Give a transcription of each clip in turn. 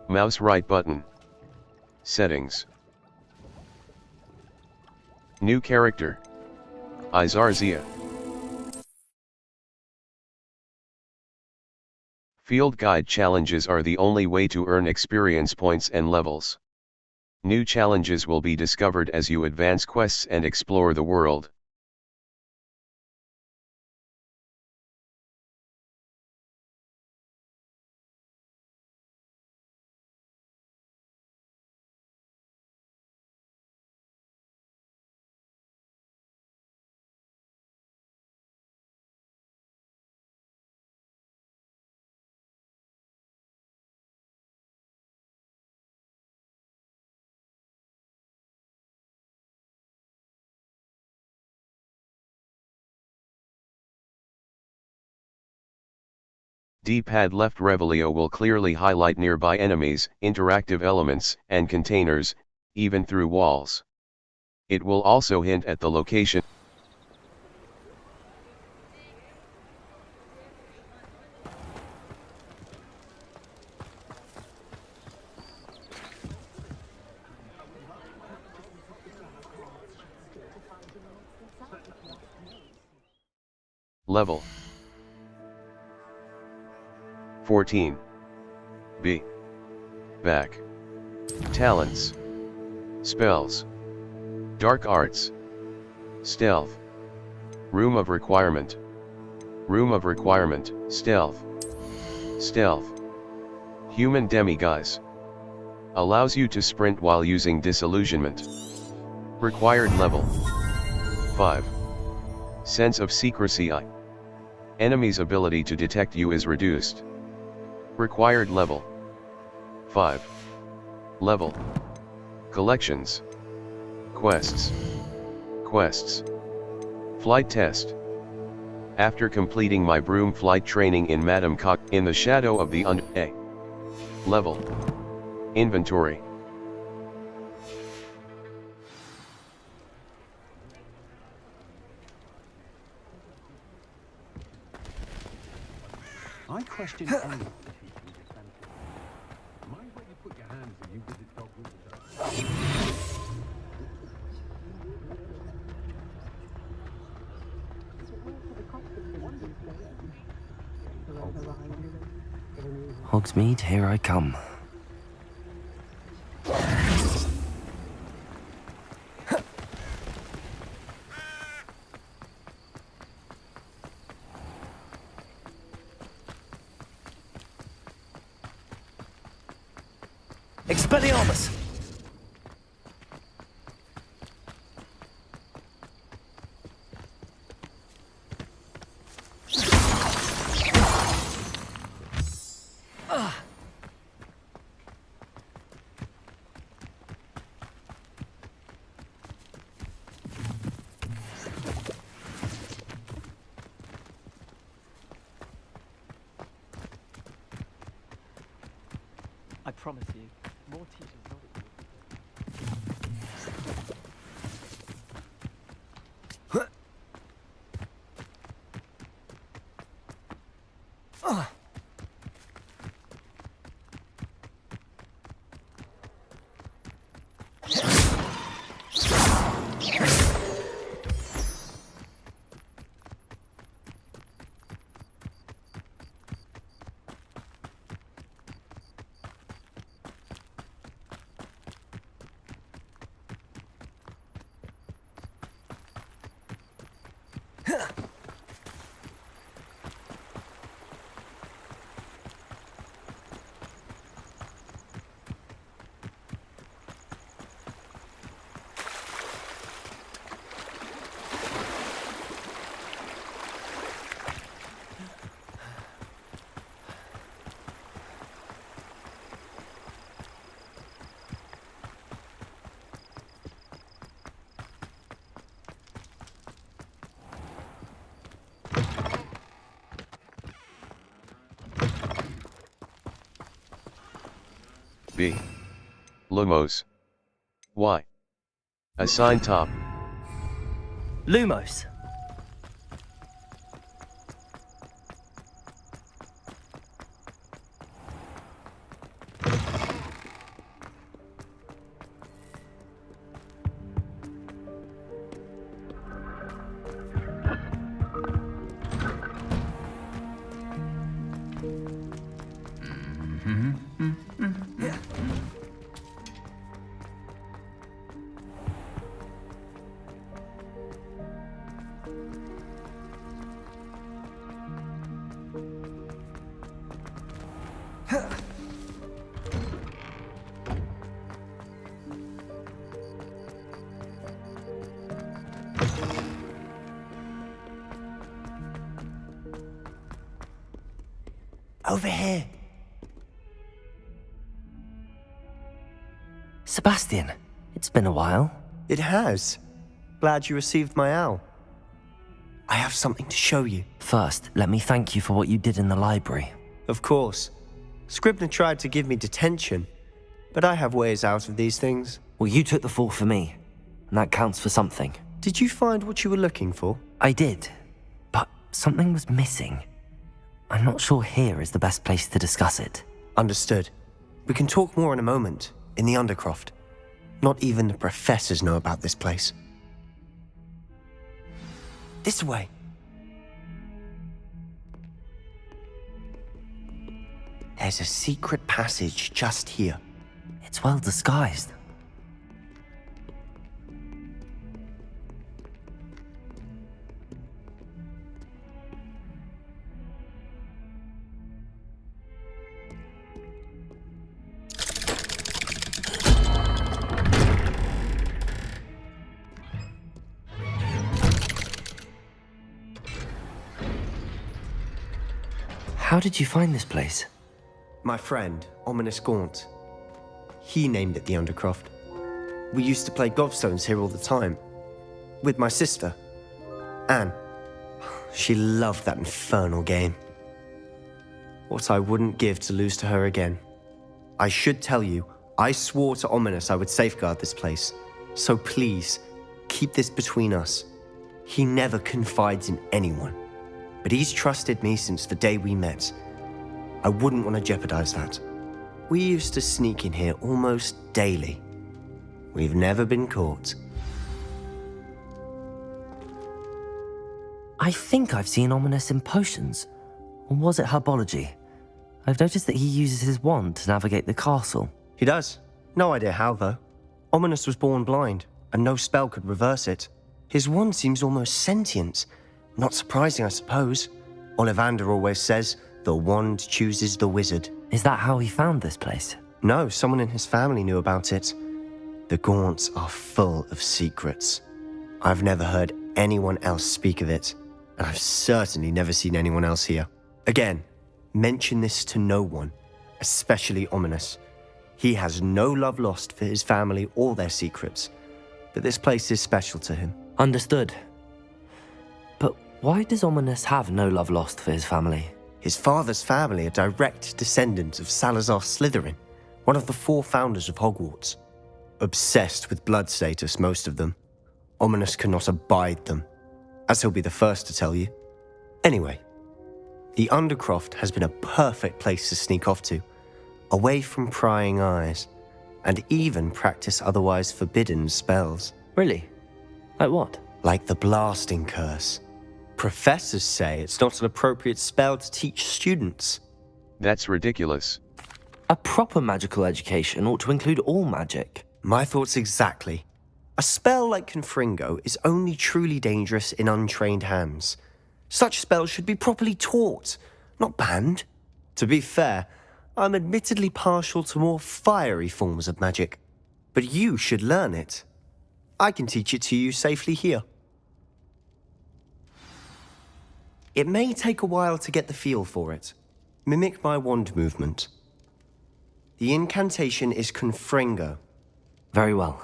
Mouse right button. Settings. New character. Izarzia. Field guide challenges are the only way to earn experience points and levels. New challenges will be discovered as you advance quests and explore the world. D-pad left Revelio will clearly highlight nearby enemies, interactive elements, and containers, even through walls. It will also hint at the location. Level 14. B. Back. Talents. Spells. Dark Arts. Stealth. Room of Requirement. Room of Requirement, Stealth. Stealth. Human Demiguise. Allows you to sprint while using Disillusionment. Required level 5. Sense of Secrecy I. Enemy's ability to detect you is reduced. Required level 5. Level. Collections. Quests. Quests. Flight test. After completing my broom flight training in Madame Cock in the shadow of the A. Level. Inventory. I question any mind where you put your hands when you visit dog with the dog. Hogsmeade, here I come. Expelliarmus! I promise you, more teachers not at B. Lumos. Y. Assign top. Lumos. Over here. Sebastian, it's been a while. It has. Glad you received my owl. I have something to show you. First, let me thank you for what you did in the library. Of course. Scribner tried to give me detention, but I have ways out of these things. Well, you took the fall for me, and that counts for something. Did you find what you were looking for? I did, but something was missing. I'm not sure here is the best place to discuss it. Understood. We can talk more in a moment, in the Undercroft. Not even the professors know about this place. This way. There's a secret passage just here. It's well disguised. How did you find this place? My friend, Ominous Gaunt. He named it the Undercroft. We used to play gobstones here all the time. With my sister, Anne. She loved that infernal game. What I wouldn't give to lose to her again. I should tell you, I swore to Ominous I would safeguard this place. So please, keep this between us. He never confides in anyone. But he's trusted me since the day we met. I wouldn't want to jeopardize that. We used to sneak in here almost daily. We've never been caught. I think I've seen Ominous in potions. Or was it herbology? I've noticed that he uses his wand to navigate the castle. He does. No idea how, though. Ominous was born blind, and no spell could reverse it. His wand seems almost sentient. Not surprising, I suppose. Ollivander always says, the wand chooses the wizard. Is that how he found this place? No, someone in his family knew about it. The Gaunts are full of secrets. I've never heard anyone else speak of it, and I've certainly never seen anyone else here. Again, mention this to no one, especially Ominous. He has no love lost for his family or their secrets, but this place is special to him. Understood. But why does Ominous have no love lost for his family? His father's family are direct descendants of Salazar Slytherin, one of the 4 founders of Hogwarts. Obsessed with blood status, most of them. Ominous cannot abide them, as he'll be the first to tell you. Anyway, the Undercroft has been a perfect place to sneak off to, away from prying eyes, and even practice otherwise forbidden spells. Really? Like what? Like the blasting curse. Professors say it's not an appropriate spell to teach students. That's ridiculous. A proper magical education ought to include all magic. My thoughts exactly. A spell like Confringo is only truly dangerous in untrained hands. Such spells should be properly taught, not banned. To be fair, I'm admittedly partial to more fiery forms of magic. But you should learn it. I can teach it to you safely here. It may take a while to get the feel for it. Mimic my wand movement. The incantation is Confringo. Very well.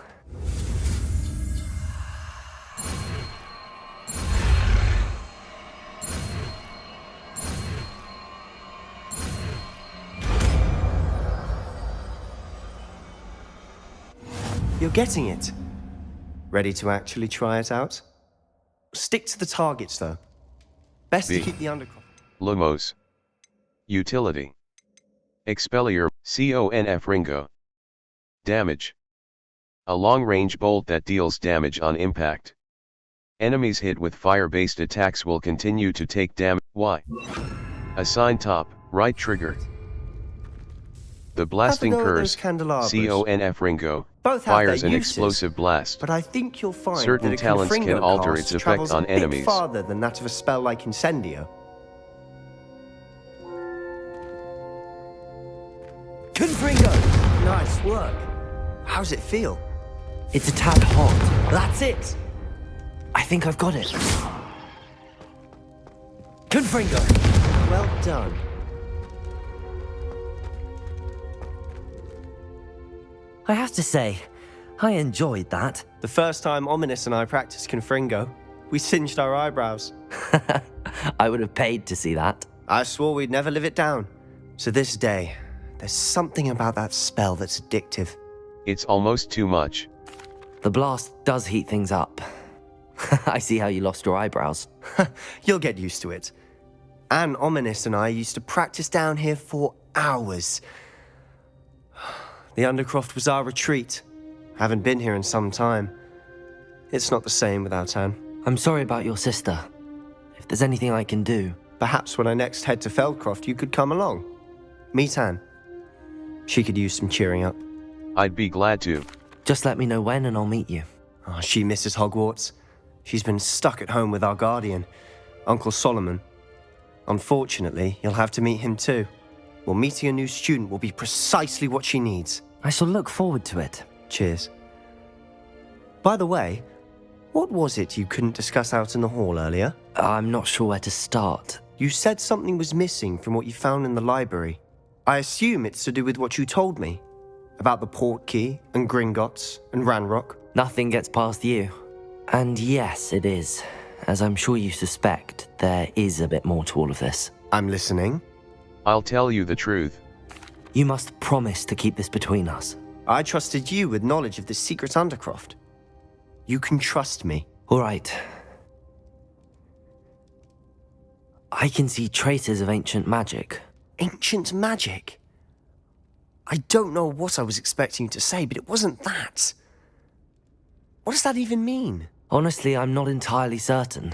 You're getting it. Ready to actually try it out? Stick to the targets, though. Best B. to keep the Undercroft. Lumos. Utility. Expelliar, Conf Ringo. Damage. A long-range bolt that deals damage on impact. Enemies hit with fire-based attacks will continue to take damage. Y. Assign top, right trigger. The blasting Have a go at curse, those candelabras. Conf Ringo, Both have fires their an uses, explosive blast. But I think you'll find Certain that a talents Confringo can alter cast its effect travels on a bit enemies. farther than that of a spell like Incendio. Confringo! Nice work. How's it feel? It's a tad hot. That's it! I think I've got it. Confringo! Well done. I have to say, I enjoyed that. The first time Ominous and I practiced Confringo, we singed our eyebrows. I would have paid to see that. I swore we'd never live it down. So this day, there's something about that spell that's addictive. It's almost too much. The blast does heat things up. I see how you lost your eyebrows. You'll get used to it. Anne, Ominous and I used to practice down here for hours. The Undercroft was our retreat. Haven't been here in some time. It's not the same without Anne. I'm sorry about your sister. If there's anything I can do... Perhaps when I next head to Feldcroft, you could come along. Meet Anne. She could use some cheering up. I'd be glad to. Just let me know when and I'll meet you. Oh, she misses Hogwarts. She's been stuck at home with our guardian, Uncle Solomon. Unfortunately, you'll have to meet him too. Well, meeting a new student will be precisely what she needs. I shall look forward to it. Cheers. By the way, what was it you couldn't discuss out in the hall earlier? I'm not sure where to start. You said something was missing from what you found in the library. I assume it's to do with what you told me. About the Portkey, and Gringotts, and Ranrock. Nothing gets past you. And yes, it is. As I'm sure you suspect, there is a bit more to all of this. I'm listening. I'll tell you the truth. You must promise to keep this between us. I trusted you with knowledge of the secret Undercroft. You can trust me. All right. I can see traces of ancient magic. Ancient magic? I don't know what I was expecting you to say, but it wasn't that. What does that even mean? Honestly, I'm not entirely certain.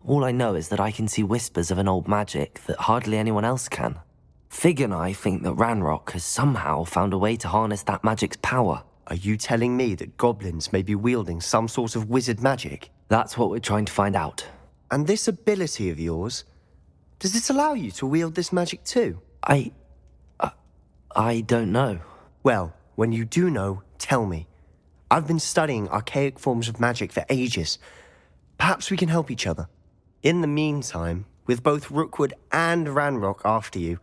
All I know is that I can see whispers of an old magic that hardly anyone else can. Fig and I think that Ranrock has somehow found a way to harness that magic's power. Are you telling me that goblins may be wielding some sort of wizard magic? That's what we're trying to find out. And this ability of yours, does it allow you to wield this magic too? I don't know. Well, when you do know, tell me. I've been studying archaic forms of magic for ages. Perhaps we can help each other. In the meantime, with both Rookwood and Ranrock after you,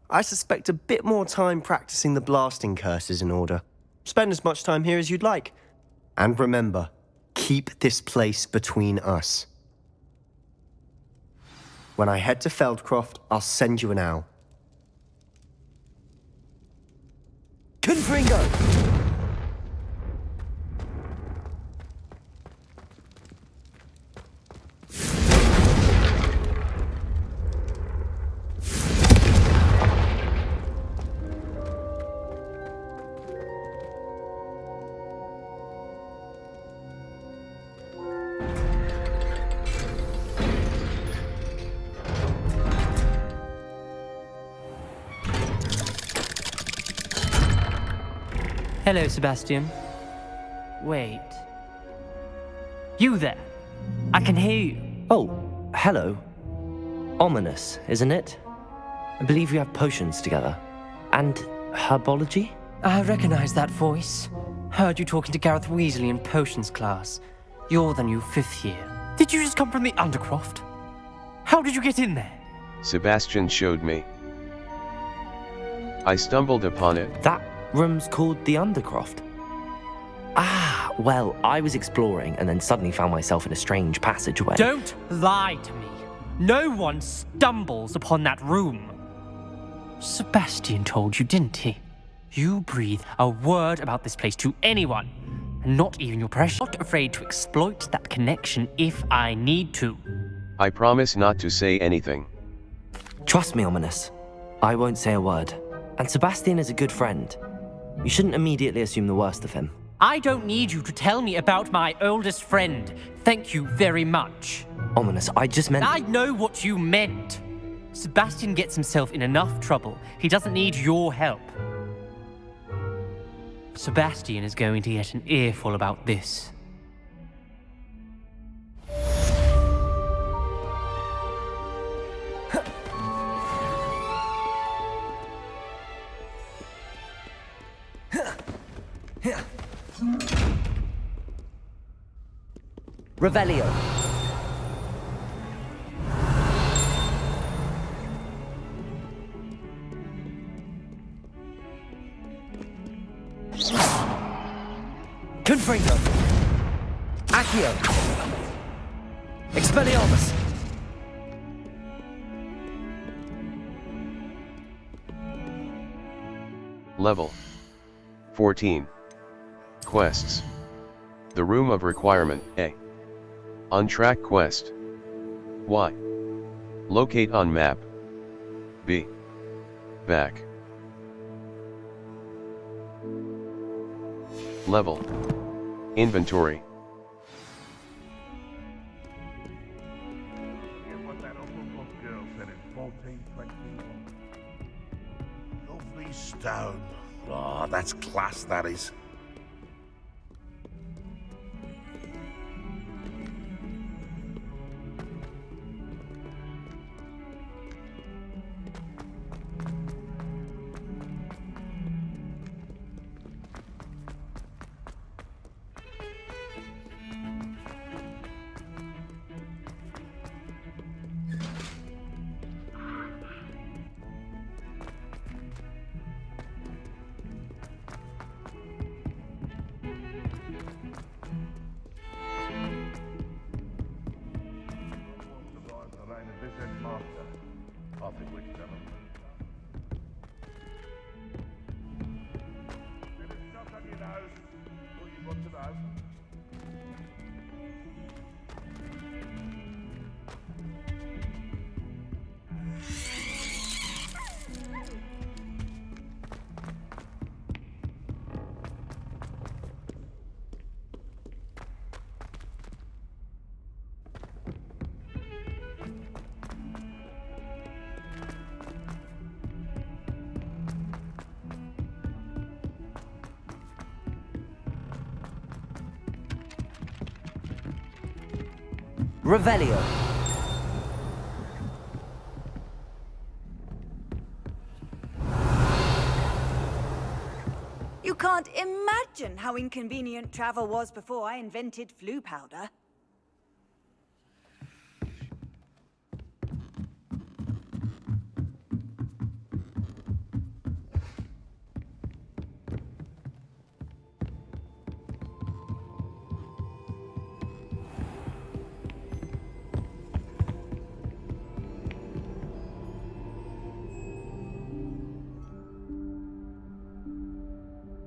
I suspect a bit more time practicing the blasting curse is in order. Spend as much time here as you'd like. And remember, keep this place between us. When I head to Feldcroft, I'll send you an owl. Confringo! Hello, Sebastian. Wait. You there? I can hear you. Oh, hello. Ominous, isn't it? I believe we have potions together. And herbology? I recognize that voice. Heard you talking to Gareth Weasley in potions class. You're the new 5th year. Did you just come from the Undercroft? How did you get in there? Sebastian showed me. I stumbled upon it. That room's called the Undercroft. Ah, well, I was exploring and then suddenly found myself in a strange passageway. Don't lie to me. No one stumbles upon that room. Sebastian told you, didn't he? You breathe a word about this place to anyone, and not even your precious. Not afraid to exploit that connection if I need to. I promise not to say anything. Trust me, Ominous. I won't say a word. And Sebastian is a good friend. You shouldn't immediately assume the worst of him. I don't need you to tell me about my oldest friend. Thank you very much. Ominous, I just meant... I know what you meant. Sebastian gets himself in enough trouble. He doesn't need your help. Sebastian is going to get an earful about this. Revelio. Confringo! Accio! Expelliarmus! Level 14. Quests. The Room of Requirement, A. Untrack quest. Y. Locate on map. B. Back. Level. Inventory. Hear what that Hufflepuff girl said in 1421. Lovely stone. Oh, that's class, that is. Revelio. You can't imagine how inconvenient travel was before I invented flu powder.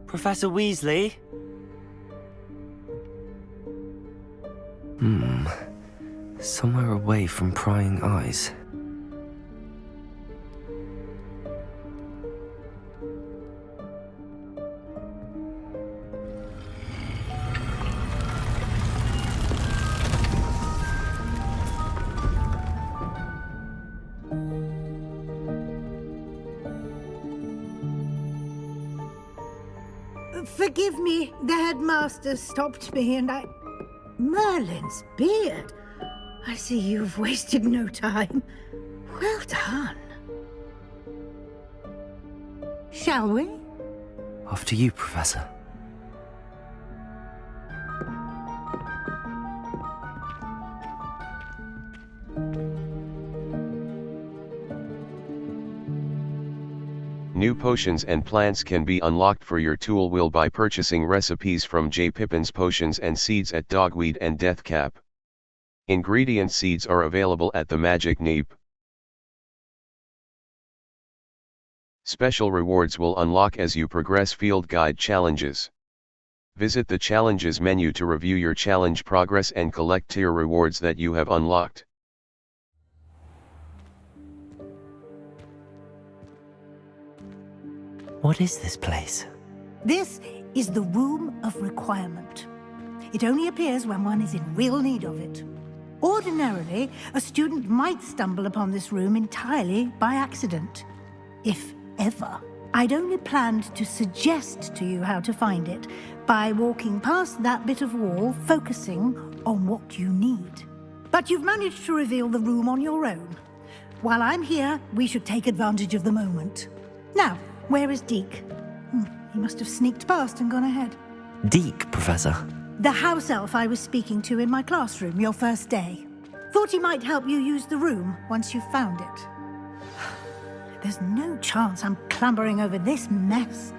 Professor Weasley? Somewhere away from prying eyes. Forgive me, the headmaster stopped me and I... Merlin's beard. I see you've wasted no time. Well done. Shall we? After you, Professor. New potions and plants can be unlocked for your tool wheel by purchasing recipes from J. Pippin's Potions and Seeds at Dogweed and Deathcap. Ingredient seeds are available at the Magic Neep. Special rewards will unlock as you progress field guide challenges. Visit the challenges menu to review your challenge progress and collect tier rewards that you have unlocked. What is this place? This is the Room of Requirement. It only appears when one is in real need of it. Ordinarily, a student might stumble upon this room entirely by accident. If ever. I'd only planned to suggest to you how to find it by walking past that bit of wall, focusing on what you need. But you've managed to reveal the room on your own. While I'm here, we should take advantage of the moment. Now, where is Deke? He must have sneaked past and gone ahead. Deke, Professor. The house elf I was speaking to in my classroom your first day. Thought he might help you use the room once you found it. There's no chance I'm clambering over this mess.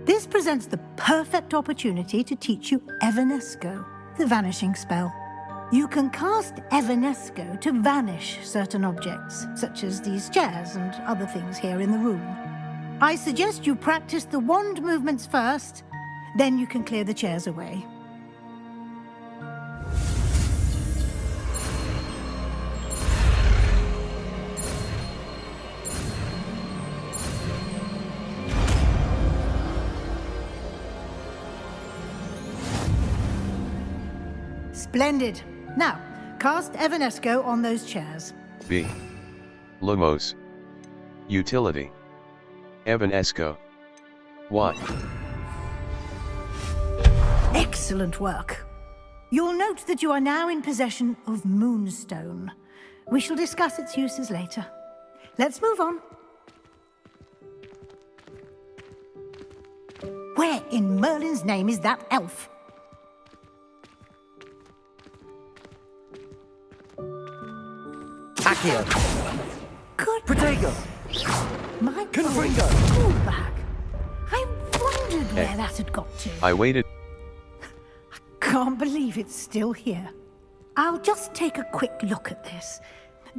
This presents the perfect opportunity to teach you Evanesco, the vanishing spell. You can cast Evanesco to vanish certain objects, such as these chairs and other things here in the room. I suggest you practice the wand movements first, then you can clear the chairs away. Splendid. Now, cast Evanesco on those chairs. B. Lumos. Utility. Evanesco. What? Excellent work. You'll note that you are now in possession of Moonstone. We shall discuss its uses later. Let's move on. Where in Merlin's name is that elf? Accio! Good. Protego! My Confringo! Go back. I wondered where that had got to. I waited. Can't believe it's still here. I'll just take a quick look at this.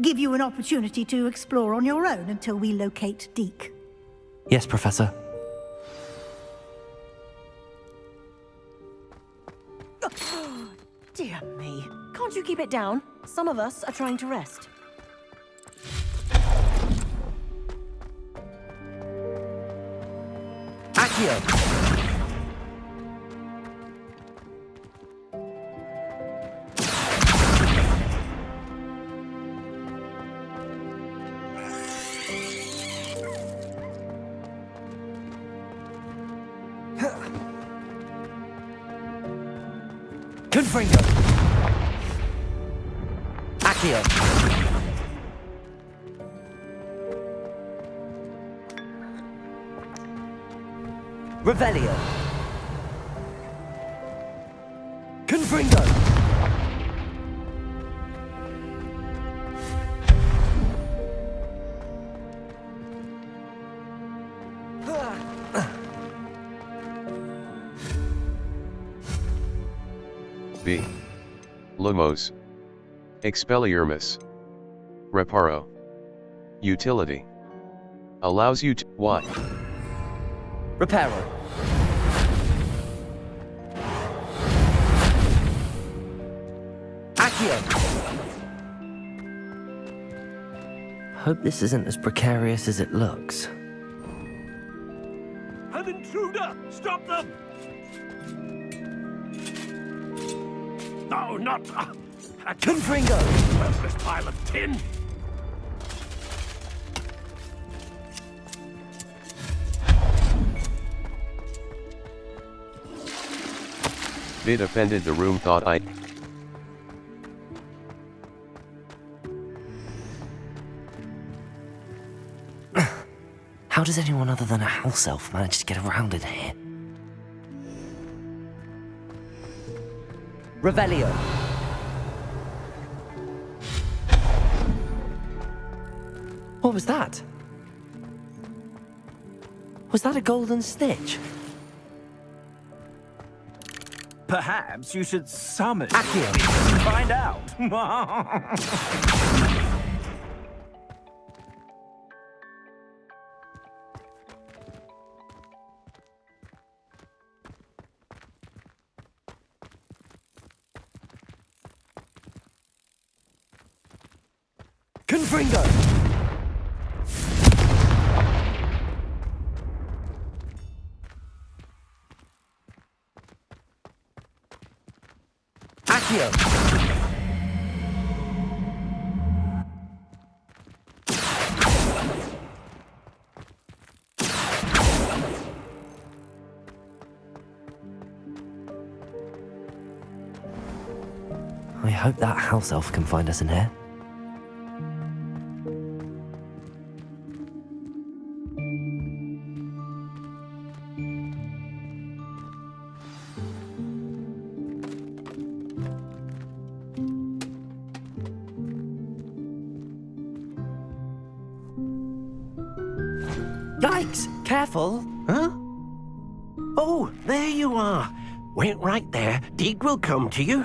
Give you an opportunity to explore on your own until we locate Deke. Yes, Professor. Dear me. Can't you keep it down? Some of us are trying to rest. Accio! Confringo! Accio! Revelio! Confringo! B. Lumos. Expelliarmus. Reparo. Utility. Allows you to. What? Reparo. Accio! Hope this isn't as precarious as it looks. An intruder! Stop them! No, not a Confringo! worthless pile of tin! Vid offended the room thought I. How does anyone other than a house elf manage to get around in here? Revelio. What was that? Was that a golden stitch? Perhaps you should summon Accio. to find out. Confringo! Accio! I hope that house elf can find us in here. Yikes! Careful! Huh? Oh, there you are. Wait right there. Deke will come to you.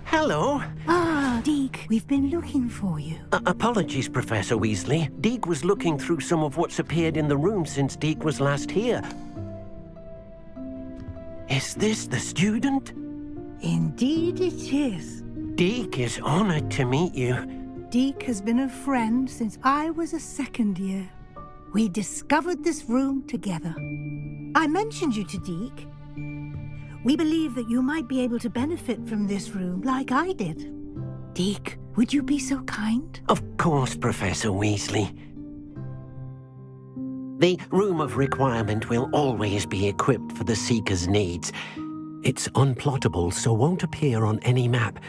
Hello. Ah, Deke, we've been looking for you. Apologies, Professor Weasley. Deke was looking through some of what's appeared in the room since Deke was last here. Is this the student? Indeed it is. Deke is honored to meet you. Deke has been a friend since I was a second year. We discovered this room together. I mentioned you to Deke. We believe that you might be able to benefit from this room like I did. Deke, would you be so kind? Of course, Professor Weasley. The Room of Requirement will always be equipped for the Seeker's needs. It's unplottable, so won't appear on any map.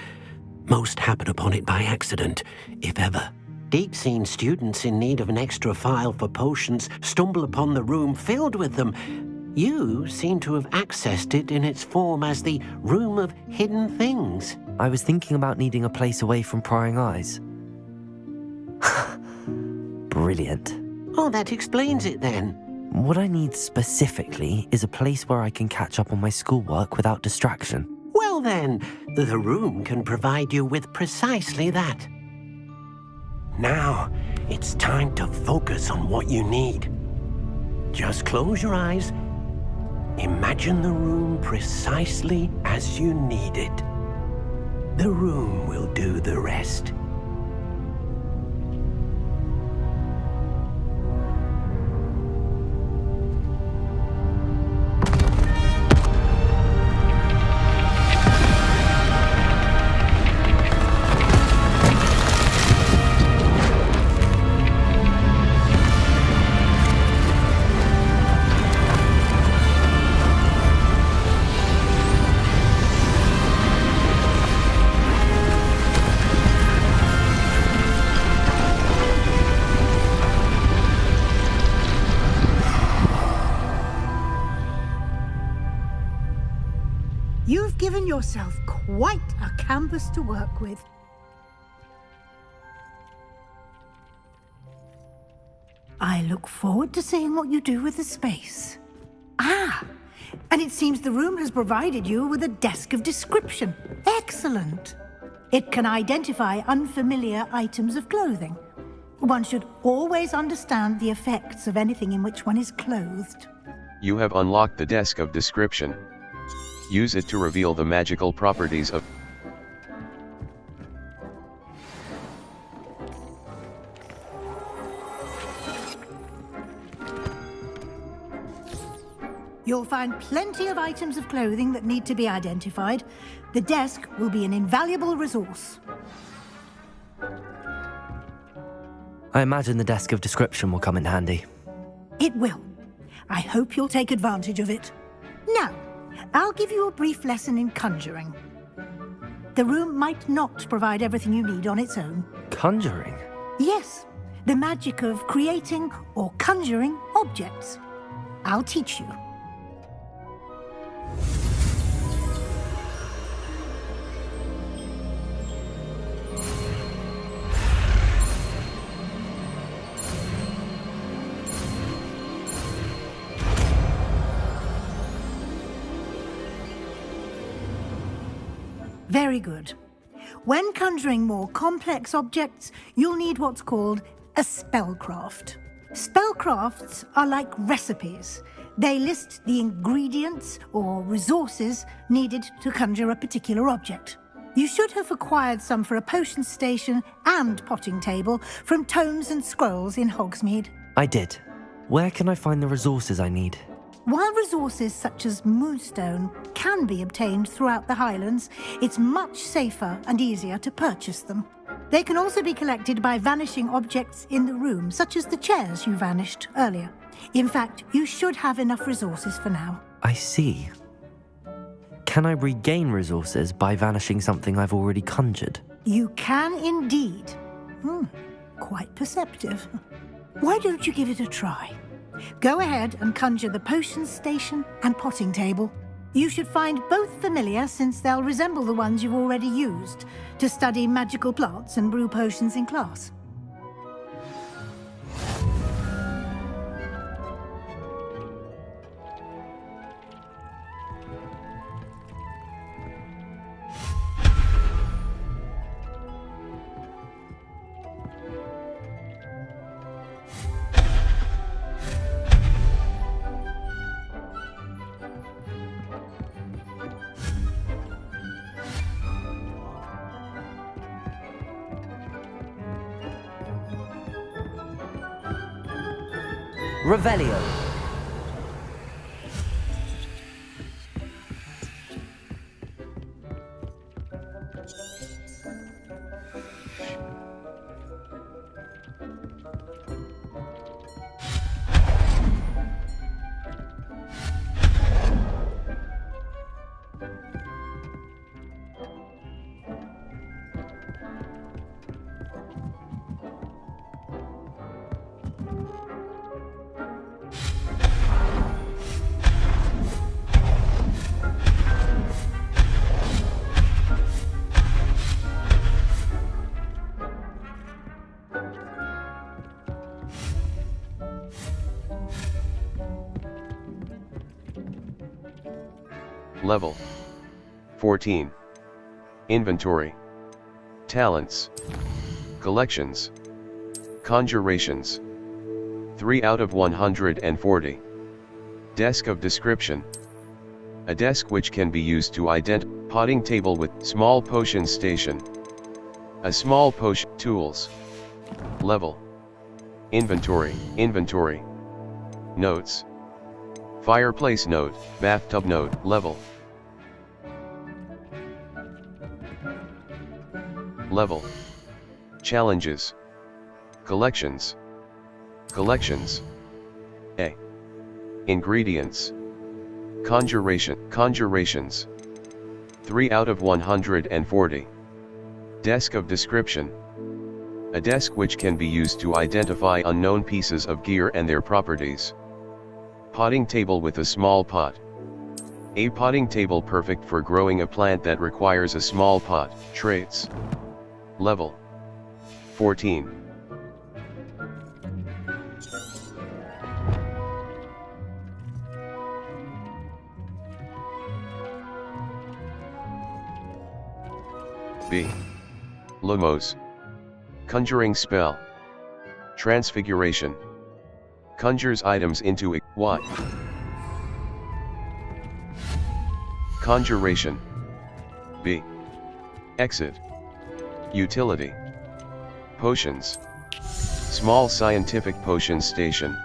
Most happen upon it by accident, if ever. Deke's seen students in need of an extra file for potions stumble upon the room filled with them. You seem to have accessed it in its form as the Room of Hidden Things. I was thinking about needing a place away from prying eyes. Brilliant. Oh, that explains it then. What I need specifically is a place where I can catch up on my schoolwork without distraction. Well then, the room can provide you with precisely that. Now, it's time to focus on what you need. Just close your eyes. Imagine the room precisely as you need it. The room will do the rest. You've given yourself quite a canvas to work with. I look forward to seeing what you do with the space. Ah, and it seems the room has provided you with a desk of description. Excellent. It can identify unfamiliar items of clothing. One should always understand the effects of anything in which one is clothed. You have unlocked the desk of description. Use it to reveal the magical properties of. You'll find plenty of items of clothing that need to be identified. The desk will be an invaluable resource. I imagine the desk of description will come in handy. It will. I hope you'll take advantage of it. Now, I'll give you a brief lesson in conjuring. The room might not provide everything you need on its own. Conjuring? Yes, the magic of creating or conjuring objects. I'll teach you. Very good. When conjuring more complex objects, you'll need what's called a spellcraft. Spellcrafts are like recipes. They list the ingredients or resources needed to conjure a particular object. You should have acquired some for a potion station and potting table from tomes and scrolls in Hogsmeade. I did. Where can I find the resources I need? While resources such as moonstone can be obtained throughout the Highlands, it's much safer and easier to purchase them. They can also be collected by vanishing objects in the room, such as the chairs you vanished earlier. In fact, you should have enough resources for now. I see. Can I regain resources by vanishing something I've already conjured? You can indeed. Quite perceptive. Why don't you give it a try? Go ahead and conjure the potion station and potting table. You should find both familiar, since they'll resemble the ones you've already used to study magical plants and brew potions in class. Revelio. Level 14. Inventory. Talents. Collections. Conjurations. 3 out of 140. Desk of description. A desk which can be used to identify. Potting table with small potion station. A small potion. Tools. Level. Inventory. Inventory. Notes. Fireplace note, bathtub note, level. Level. Challenges. Collections. Collections. A. Ingredients. Conjurations. 3 out of 140. Desk of description. A desk which can be used to identify unknown pieces of gear and their properties. Potting table with a small pot. A potting table perfect for growing a plant that requires a small pot. Traits. Level 14. B. Lumos. Conjuring spell. Transfiguration. Conjures items into what? Conjuration. B. Exit. Utility. Potions. Small scientific potion station.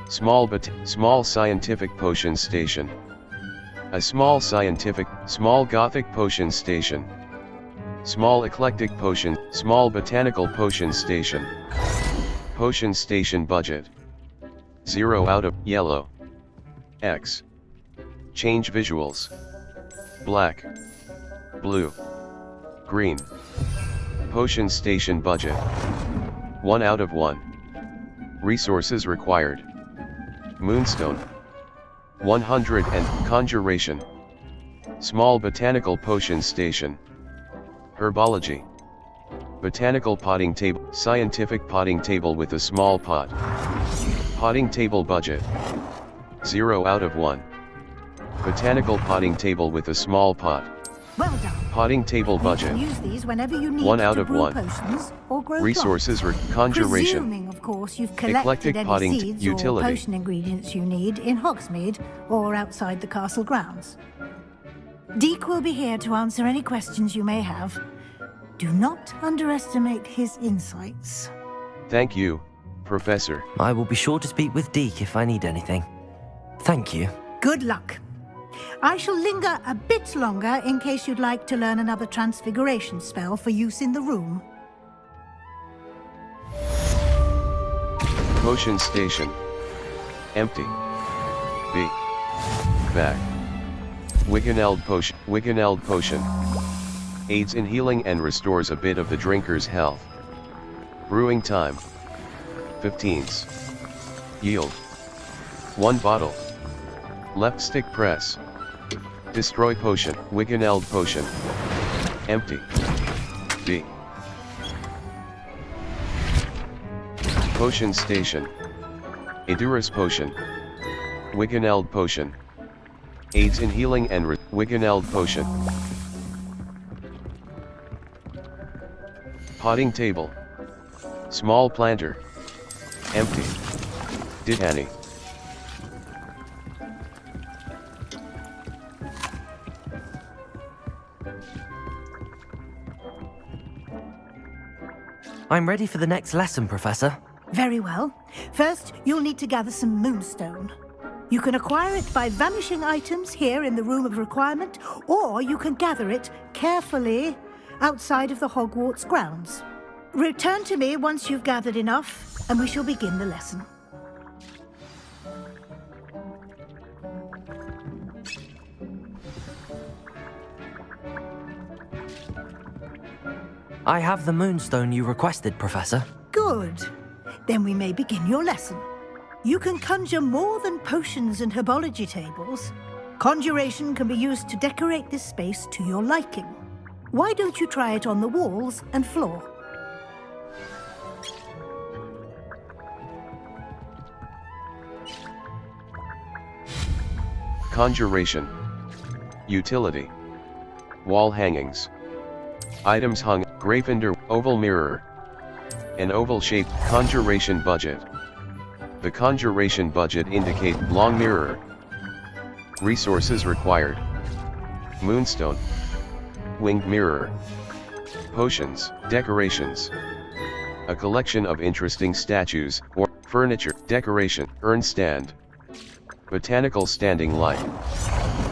Small scientific potion station. A small gothic potion station. Small eclectic potion, small botanical potion station. Potion station budget. 0 out of yellow. X. Change visuals. Black. Blue. Green. Potion station budget. 1 out of 1. Resources required. Moonstone. 100 and conjuration. Small botanical potion station. Herbology. Botanical potting table, scientific potting table with a small pot. Potting table budget. 0 out of 1. Botanical potting table with a small pot. Well done. Potting table budget. You can use these whenever you need 1 out to of brew 1. potions or grow Resources plants. conjuration. Presuming, of course, you've collected Eclectic any potting seeds utility. or potion ingredients you need in Hogsmeade or outside the castle grounds. Deke will be here to answer any questions you may have. Do not underestimate his insights. Thank you, Professor. I will be sure to speak with Deke if I need anything. Thank you. Good luck. I shall linger a bit longer in case you'd like to learn another transfiguration spell for use in the room. Potion station. Empty. B. Back. Wiggeneld potion. Aids in healing and restores a bit of the drinker's health. Brewing time. 15s. Yield. 1 bottle. Left stick press. Destroy potion. Wiggeneld potion. Empty. B. Potion station. Edurus potion. Wiggeneld potion. Aids in healing and Wiggeneld potion. Potting table. Small planter. Empty. Ditani. I'm ready for the next lesson, Professor. Very well. First, you'll need to gather some moonstone. You can acquire it by vanishing items here in the Room of Requirement, or you can gather it carefully outside of the Hogwarts grounds. Return to me once you've gathered enough, and we shall begin the lesson. I have the moonstone you requested, Professor. Good. Then we may begin your lesson. You can conjure more than potions and herbology tables. Conjuration can be used to decorate this space to your liking. Why don't you try it on the walls and floor? Conjuration. Utility. Wall hangings. Items hung, Gryffindor, oval mirror. An oval-shaped conjuration budget. The conjuration budget indicate long mirror. Resources required. Moonstone. Winged mirror. Potions, decorations. A collection of interesting statues, or furniture, decoration, urn stand. Botanical standing light.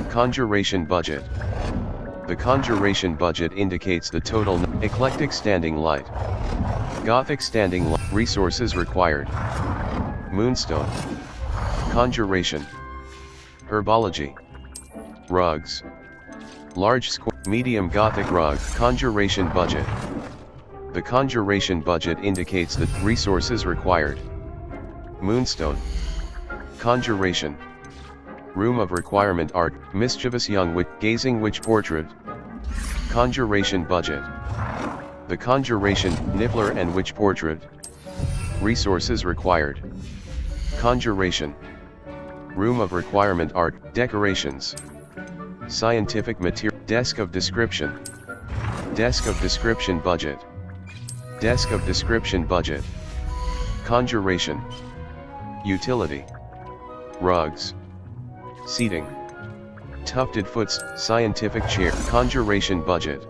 Conjuration budget. The conjuration budget indicates the total eclectic standing light. Gothic standing light. Resources required. Moonstone. Conjuration. Herbology. Rugs. Large square, medium Gothic rug. Conjuration budget. The conjuration budget indicates the resources required. Moonstone. Conjuration. Room of Requirement art, mischievous young witch, gazing witch portrait. Conjuration budget. The conjuration, niffler and witch portrait. Resources required. Conjuration. Room of Requirement art, decorations. Scientific material, desk of description. Desk of description budget. Desk of description budget. Conjuration. Utility. Rugs. Seating. Tufted foots, scientific chair. Conjuration budget.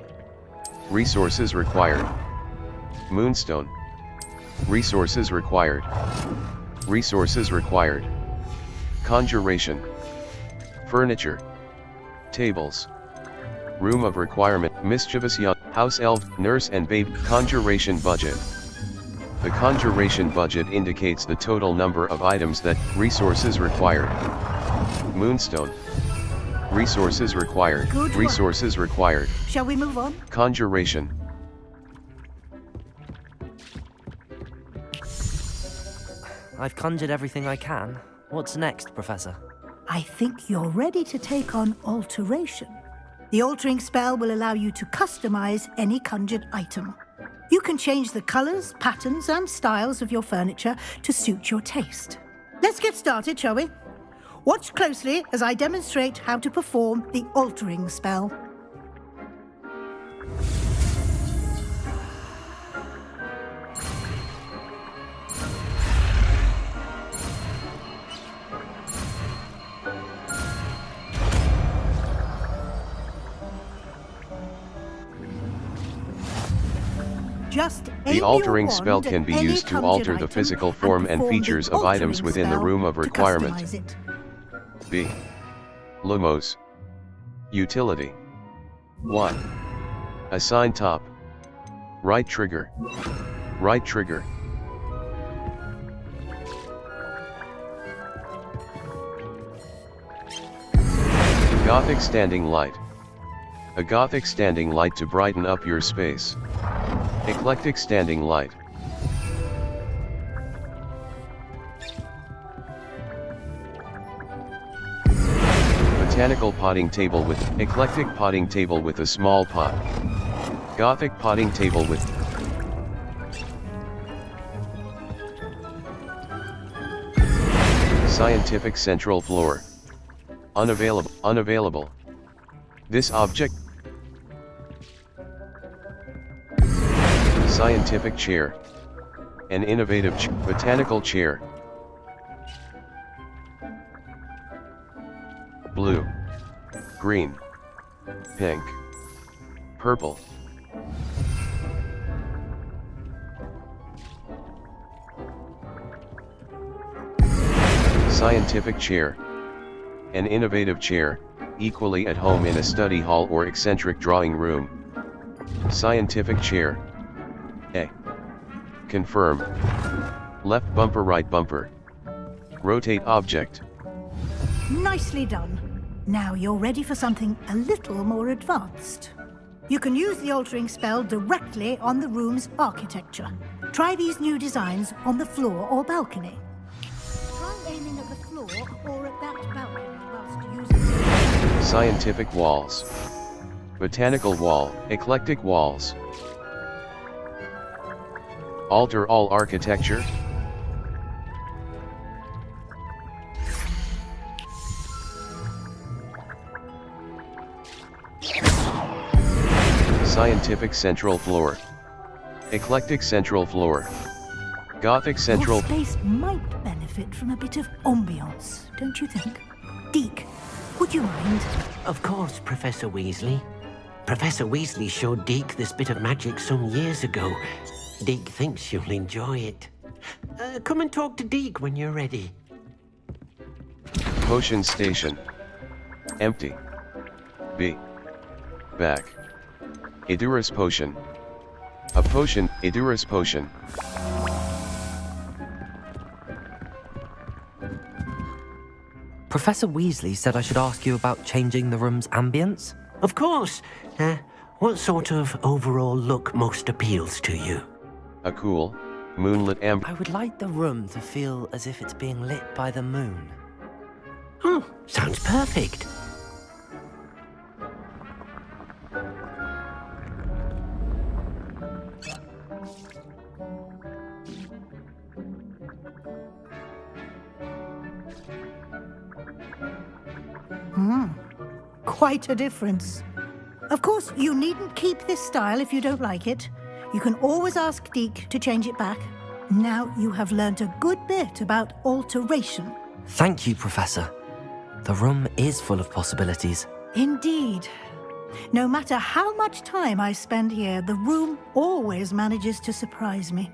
Resources required. Moonstone. Resources required. Resources required. Conjuration. Furniture. Tables. Room of Requirement, mischievous young, house elf, nurse and babe. Conjuration budget. The conjuration budget indicates the total number of items that, resources required. Moonstone. Resources required. Good work. Resources required. Shall we move on? Conjuration. I've conjured everything I can. What's next, Professor? I think you're ready to take on alteration. The altering spell will allow you to customize any conjured item. You can change the colors, patterns, and styles of your furniture to suit your taste. Let's get started, shall we? Watch closely as I demonstrate how to perform the altering spell. The altering spell can be used to alter the physical form and features of items within the Room of Requirement. B. Lumos. Utility. 1. Assign top. Right trigger. Right trigger. Gothic standing light. A Gothic standing light to brighten up your space. Eclectic standing light. Botanical potting table with eclectic potting table with a small pot. Gothic potting table with scientific central floor. Unavailable. Unavailable. This object. Scientific chair. An innovative botanical chair. Blue. Green. Pink. Purple. Scientific chair. An innovative chair, equally at home in a study hall or eccentric drawing room. Scientific chair. A. Confirm. Left bumper, right bumper. Rotate object. Nicely done. Now you're ready for something a little more advanced. You can use the altering spell directly on the room's architecture. Try these new designs on the floor or balcony. Try aiming at the floor or at that balcony whilst using... Scientific walls. Botanical wall, eclectic walls. Alter all architecture. Scientific central floor. Eclectic central floor. Gothic central... Your space might benefit from a bit of ambiance, don't you think? Deke, would you mind? Of course, Professor Weasley. Professor Weasley showed Deke this bit of magic some years ago. Deke thinks you'll enjoy it. Come and talk to Deke when you're ready. Potion station. Empty. B. Back. Edurus potion. A potion, Edurus potion. Professor Weasley said I should ask you about changing the room's ambience? Of course. What sort of overall look most appeals to you? A cool, moonlit I would like the room to feel as if it's being lit by the moon. Oh, sounds perfect. Quite a difference. Of course, you needn't keep this style if you don't like it. You can always ask Deke to change it back. Now you have learnt a good bit about alteration. Thank you, Professor. The room is full of possibilities. Indeed. No matter how much time I spend here, the room always manages to surprise me.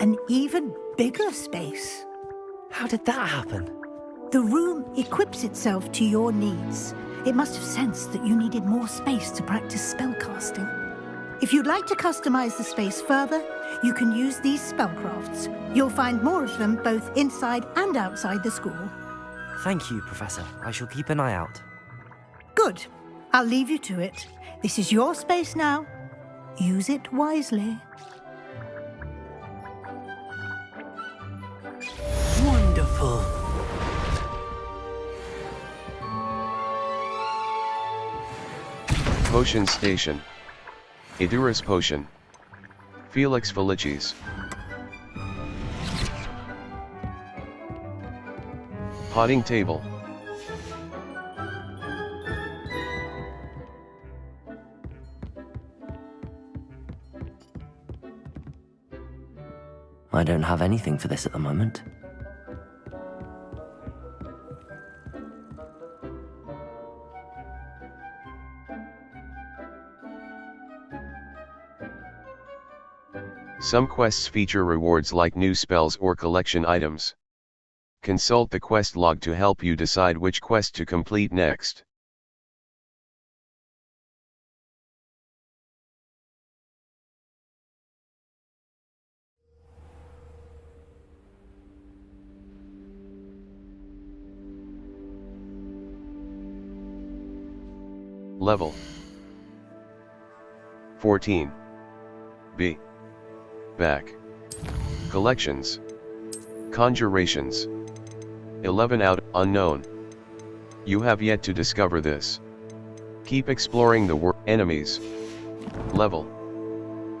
An even bigger space. How did that happen? The room equips itself to your needs. It must have sensed that you needed more space to practice spellcasting. If you'd like to customize the space further, you can use these spellcrafts. You'll find more of them both inside and outside the school. Thank you, Professor. I shall keep an eye out. Good. I'll leave you to it. This is your space now. Use it wisely. Wonderful. Potion station. Edurus potion. Felix Felicis. Potting table. I don't have anything for this at the moment. Some quests feature rewards like new spells or collection items. Consult the quest log to help you decide which quest to complete next. Level 14. B. Back. Collections. Conjurations. 11 out, unknown. You have yet to discover this. Keep exploring the world. Enemies. Level.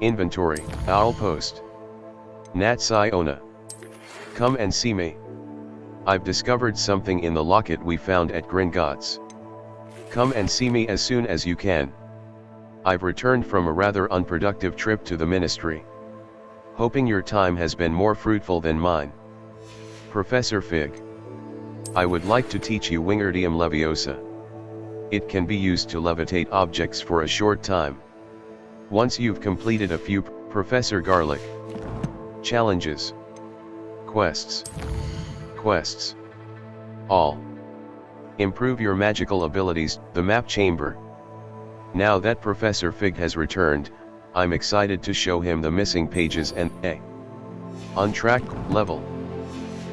Inventory, Owl Post. Nat Siona. Come and see me. I've discovered something in the locket we found at Gringotts. Come and see me as soon as you can. I've returned from a rather unproductive trip to the ministry. Hoping your time has been more fruitful than mine. Professor Fig. I would like to teach you Wingardium Leviosa. It can be used to levitate objects for a short time. Once you've completed a few Professor Garlic challenges, quests, all. Improve your magical abilities, the map chamber. Now that Professor Fig has returned, I'm excited to show him the missing pages and untracked level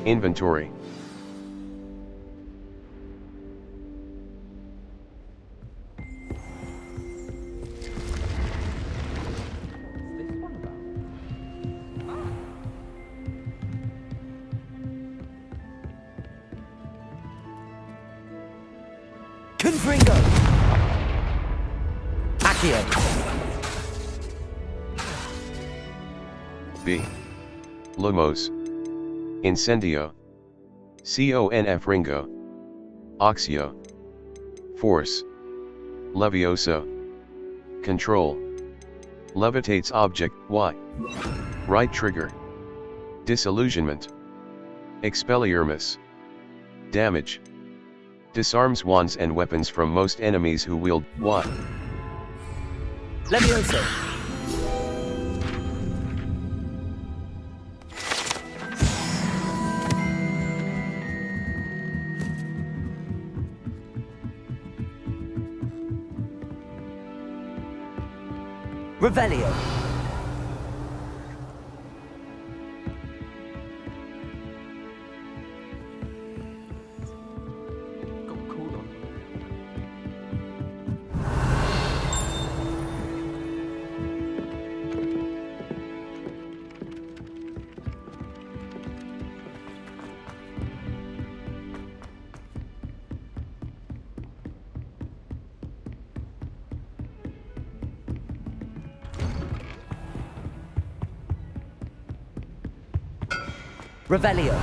inventory. Confringo! Accio! B. Lumos. Incendio. Conf Ringo. Oxio. Force. Levioso. Control. Levitates object, Y. Right trigger. Disillusionment. Expelliarmus. Damage. Disarms wands and weapons from most enemies who wield Y. Levioso! Revelio! Revelio!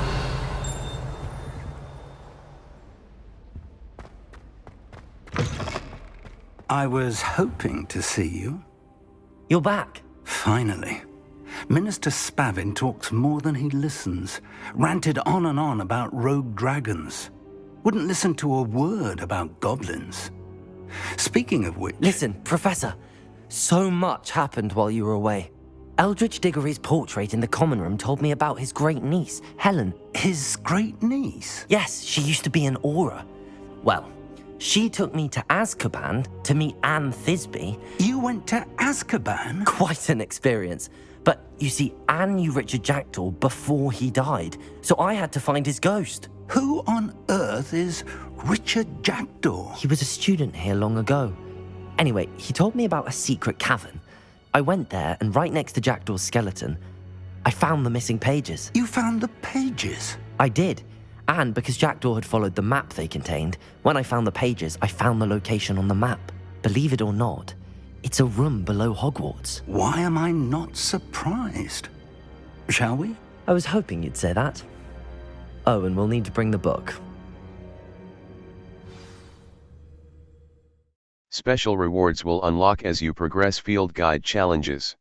I was hoping to see you. You're back. Finally. Minister Spavin talks more than he listens. Ranted on and on about rogue dragons. Wouldn't listen to a word about goblins. Speaking of which... Listen, Professor. So much happened while you were away. Eldritch Diggory's portrait in the common room told me about his great niece, Helen. His great niece? Yes, she used to be an Auror. Well, she took me to Azkaban to meet Anne Thisbe. You went to Azkaban? Quite an experience. But you see, Anne knew Richard Jackdaw before he died, so I had to find his ghost. Who on earth is Richard Jackdaw? He was a student here long ago. Anyway, he told me about a secret cavern. I went there, and right next to Jackdaw's skeleton, I found the missing pages. You found the pages? I did. And because Jackdaw had followed the map they contained, when I found the pages, I found the location on the map. Believe it or not, it's a room below Hogwarts. Why am I not surprised? Shall we? I was hoping you'd say that. Oh, and we'll need to bring the book. Special rewards will unlock as you progress field guide challenges.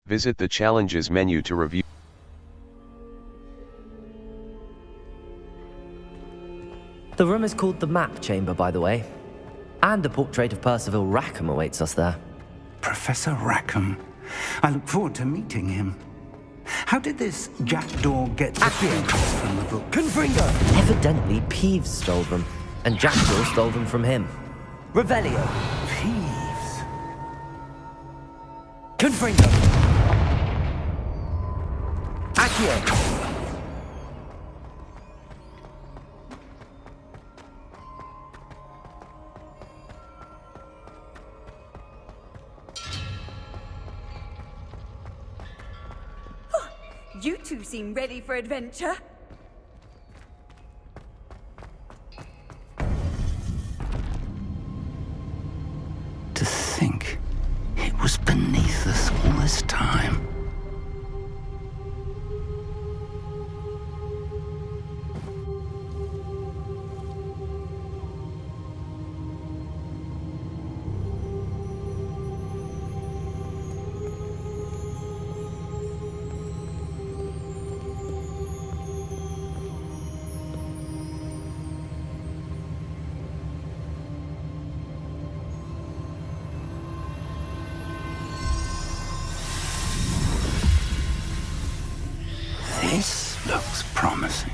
Visit the challenges menu to review. The room is called the Map Chamber, by the way. And a portrait of Percival Rackham awaits us there. Professor Rackham. I look forward to meeting him. How did this Jackdaw get the pages from the book? Confringo! Evidently, Peeves stole them, and Jackdaw stole them from him. Revelio! Peeves. Confringo! Accio! You two seem ready for adventure. To think it was beneath us all this time. This looks promising.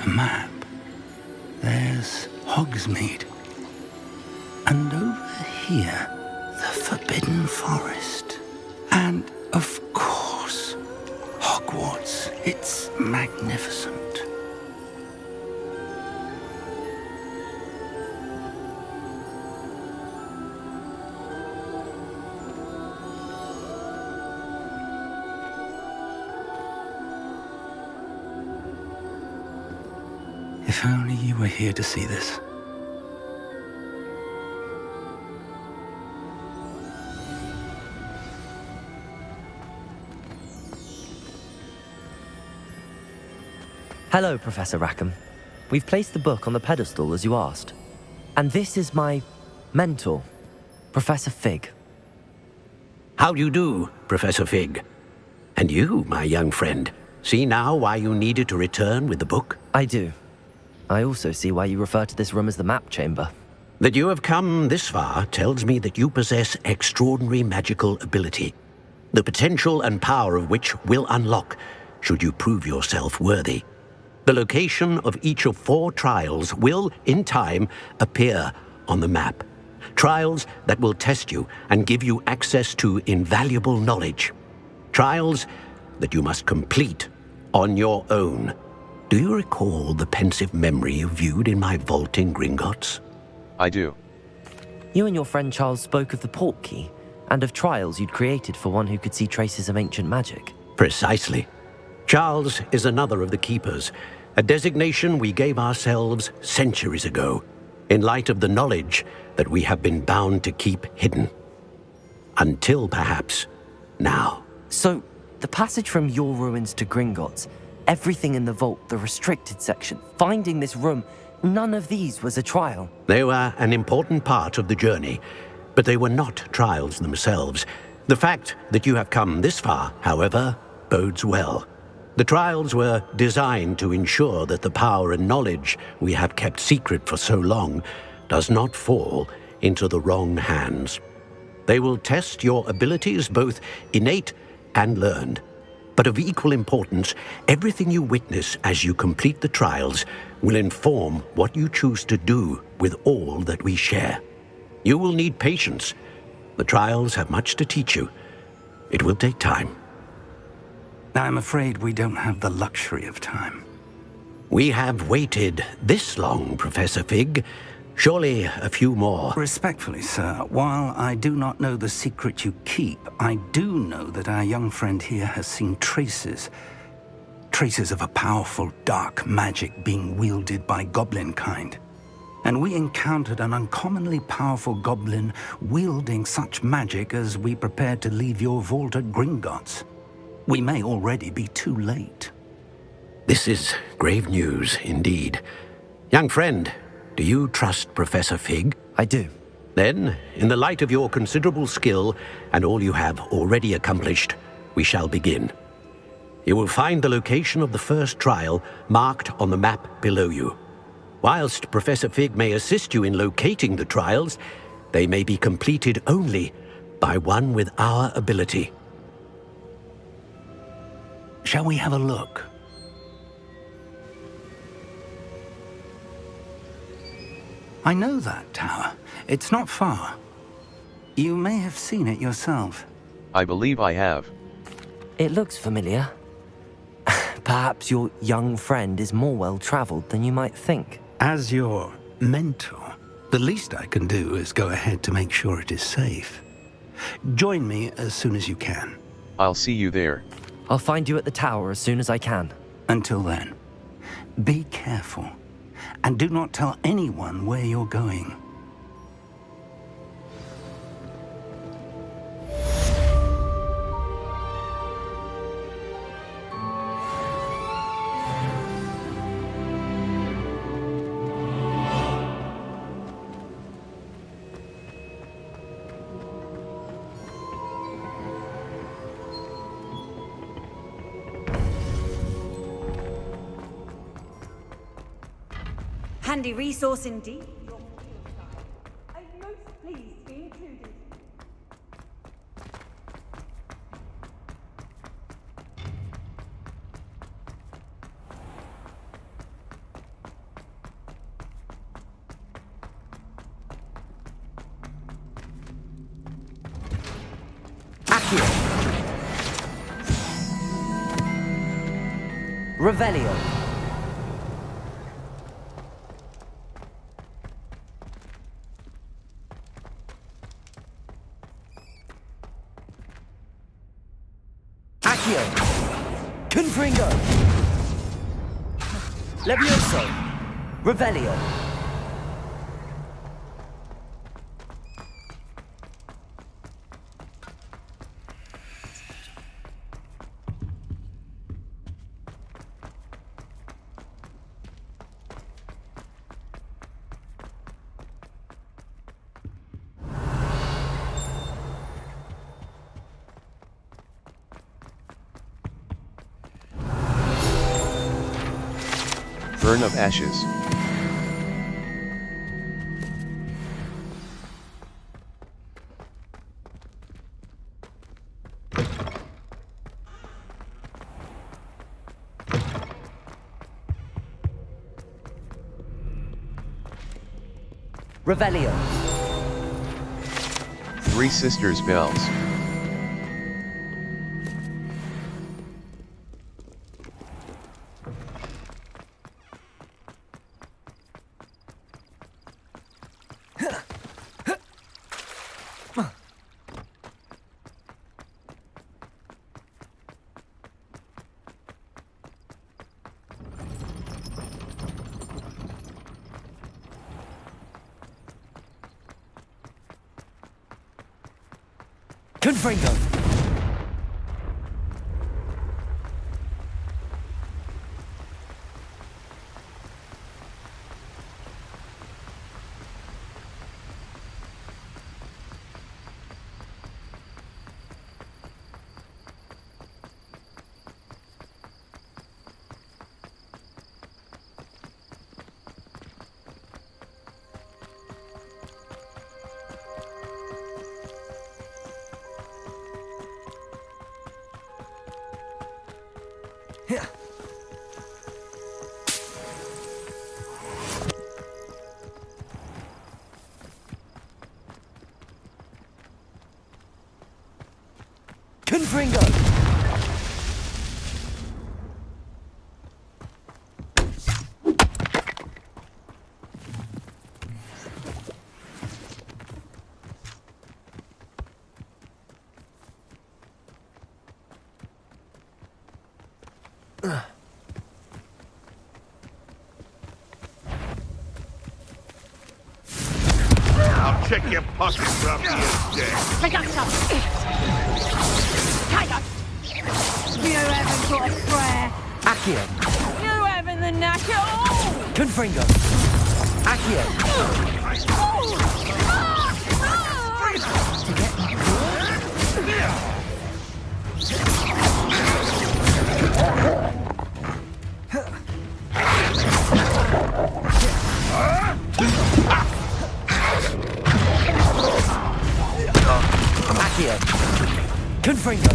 A map. There's Hogsmeade. And over here, the Forbidden Forest. And, of course, Hogwarts. It's magnificent. If only you were here to see this. Hello, Professor Rackham. We've placed the book on the pedestal as you asked. And this is my mentor, Professor Fig. How do you do, Professor Fig? And you, my young friend, see now why you needed to return with the book? I do. I also see why you refer to this room as the map chamber. That you have come this far tells me that you possess extraordinary magical ability, the potential and power of which will unlock should you prove yourself worthy. The location of each of 4 trials will, in time, appear on the map. Trials that will test you and give you access to invaluable knowledge. Trials that you must complete on your own. Do you recall the pensive memory you viewed in my vault in Gringotts? I do. You and your friend Charles spoke of the port key and of trials you'd created for one who could see traces of ancient magic. Precisely. Charles is another of the keepers, a designation we gave ourselves centuries ago, in light of the knowledge that we have been bound to keep hidden. Until perhaps now. So, the passage from your ruins to Gringotts, everything in the vault, the restricted section, finding this room, none of these was a trial. They were an important part of the journey, but they were not trials themselves. The fact that you have come this far, however, bodes well. The trials were designed to ensure that the power and knowledge we have kept secret for so long does not fall into the wrong hands. They will test your abilities, both innate and learned. But of equal importance, everything you witness as you complete the trials will inform what you choose to do with all that we share. You will need patience. The trials have much to teach you. It will take time. I'm afraid we don't have the luxury of time. We have waited this long, Professor Fig. Surely a few more. Respectfully, sir, while I do not know the secret you keep, I do know that our young friend here has seen traces of a powerful dark magic being wielded by goblin kind. And we encountered an uncommonly powerful goblin wielding such magic as we prepared to leave your vault at Gringotts. We may already be too late. This is grave news indeed. Young friend, do you trust Professor Fig? I do. Then, in the light of your considerable skill and all you have already accomplished, we shall begin. You will find the location of the first trial marked on the map below you. Whilst Professor Fig may assist you in locating the trials, they may be completed only by one with our ability. Shall we have a look? I know that tower. It's not far. You may have seen it yourself. I believe I have. It looks familiar. Perhaps your young friend is more well-traveled than you might think. As your mentor, the least I can do is go ahead to make sure it is safe. Join me as soon as you can. I'll see you there. I'll find you at the tower as soon as I can. Until then, be careful, and do not tell anyone where you're going. handy resource indeed. I'm most pleased to be included. Accio. Revelio. Accio. Confringo. Levioso. Revelio. Burn of ashes. Revelio. Three Sisters bells. Confringo. Confringo. I'll check your pockets, ruffian dick. I got some. Kind of. You haven't got a prayer. Accio. You haven't the knack at all. Confringo. Accio. Accio. Confringo.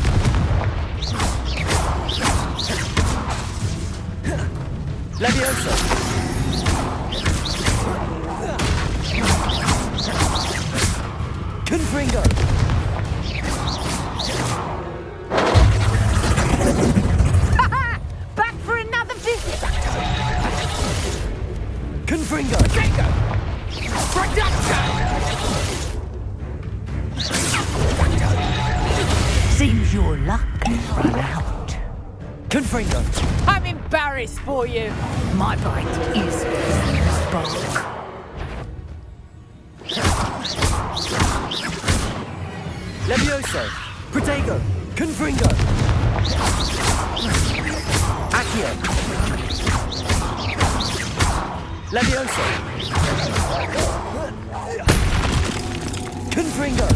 Levioso. Confringo. Back for another visit. Confringo. Seems your luck has run out. Confringo. I'm embarrassed for you. My bite is spark. Levioso. Protego. Confringo. Accio. Levioso. Confringo.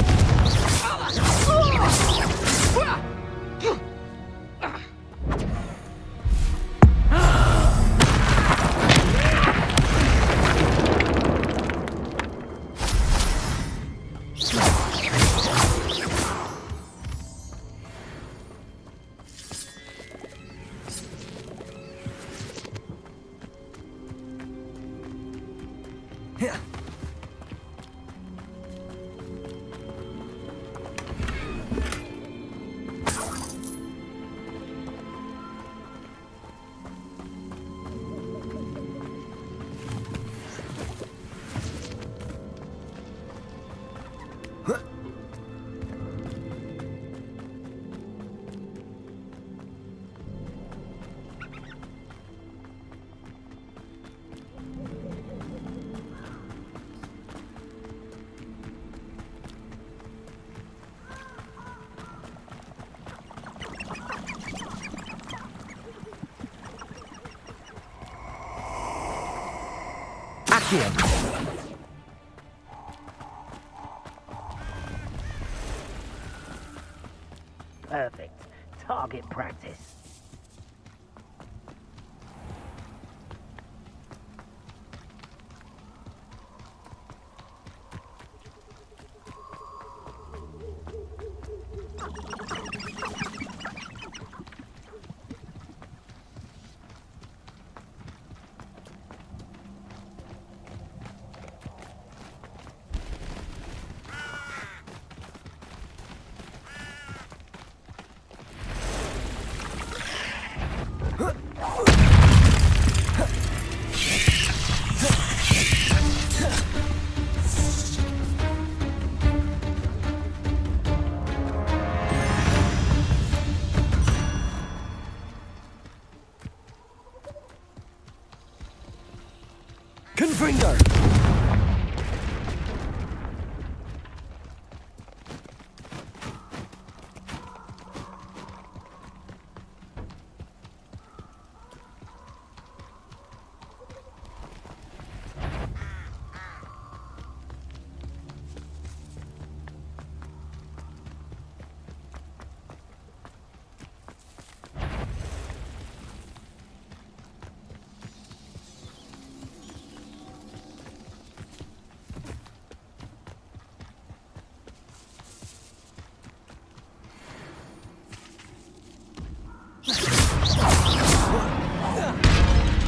Accio! Perfect. Target practice. Confringo!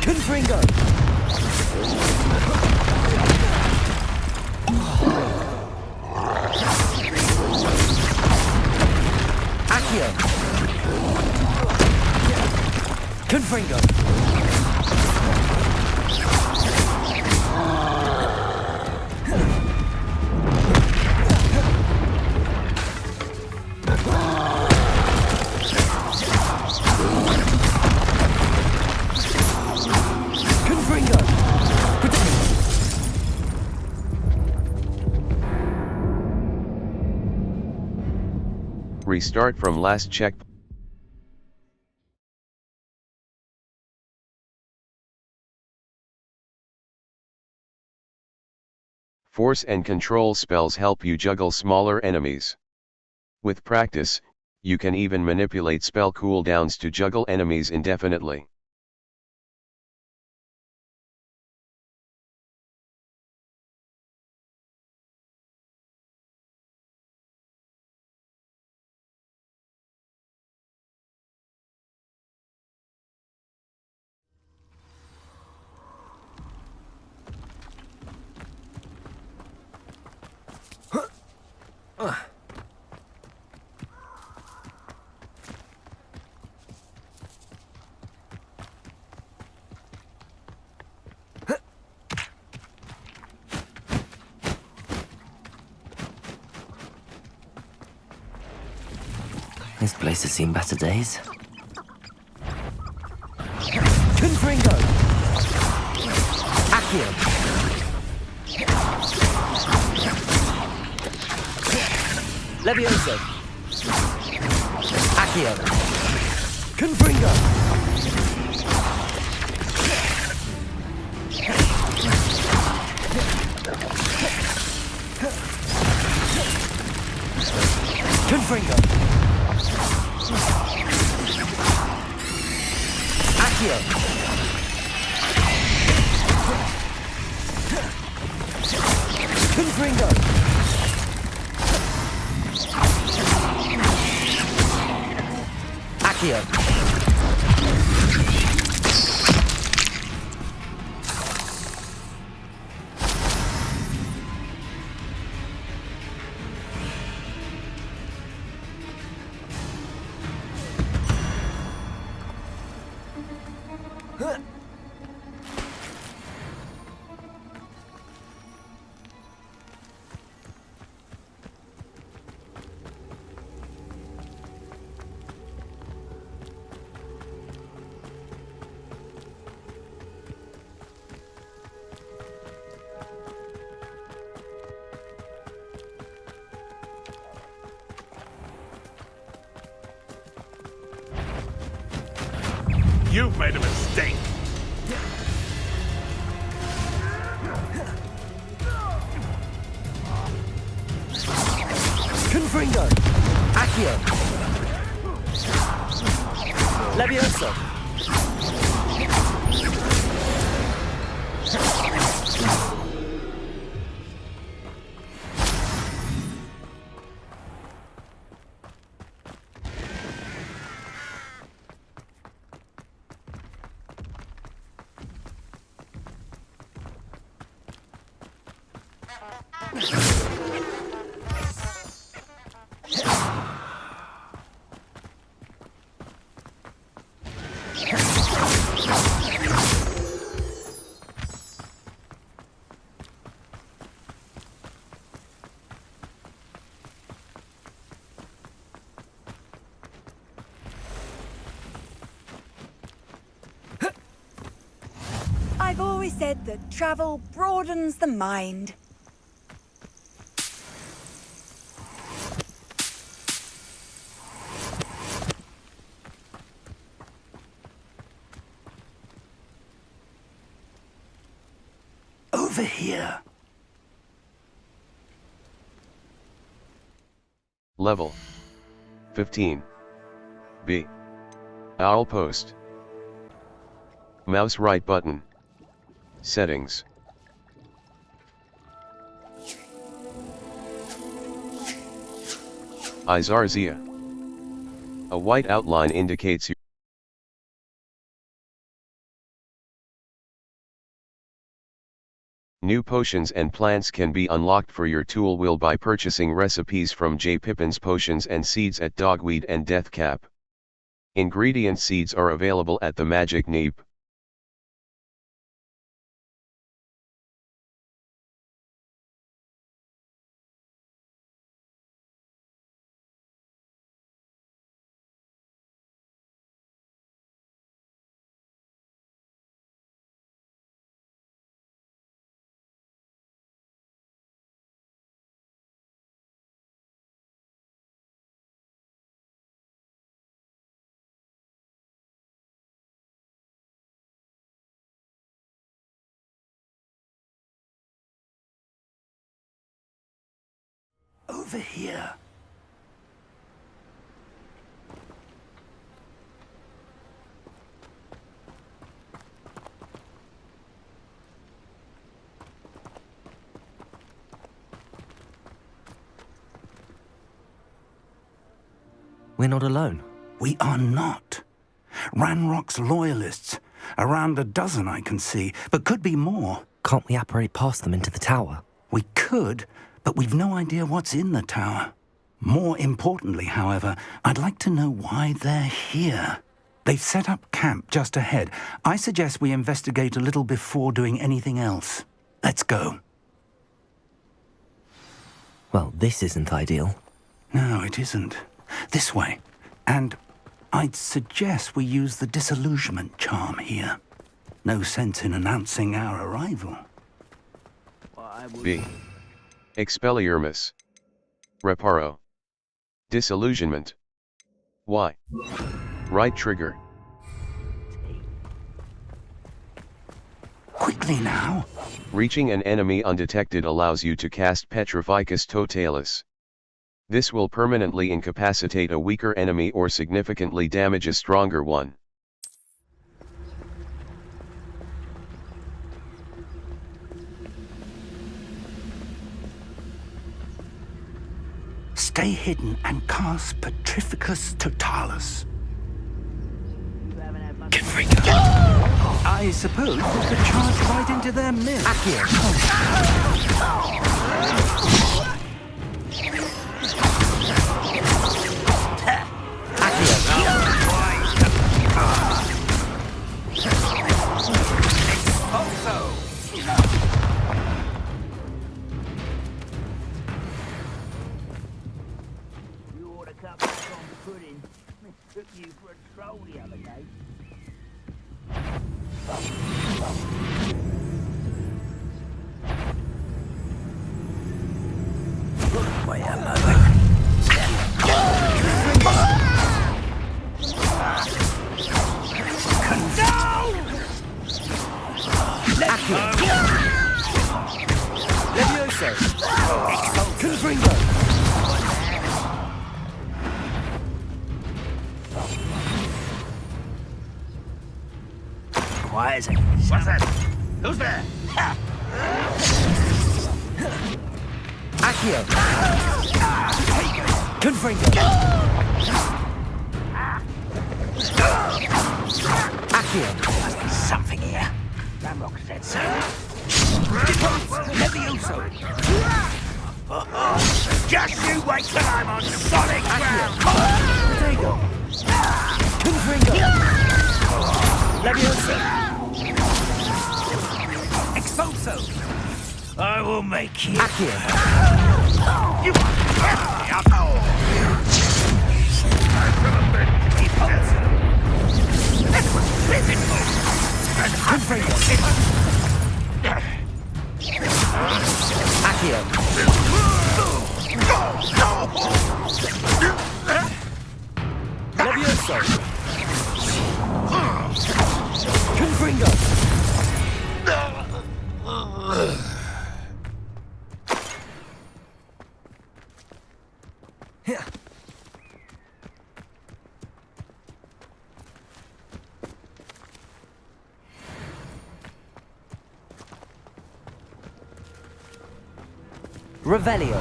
Confringo! Accio! Confringo! Restart from last check. Force and control spells help you juggle smaller enemies. With practice, you can even manipulate spell cooldowns to juggle enemies indefinitely. This place has seen better days. Confringo! Accio! Levioso! Accio! Confringo! Confringo! Accio! Confringo! Accio! You've made a mistake. Confringo! Accio! Levioso! I've always said that travel broadens the mind. Over here. Level 15. B. Owl post. Mouse right button. Settings. Izarzia. A white outline indicates you. New potions and plants can be unlocked for your tool wheel by purchasing recipes from J. Pippin's Potions and Seeds at Dogweed and Deathcap. Ingredient seeds are available at the Magic Neep. Over here. We're not alone. We are not. Ranrock's loyalists. Around a dozen I can see, but could be more. Can't we apparate past them into the tower? We could, but we've no idea what's in the tower. More importantly, however, I'd like to know why they're here. They've set up camp just ahead. I suggest we investigate a little before doing anything else. Let's go. Well, this isn't ideal. No, it isn't. This way. And I'd suggest we use the disillusionment charm here. No sense in announcing our arrival. B. Expelliarmus. Reparo. Disillusionment. Y. Right trigger. Quickly now. Reaching an enemy undetected allows you to cast Petrificus Totalis. This will permanently incapacitate a weaker enemy or significantly damage a stronger one. Stay hidden and cast Petrificus Totalis. I suppose we could charge right into their midst. Took you for a troll the other day. Levioso! Confringo! quiet as a... What's that? Who's there? Accio! Confringo! Accio! Something here. Ramrock said so. Levioso! Just you wait till I'm on solid ground! Protego! Confringo! Levioso! Expulso! I will make you. Accio! You want to get me up? Expulso! That was physical! And Confringo! Accio! Levioso! Confringo! Revelio.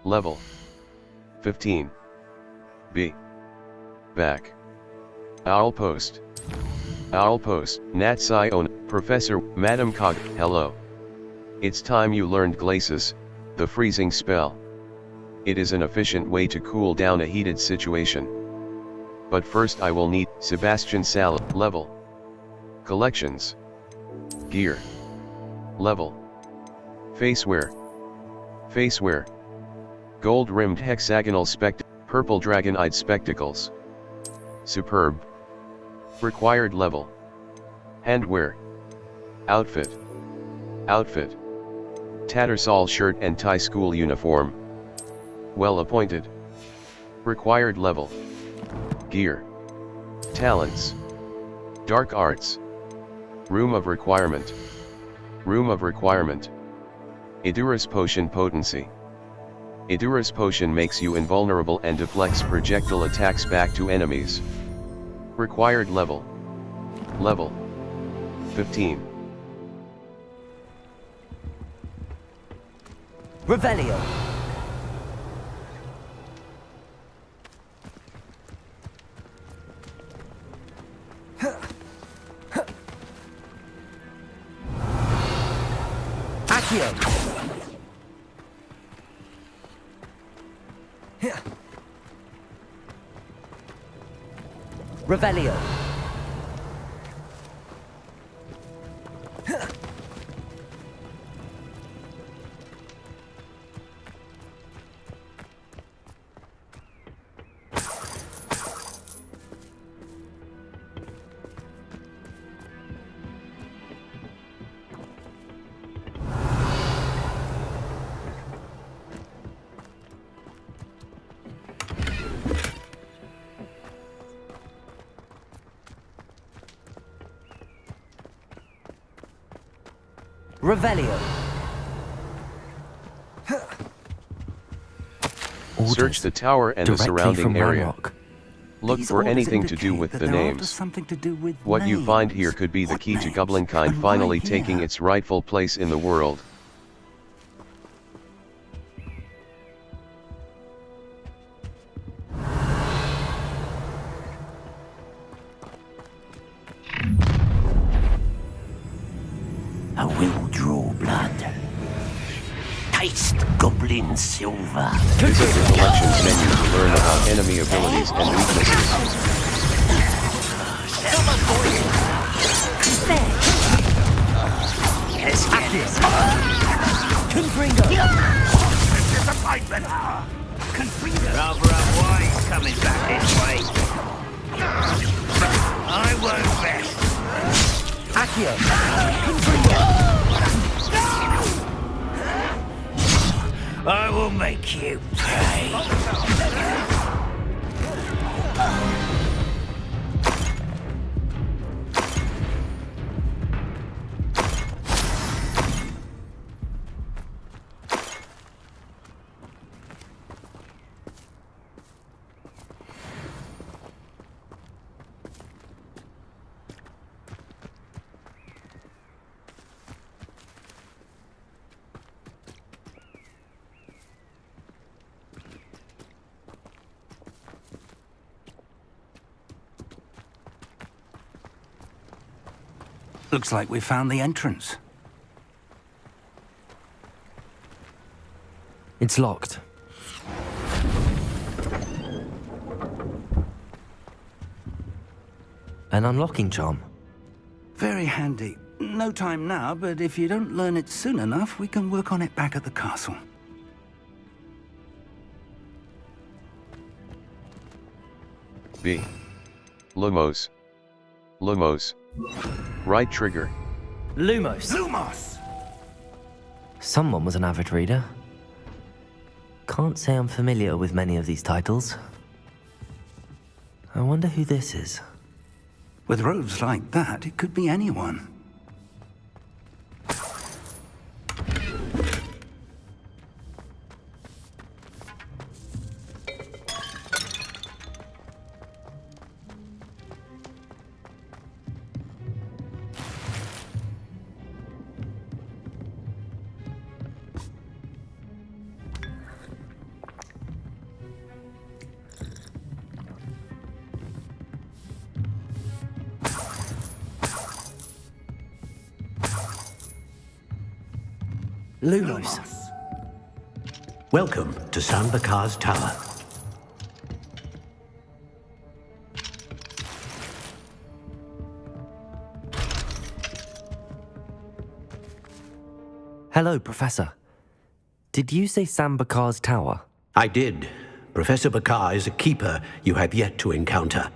Level 15. B. Back. Owl Post. Owl Post. Nat Sion. Professor, Madam Cog. Hello. It's time you learned Glacis, the freezing spell. It is an efficient way to cool down a heated situation. But first I will need Sebastian Sal. Level. Collections. Gear. Level. Faceware. Faceware. Gold-rimmed hexagonal purple dragon-eyed spectacles. Superb. Required level. Handwear. Outfit. Outfit. Tattersall shirt and tie school uniform. Well appointed. Required level. Gear. Talents. Dark arts. Room of requirement. Room of requirement. Idurus potion potency. Idurus potion makes you invulnerable and deflects projectile attacks back to enemies. Required level. Level 15. Revelio. Accio. Revelio. Revelio. Search the tower and the surrounding area. Look for anything to do with the names. What you find here could be the key to Goblinkind finally taking its rightful place in the world. I will draw blood. Taste goblin silver. Visit the collections menu to learn about enemy abilities and weaknesses. Confringo. Disappointment. Confringo. Rather unwise coming back this way. I won't rest. Accio. Confringo. I will make you pay. Looks like we found the entrance. It's locked. An unlocking charm. Very handy. No time now, but if you don't learn it soon enough, we can work on it back at the castle. B. Lumos. Lumos. Right trigger. Lumos. Lumos! Someone was an avid reader. Can't say I'm familiar with many of these titles. I wonder who this is. With robes like that, it could be anyone. Lumos. Welcome to Sanbakar's Tower. Hello, Professor. Did you say Sambakar's Tower? I did. Professor Bakar is a keeper you have yet to encounter.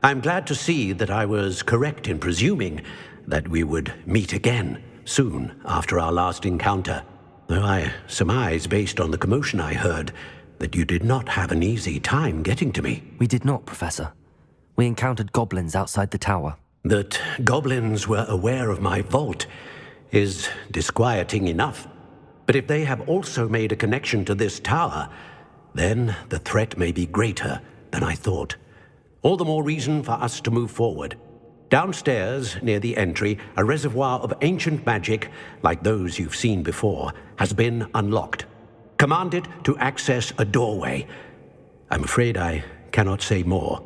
I'm glad to see that I was correct in presuming that we would meet again soon after our last encounter. Though I surmise, based on the commotion I heard, that you did not have an easy time getting to me. We did not, Professor. We encountered goblins outside the tower. That goblins were aware of my vault is disquieting enough. But if they have also made a connection to this tower, then the threat may be greater than I thought. All the more reason for us to move forward. Downstairs, near the entry, a reservoir of ancient magic, like those you've seen before, has been unlocked. Command it to access a doorway. I'm afraid I cannot say more.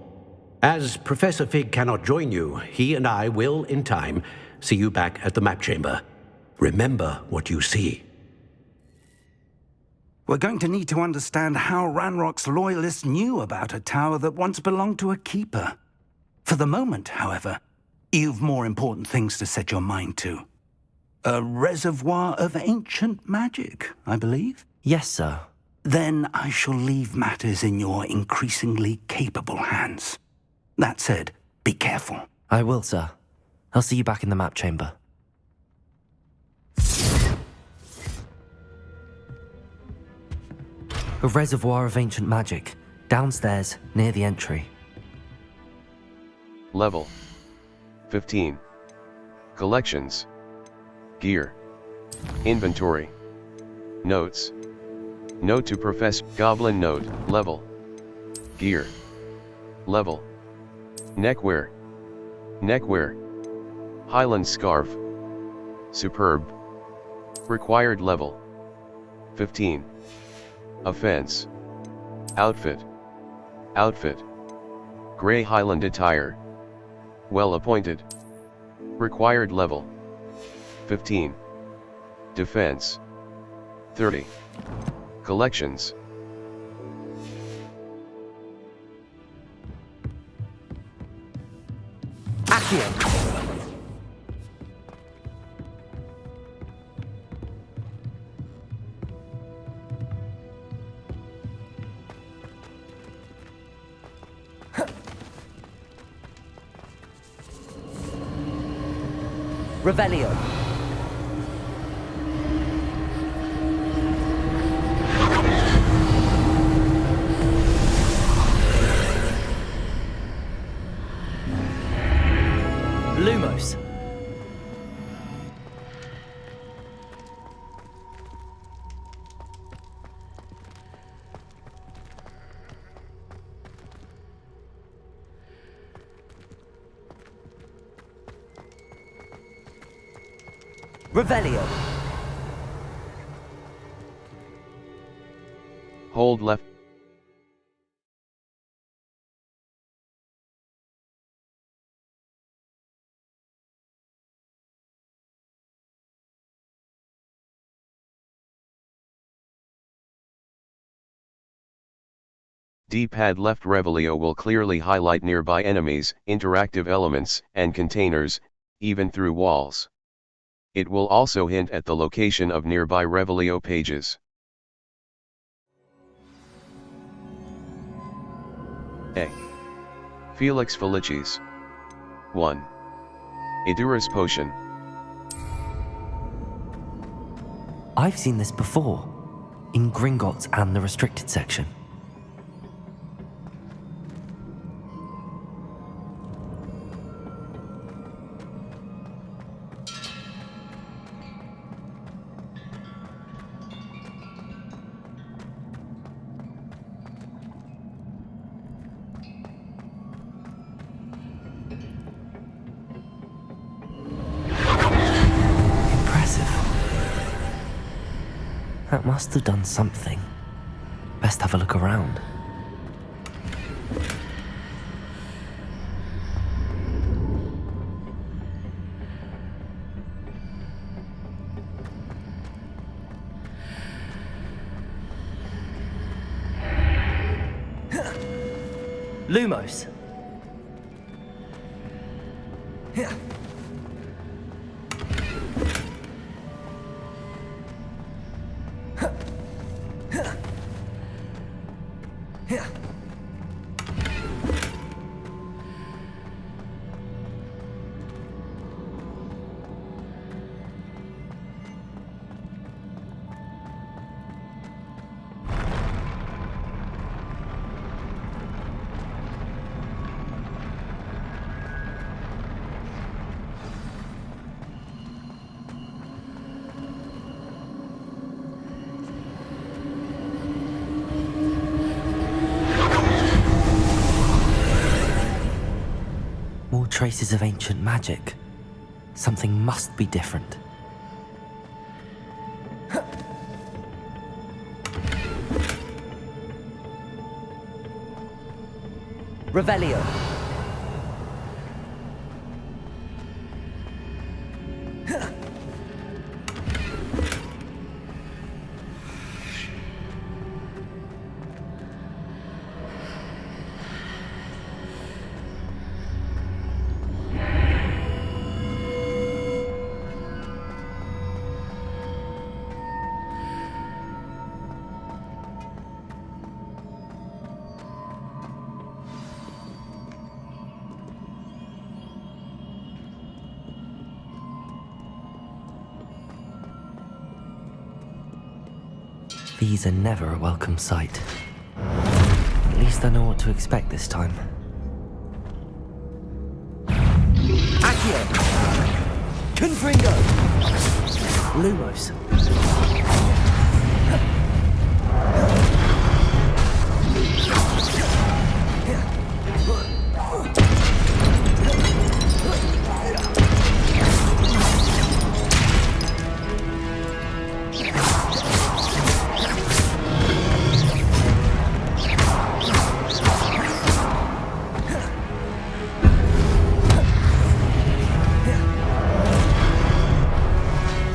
As Professor Fig cannot join you, he and I will, in time, see you back at the map chamber. Remember what you see. We're going to need to understand how Ranrock's loyalists knew about a tower that once belonged to a keeper. For the moment, however, you've more important things to set your mind to. A reservoir of ancient magic, I believe? Yes, sir. Then I shall leave matters in your increasingly capable hands. That said, be careful. I will, sir. I'll see you back in the map chamber. A reservoir of ancient magic, downstairs, near the entry. Level 15. Collections. Gear. Inventory. Notes. Note to Professor Goblin Note. Level. Gear. Level. Neckwear. Neckwear. Highland Scarf. Superb. Required level 15. Offense. Outfit. Outfit. Grey Highland attire. Well appointed. Required level 15. Defense 30. Collections. Accio. Revelio. Lumos. Revelio. Hold left. D-pad left Revelio will clearly highlight nearby enemies, interactive elements, and containers, even through walls. It will also hint at the location of nearby Revelio pages. A. Felix Felicis. 1. Idurus Potion. I've seen this before, in Gringotts and the restricted section. That must have done something. Best have a look around. Lumos. More traces of ancient magic. Something must be different. Revelio. These are never a welcome sight. At least I know what to expect this time. Accio! Confringo! Lumos.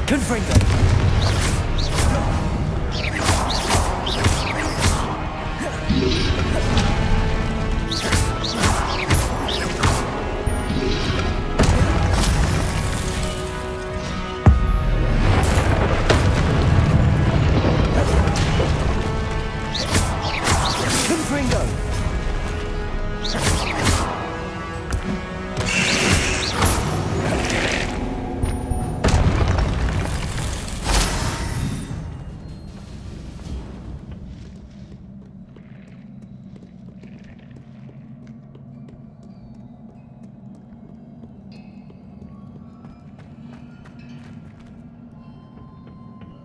Confringo! Confringo!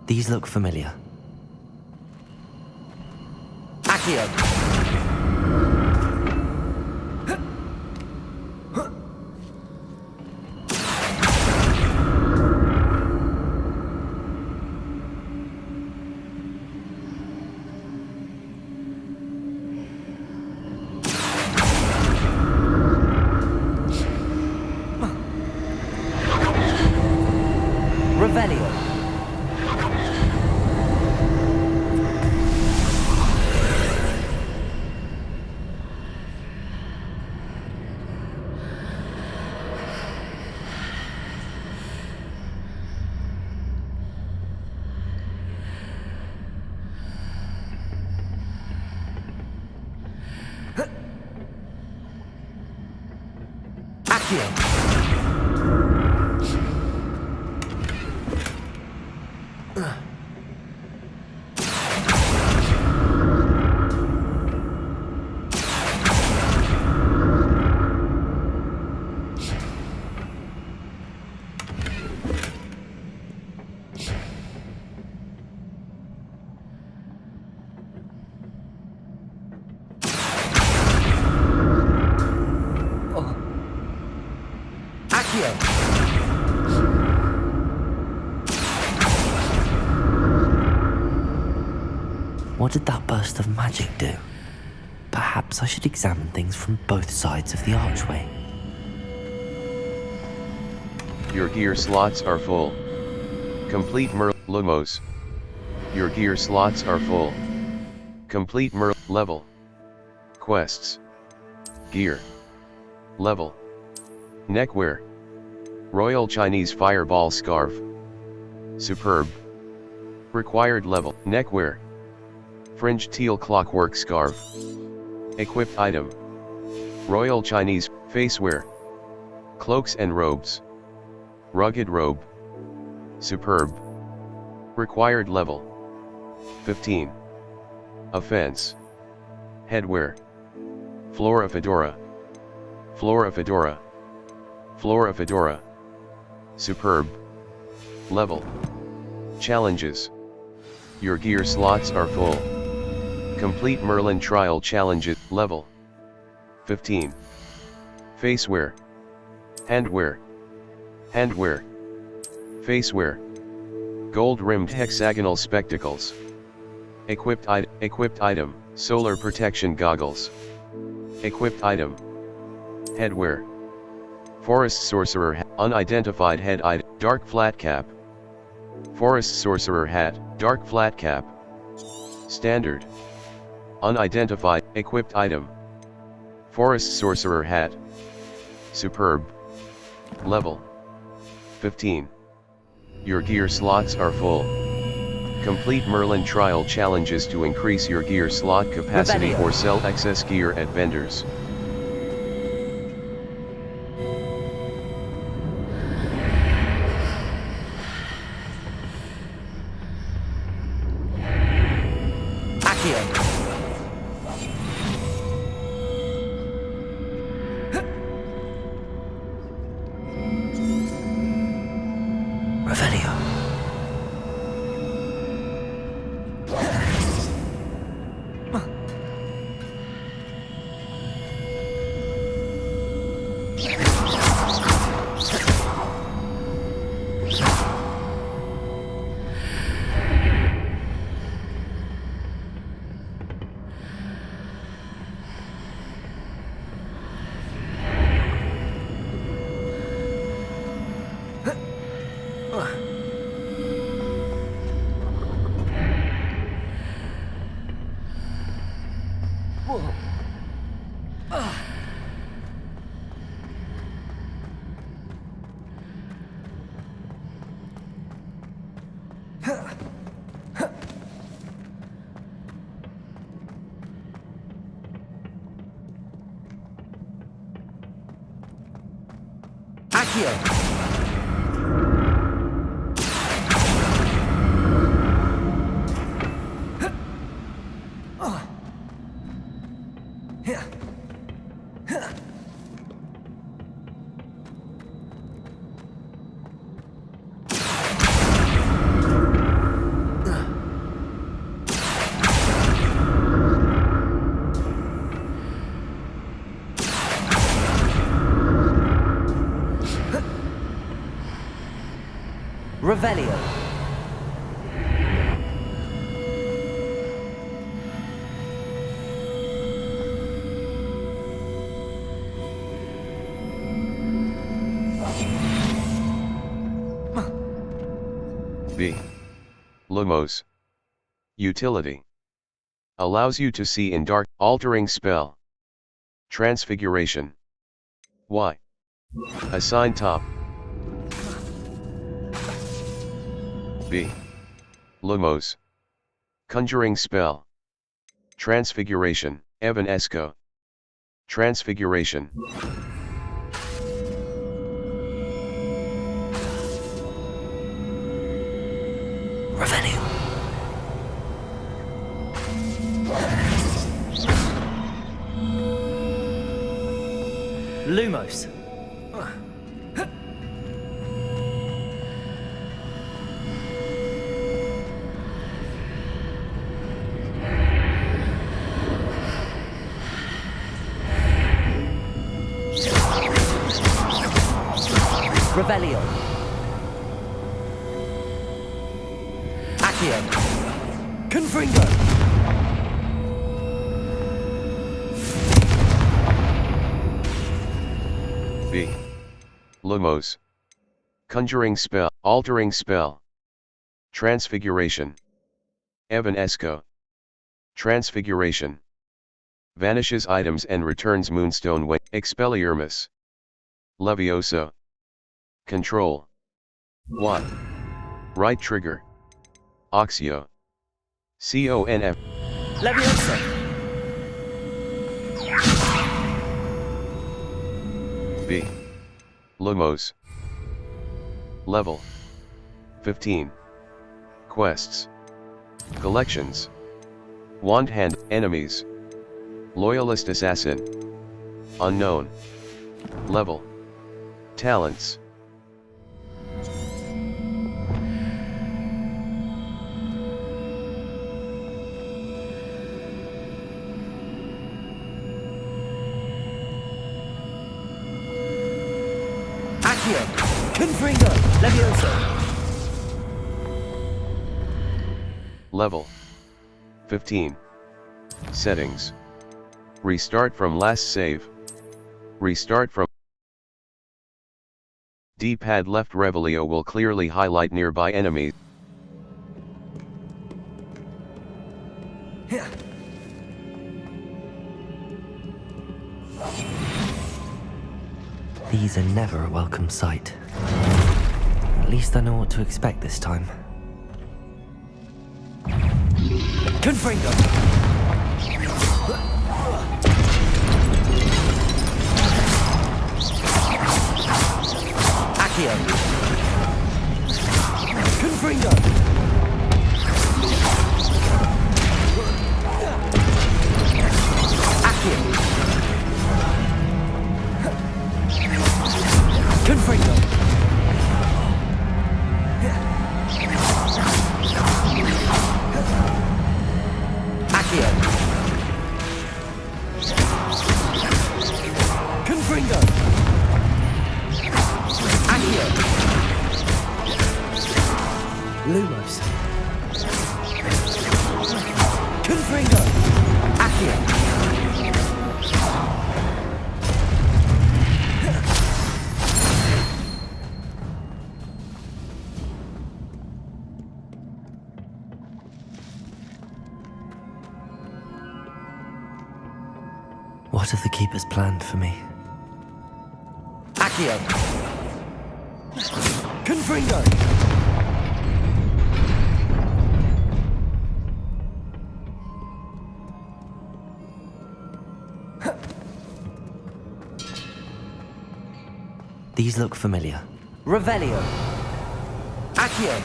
These look familiar. Accio! Revelio. What did that burst of magic do? Perhaps I should examine things from both sides of the archway. Your gear slots are full. Complete Lumos. Your gear slots are full. Complete level. Quests. Gear. Level. Neckwear. Royal Chinese Fireball Scarf. Superb. Required level. Neckwear. Fringed teal clockwork scarf. Equipped item. Royal Chinese facewear. Cloaks and robes. Rugged robe. Superb. Required level. 15. Offense. Headwear. Flora fedora. Flora fedora. Flora fedora. Superb. Level. Challenges. Your gear slots are full. Complete Merlin Trial Challenges. Level 15. Facewear. Handwear. Handwear. Facewear. Gold-rimmed hexagonal spectacles. Equipped item. Solar protection goggles. Equipped item. Headwear. Forest Sorcerer hat. Unidentified head item. Dark flat cap. Forest Sorcerer hat. Dark flat cap. Standard. Unidentified. Equipped item. Forest Sorcerer hat. Superb. Level 15. Your gear slots are full. Complete Merlin Trial Challenges to increase your gear slot capacity or sell excess gear at vendors. Revelio. B. Lumos. Utility. Allows you to see in dark. Altering spell. Transfiguration. Y. Assign top. B. Lumos. Conjuring spell. Transfiguration. Evan Esco. Transfiguration. Revelio. Lumos. Revelio. Accio. Confringo. B. Lumos. Conjuring spell, altering spell. Transfiguration. Evanesco. Transfiguration. Vanishes items and returns moonstone when Expelliarmus. Levioso. Control. 1. Right trigger. Oxio. CONF. Levioso. B. Lumos. Level 15. Quests. Collections. Wand Hand, Enemies. Loyalist Assassin. Unknown. Level. Talents. Accio. Confringo. Levioso. Level 15. Settings. Restart from last save. Restart from D-pad left. Revelio will clearly highlight nearby enemies. These are never a welcome sight. At least I know what to expect this time. Confringo. Accio. Confringo. Accio. Confringo. Accio. Confringo. Accio. Lumos. Confringo. Accio. What have the Keepers planned for me? Accio. Confringo. These look familiar. Revelio. Accio.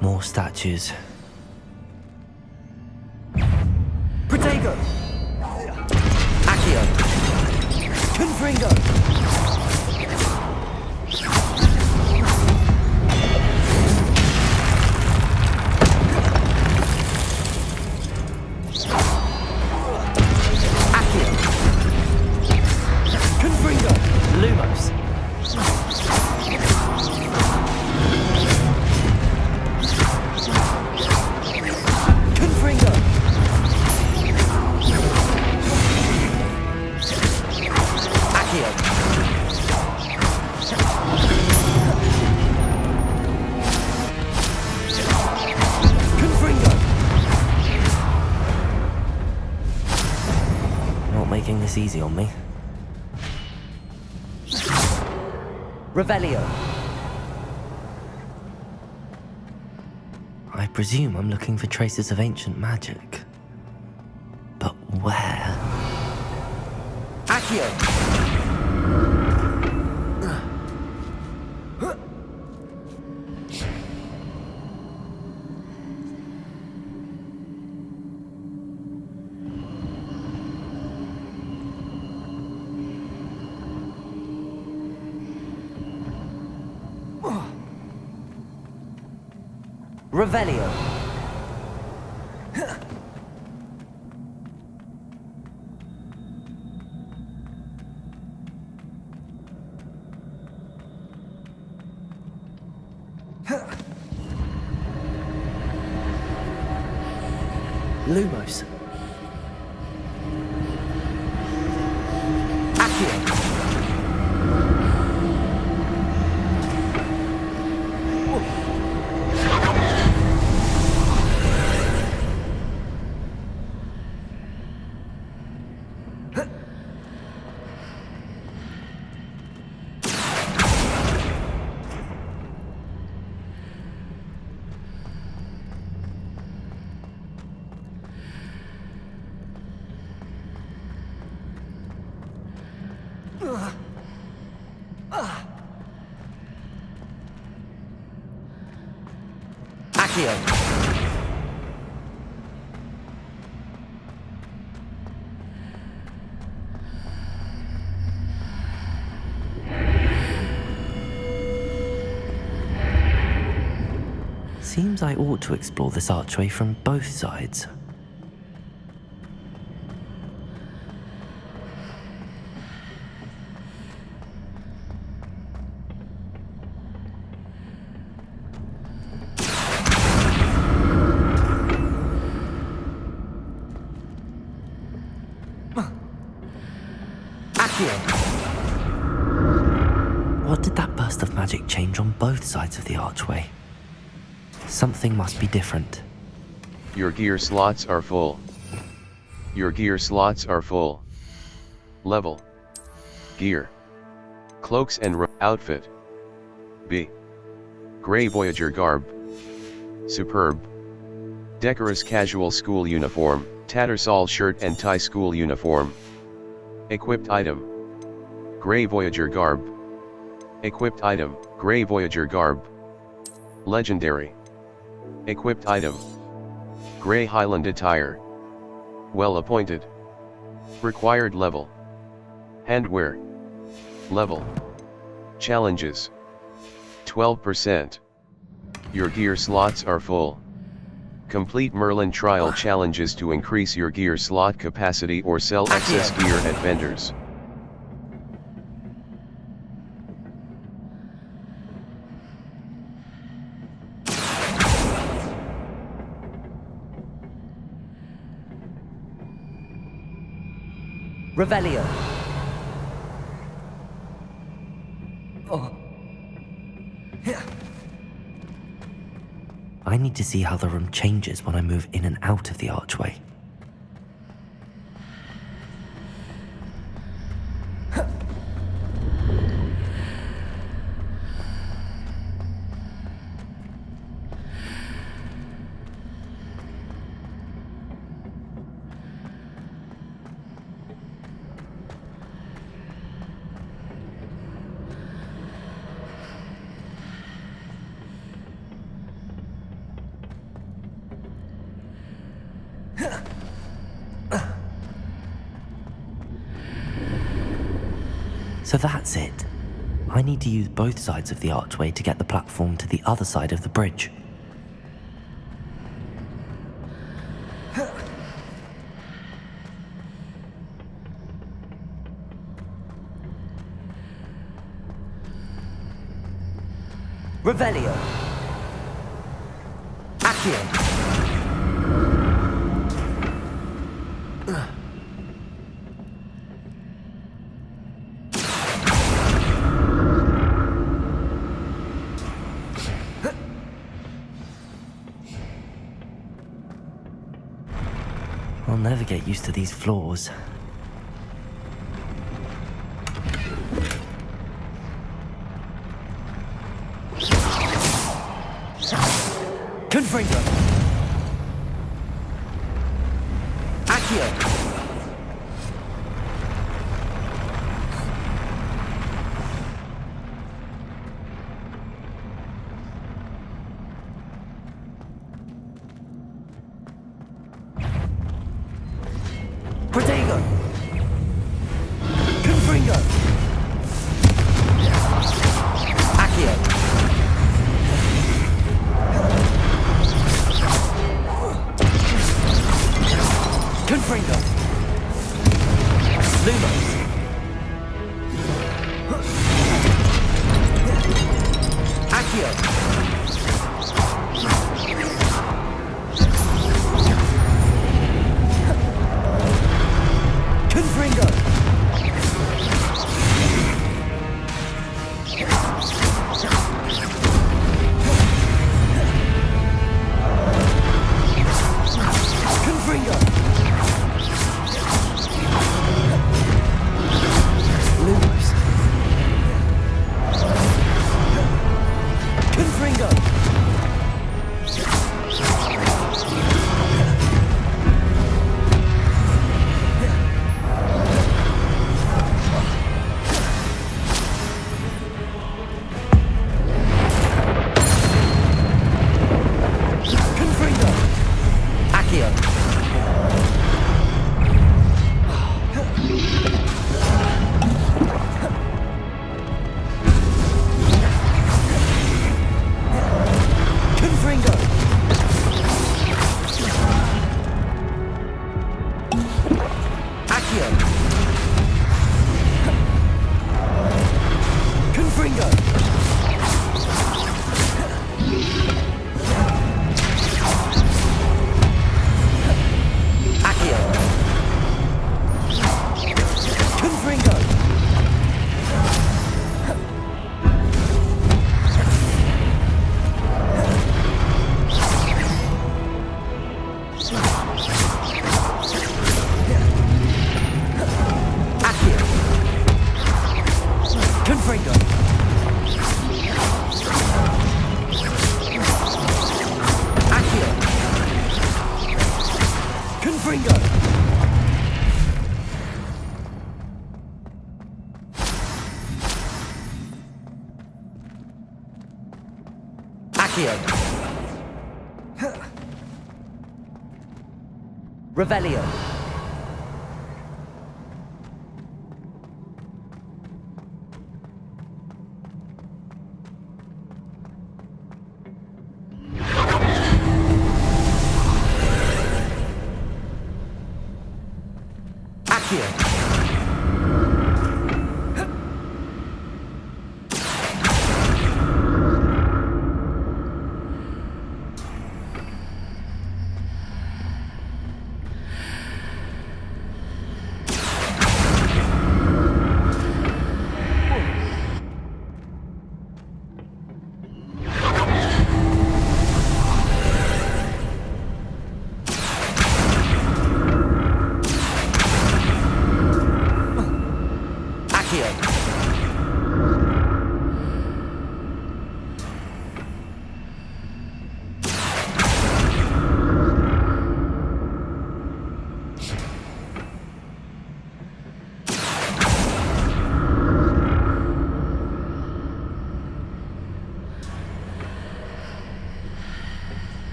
More statues. Protego. Accio. Confringo. looks easy on me. Revelio! I presume I'm looking for traces of ancient magic. But where? Accio! Revelio. Lumos. Accio. Accio. Seems I ought to explore this archway from both sides. What did that burst of magic change on both sides of the archway? Something must be different. Your gear slots are full. Your gear slots are full. Level. Gear. Cloaks and outfit. B. Gray Voyager garb. Superb. Decorous casual school uniform, Tattersall shirt and tie school uniform. Equipped item. Gray Voyager garb. Equipped item, Gray Voyager garb. Legendary. Equipped item. Gray Highland attire. Well appointed. Required level. Handwear. Level. Challenges. 12%. Your gear slots are full. Complete Merlin trial challenges to increase your gear slot capacity or sell excess gear at vendors. Revelio. Oh. I need to see how the room changes when I move in and out of the archway. So that's it. I need to use both sides of the archway to get the platform to the other side of the bridge. Revelio. Accio. I'll never get used to these floors. Confringo. Accio. Protego. Confringo. Accio. Confringo. Lumos. Accio. Confringo. Confringo. Lumos. Confringo. Confringo. Accio. Confringo. Accio. Confringo. Accio. Confringo. Accio. Confringo. Accio. Confringo. Accio. Revelio. Accio.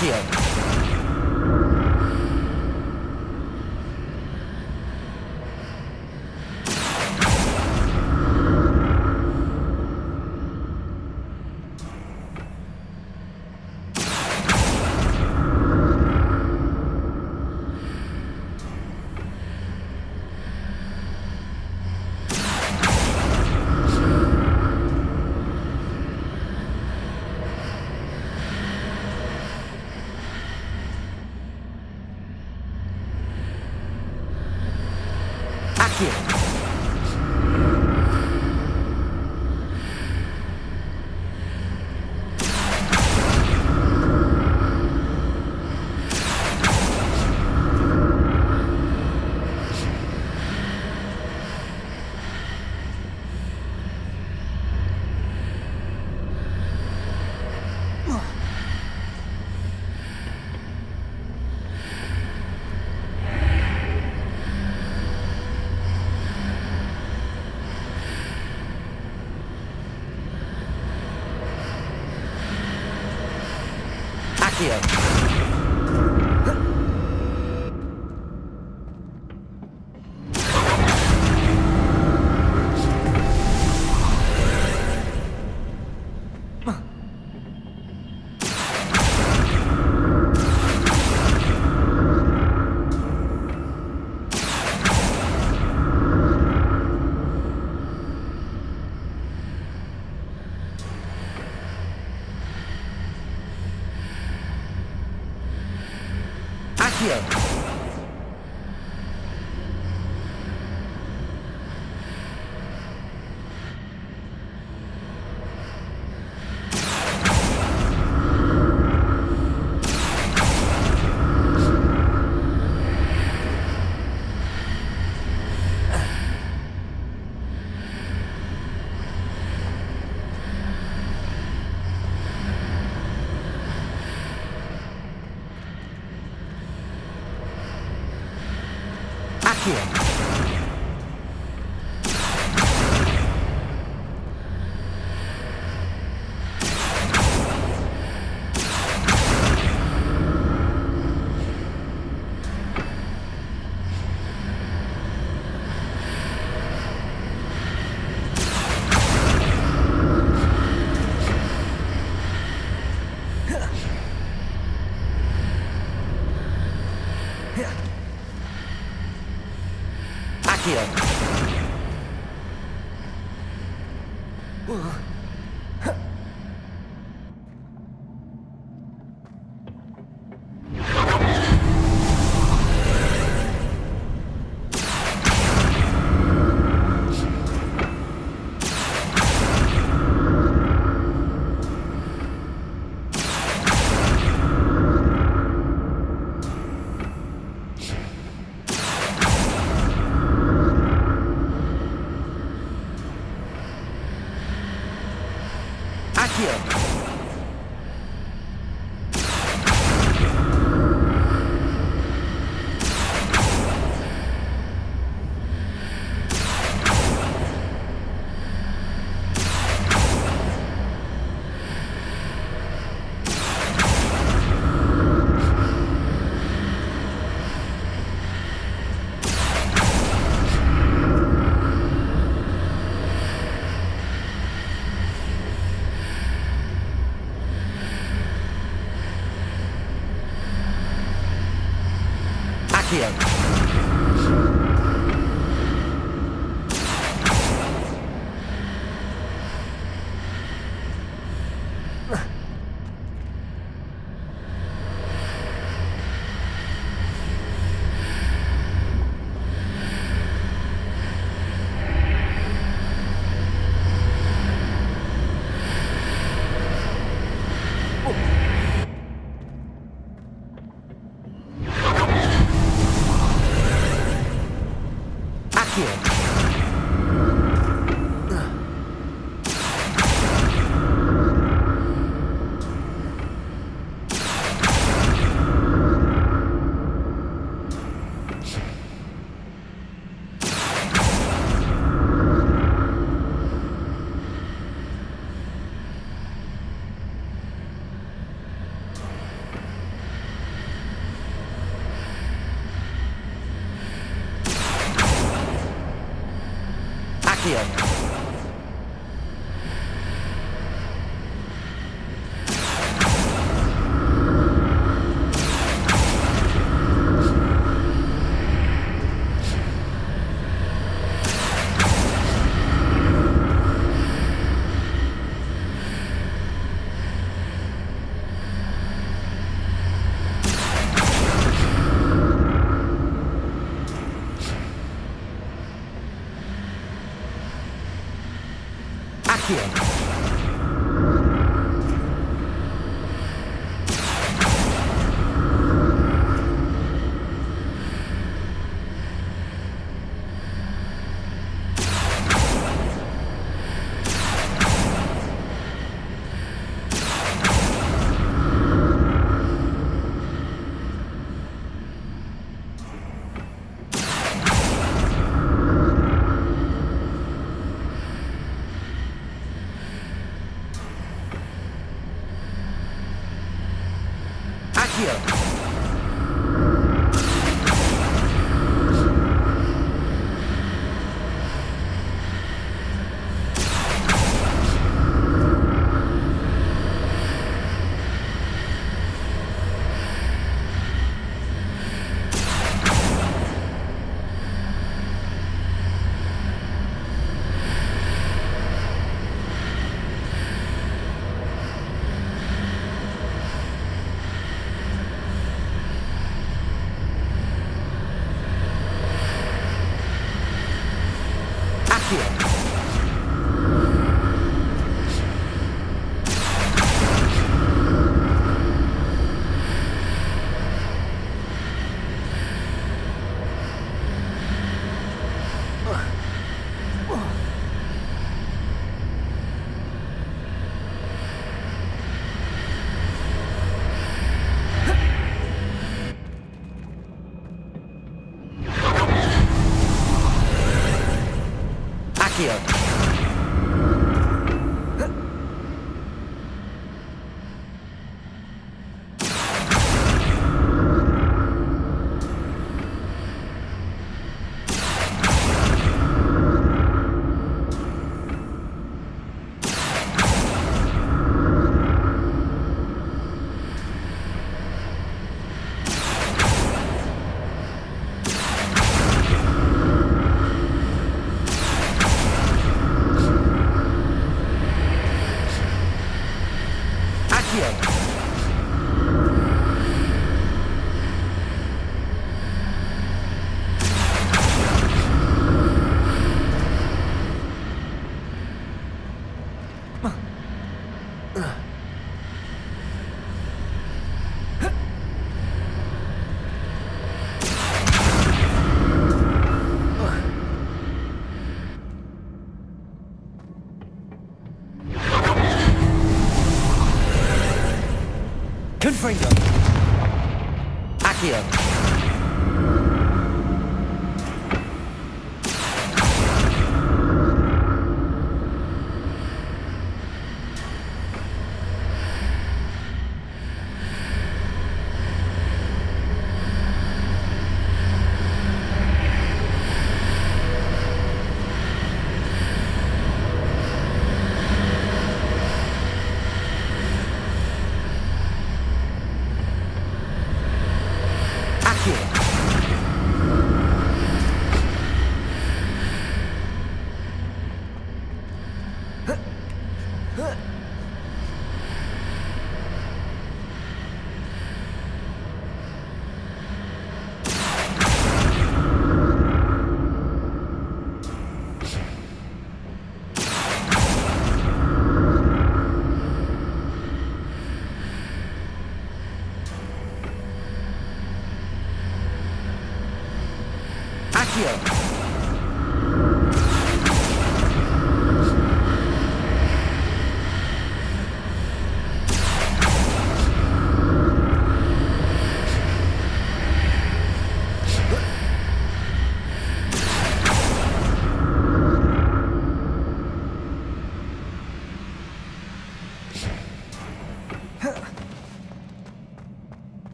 Accio. Accio! Confringo. Accio.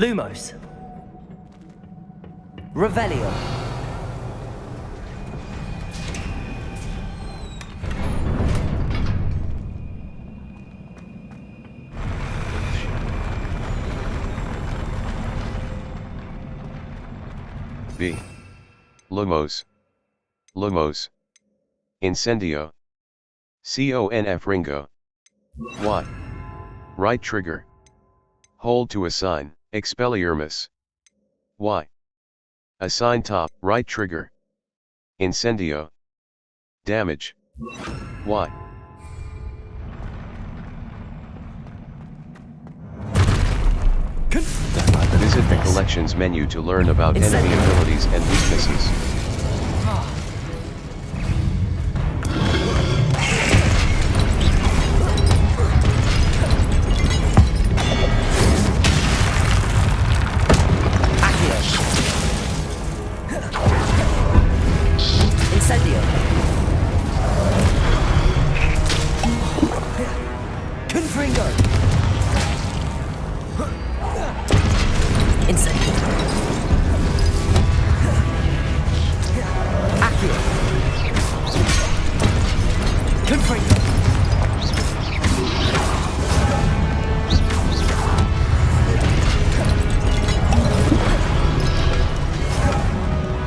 Lumos. Revelio. B. Lumos. Lumos. Incendio. Conf Ringo. Y. Right trigger. Hold to assign, Expelliarmus. Y. Assign top, right trigger. Incendio. Damage. Y. Visit the collections menu to learn about enemy abilities and weaknesses.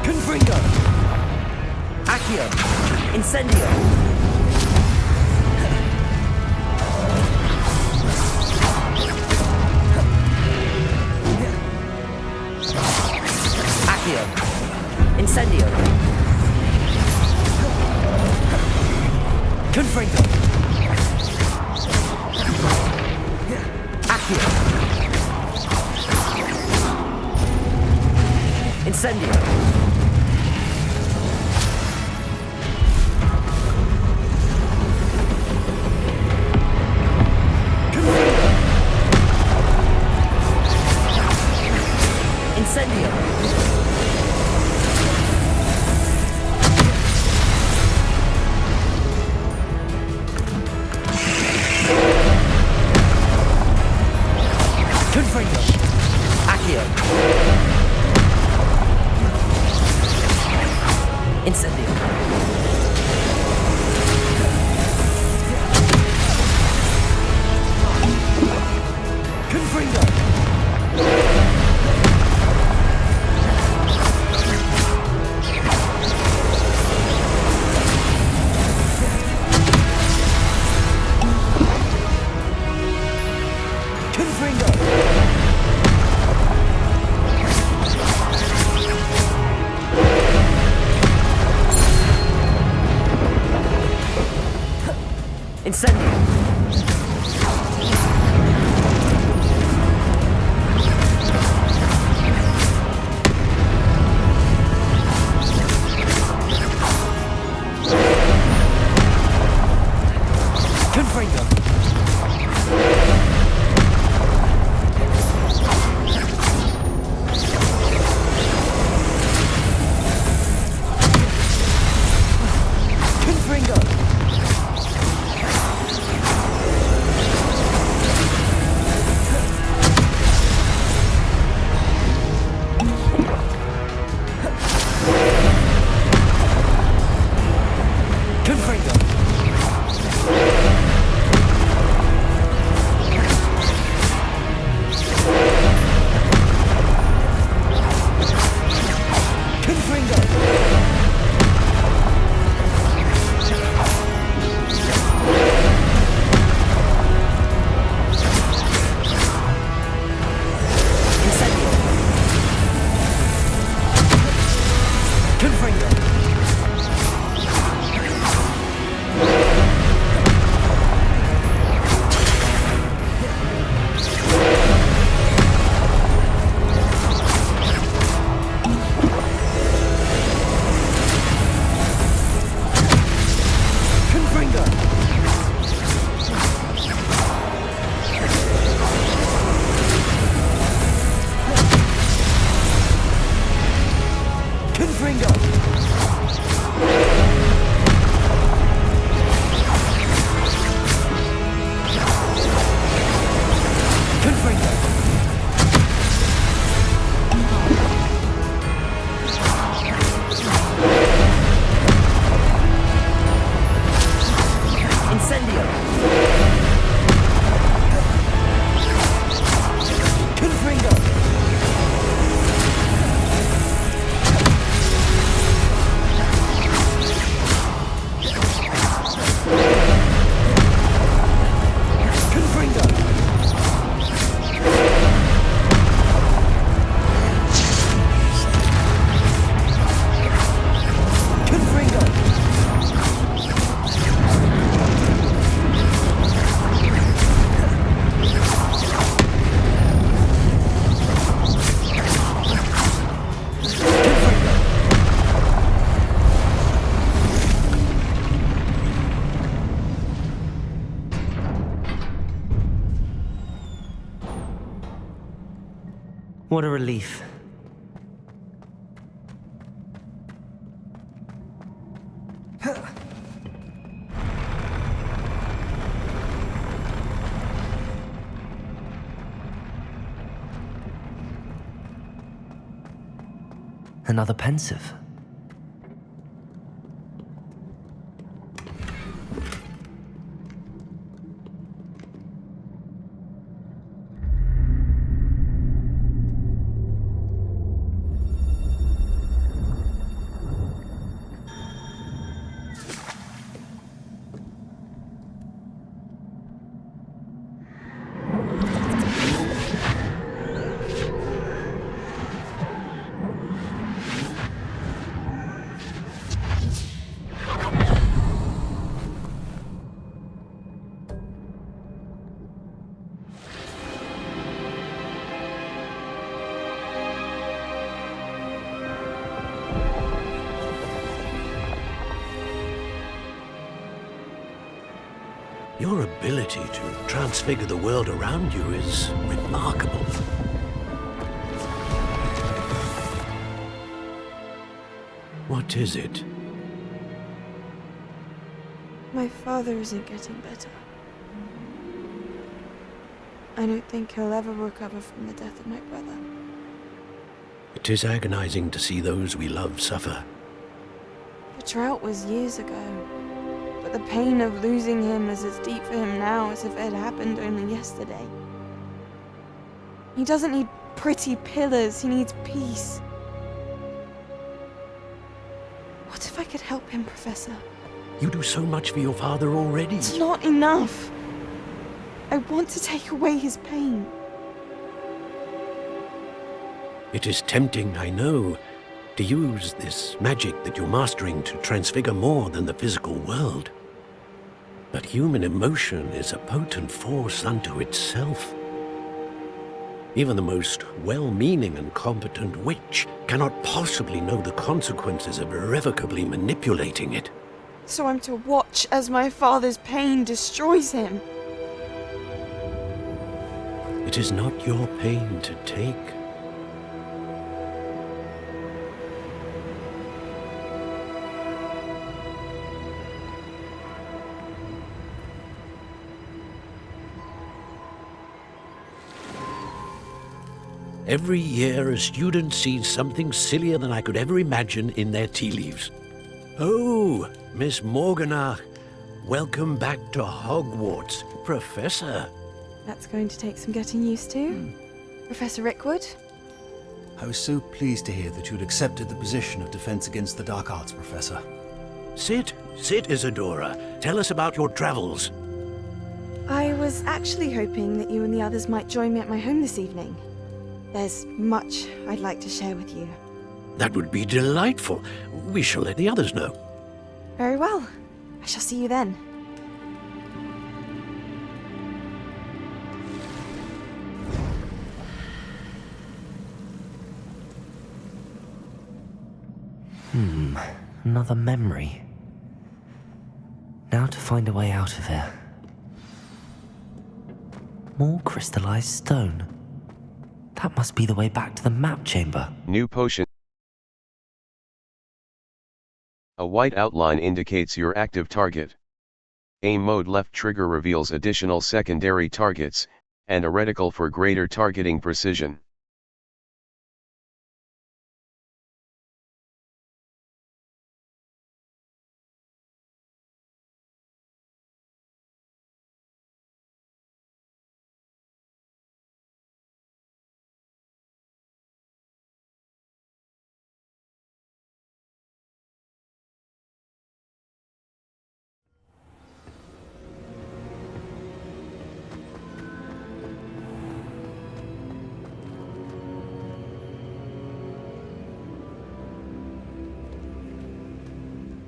Confringo! Accio! Incendio! Accio! Incendio! Confringo! Accio! Incendio! Incendio! Confringo! Accio! Incendio! Confringo! Confringo! Incendio! Confringo! Confringo! Confringo! Confringo! Incendio! Confringo! Confringo! Confringo! Confringo! Incendio! Confringo! Confringo! Confringo! What a relief. Another pensive. Your ability to transfigure the world around you is remarkable. What is it? My father isn't getting better. I don't think he'll ever recover from the death of my brother. It is agonizing to see those we love suffer. The drought was years ago, but the pain of losing him is as deep for him now as if it had happened only yesterday. He doesn't need pretty pillars, he needs peace. What if I could help him, Professor? You do so much for your father already. It's not enough. I want to take away his pain. It is tempting, I know, to use this magic that you're mastering to transfigure more than the physical world. But human emotion is a potent force unto itself. Even the most well-meaning and competent witch cannot possibly know the consequences of irrevocably manipulating it. So I'm to watch as my father's pain destroys him. It is not your pain to take. Every year, a student sees something sillier than I could ever imagine in their tea leaves. Oh, Miss Morganach, welcome back to Hogwarts, Professor. That's going to take some getting used to. Professor Rickwood? I was so pleased to hear that you'd accepted the position of Defense Against the Dark Arts, Professor. Sit, Isadora. Tell us about your travels. I was actually hoping that you and the others might join me at my home this evening. There's much I'd like to share with you. That would be delightful. We shall let the others know. Very well. I shall see you then. Another memory. Now to find a way out of here. More crystallized stone. That must be the way back to the map chamber. New potion. A white outline indicates your active target. Aim mode left trigger reveals additional secondary targets, and a reticle for greater targeting precision.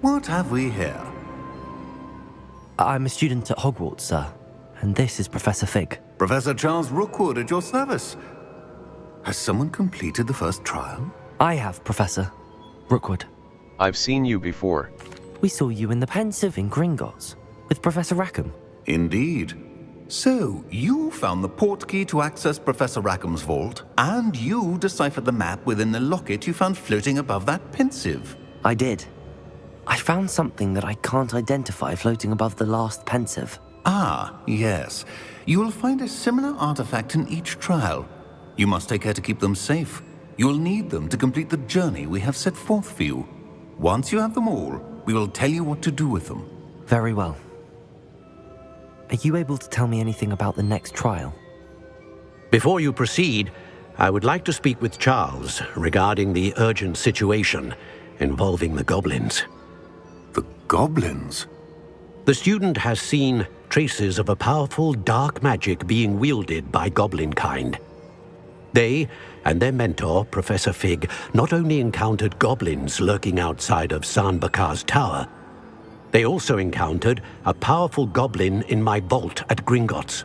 What have we here? I'm a student at Hogwarts, sir, and this is Professor Fig. Professor Charles Rookwood at your service. Has someone completed the first trial? I have, Professor Rookwood. I've seen you before. We saw you in the Pensive in Gringotts, with Professor Rackham. Indeed. So, you found the portkey to access Professor Rackham's vault, and you deciphered the map within the locket you found floating above that Pensive. I did. I found something that I can't identify floating above the last Pensive. Ah, yes. You will find a similar artifact in each trial. You must take care to keep them safe. You will need them to complete the journey we have set forth for you. Once you have them all, we will tell you what to do with them. Very well. Are you able to tell me anything about the next trial? Before you proceed, I would like to speak with Charles regarding the urgent situation involving the goblins. The goblins? The student has seen traces of a powerful dark magic being wielded by goblin kind. They and their mentor, Professor Fig, not only encountered goblins lurking outside of San Bakar's tower, they also encountered a powerful goblin in my vault at Gringotts.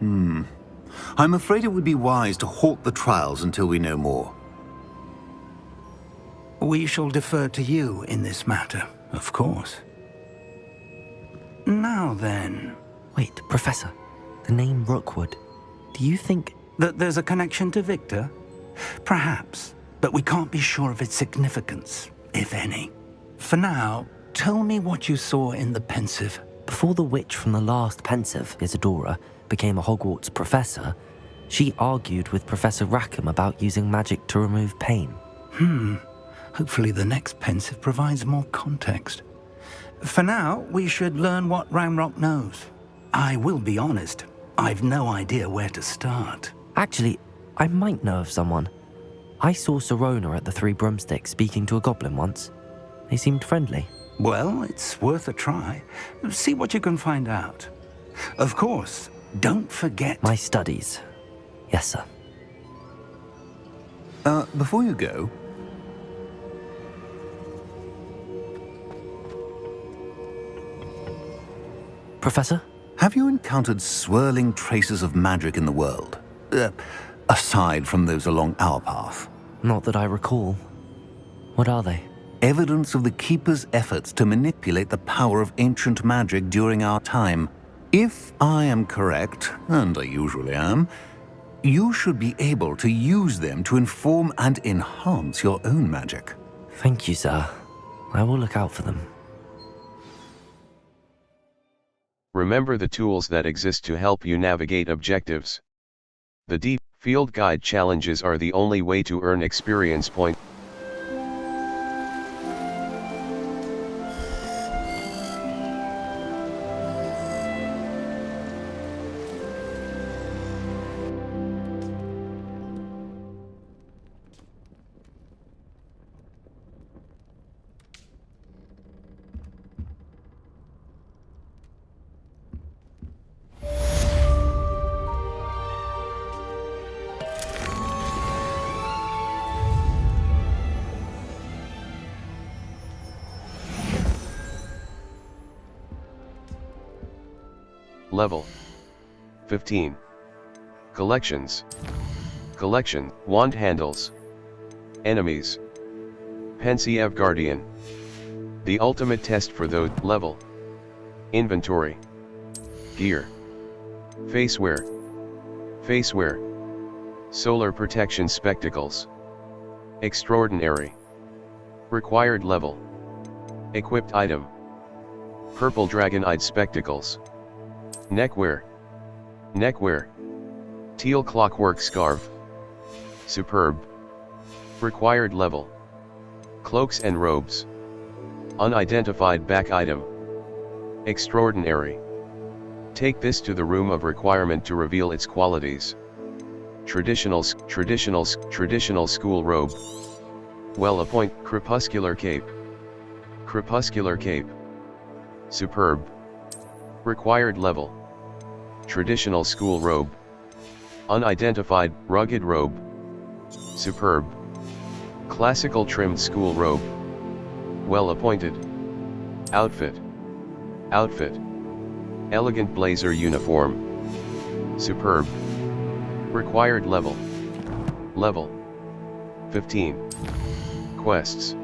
I'm afraid it would be wise to halt the trials until we know more. We shall defer to you in this matter, of course. Now then, Wait, Professor, the name Rookwood. Do you think That there's a connection to Victor? Perhaps, but we can't be sure of its significance, if any. For now, tell me what you saw in the pensive. before the witch from the last pensive, Isadora, became a Hogwarts professor, she argued with Professor Rackham about using magic to remove pain? Hopefully the next pensive provides more context. For now, we should learn what Ranrock knows. I will be honest, I've no idea where to start. Actually, I might know of someone. I saw Serona at the Three Broomsticks speaking to a goblin once. They seemed friendly. Well, it's worth a try. See what you can find out. Of course, don't forget... My studies. Yes, sir. Before you go... Professor? Have you encountered swirling traces of magic in the world? Aside from those along our path? Not that I recall. What are they? Evidence of the Keeper's efforts to manipulate the power of ancient magic during our time. If I am correct, and I usually am, you should be able to use them to inform and enhance your own magic. Thank you, sir. I will look out for them. Remember the tools that exist to help you navigate objectives. The deep field guide challenges are the only way to earn experience points. Level 15. Collections. Collection, wand handles. Enemies. Pensiev Guardian. The ultimate test for those. Level. Inventory. Gear. Faceware. Faceware. Solar protection spectacles. Extraordinary. Required level. Equipped item. Purple dragon-eyed spectacles. Neckwear. Neckwear. Teal clockwork scarf. Superb. Required level. Cloaks and robes. Unidentified back item. Extraordinary. Take this to the room of requirement to reveal its qualities. Traditional school robe. Well appointed. Crepuscular cape. Crepuscular cape. Superb. Required level. Traditional school robe. Unidentified, rugged robe. Superb. Classical trimmed school robe. Well appointed. Outfit. Outfit. Elegant blazer uniform. Superb. Required level. Level 15. Quests.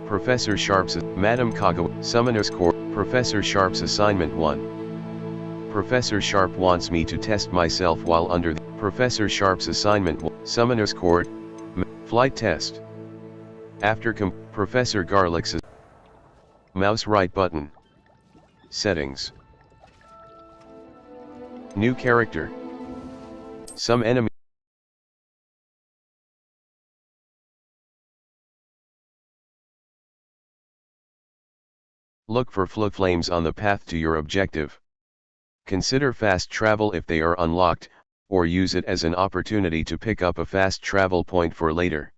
Professor Sharp's Madam Kaga Summoner's Court. Professor Sharp's Assignment 1. Professor Sharp wants me to test myself while under the Professor Sharp's Assignment 1. Summoner's Court. Flight test. After Professor Garlick's mouse right button. Settings. New character. Some enemy. Look for flames on the path to your objective. Consider fast travel if they are unlocked, or use it as an opportunity to pick up a fast travel point for later.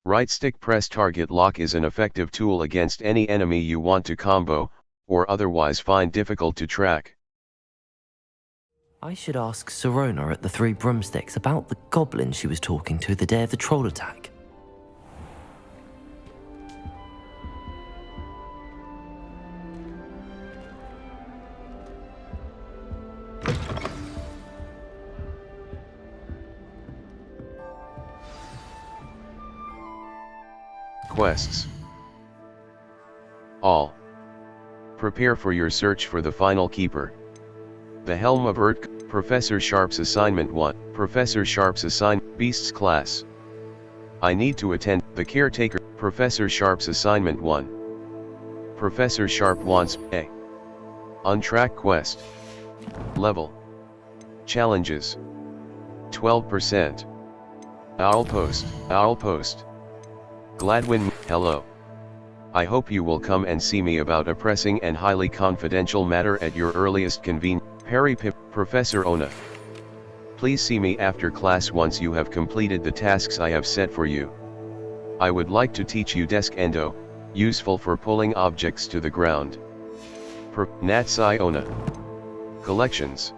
Right stick press target lock is an effective tool against any enemy you want to combo, or otherwise find difficult to track. I should ask Sirona at the Three Broomsticks about the goblin she was talking to the day of the troll attack. Quests. All. Prepare for your search for the final keeper. The Helm of Urk, Professor Sharp's Assignment 1, Professor Sharp's Beasts Class. I need to attend, the Caretaker, Professor Sharp's Assignment 1. Professor Sharp wants, A. Untrack Quest. Level. Challenges. 12%. Owl Post. Gladwin, hello. I hope you will come and see me about a pressing and highly confidential matter at your earliest convenience. Harry Pip, Professor Ona. Please see me after class once you have completed the tasks I have set for you. I would like to teach you Desk Endo, useful for pulling objects to the ground. Natsai Ona. Collections.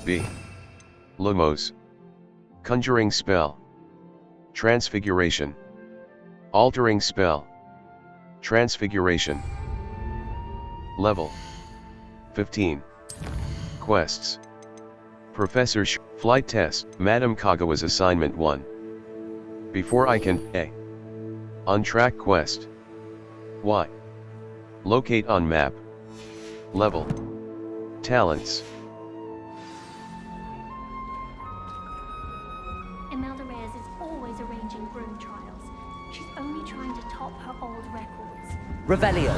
B. Lumos. Conjuring spell. Transfiguration. Altering spell. Transfiguration. Level. 15. Quests. Professor Flight Test. Madame Kagawa's Assignment 1. Before I can, A. Untrack Quest. Y. Locate on map. Level. Talents. Imelda Reyes is always arranging broom trials. She's only trying to top her old records. Revelio.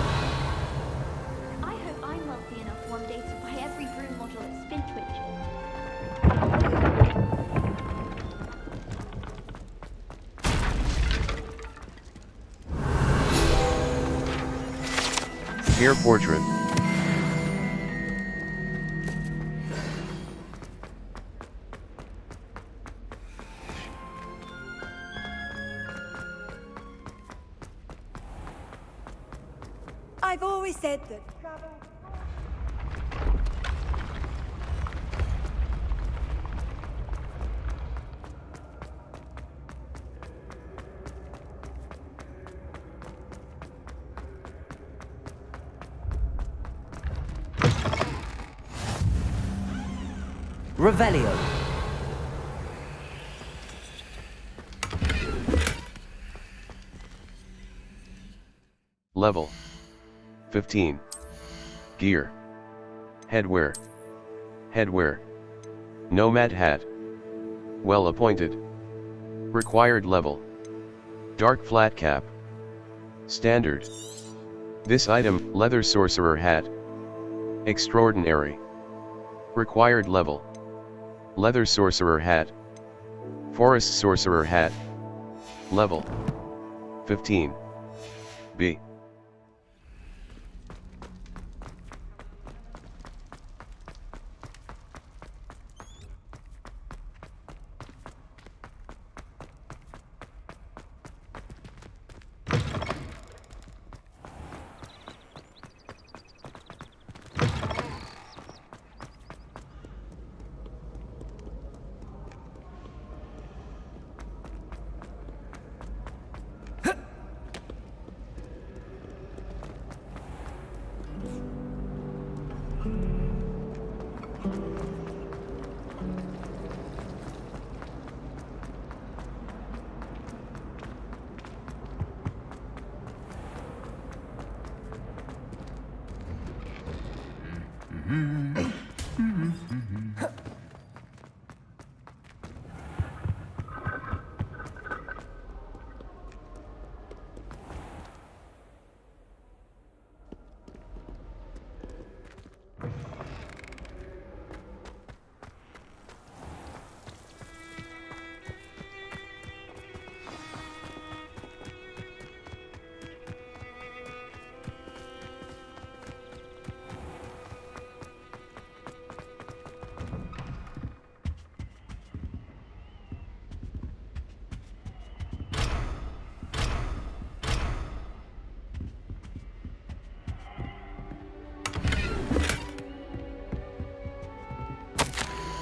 I hope I'm wealthy enough one day to buy every broom model at Spintwitch. Hair portrait. I've always said that travel... Revelio. Level. 15. Gear. Headwear. Nomad hat. Well appointed. Required level. Dark flat cap. Standard. This item, leather sorcerer hat. Extraordinary. Required level. Leather sorcerer hat. Forest sorcerer hat. Level. 15. B.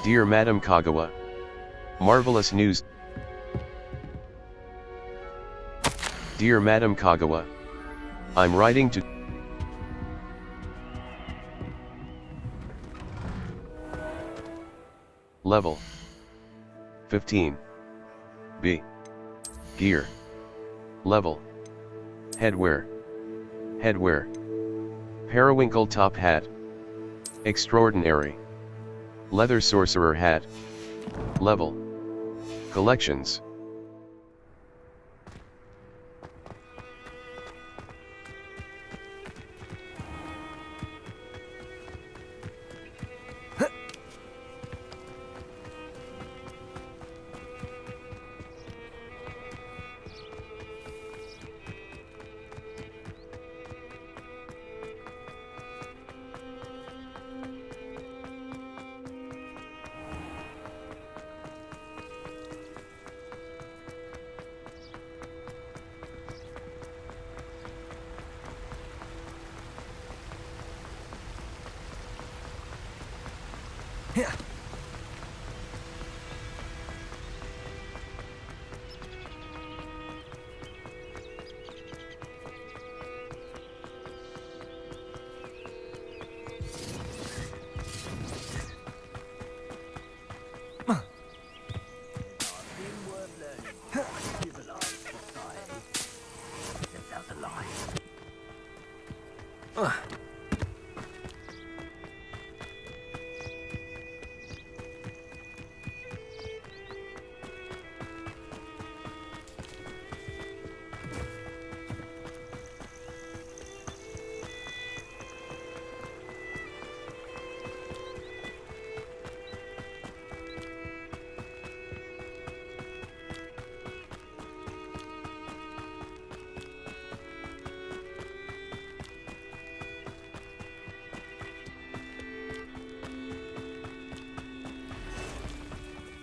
Dear Madam Kagawa. Marvelous news. Dear Madam Kagawa. I'm writing to... Level 15. B. Gear. Level. Headwear. Headwear. Periwinkle top hat. Extraordinary. Leather sorcerer hat. Level. Collections.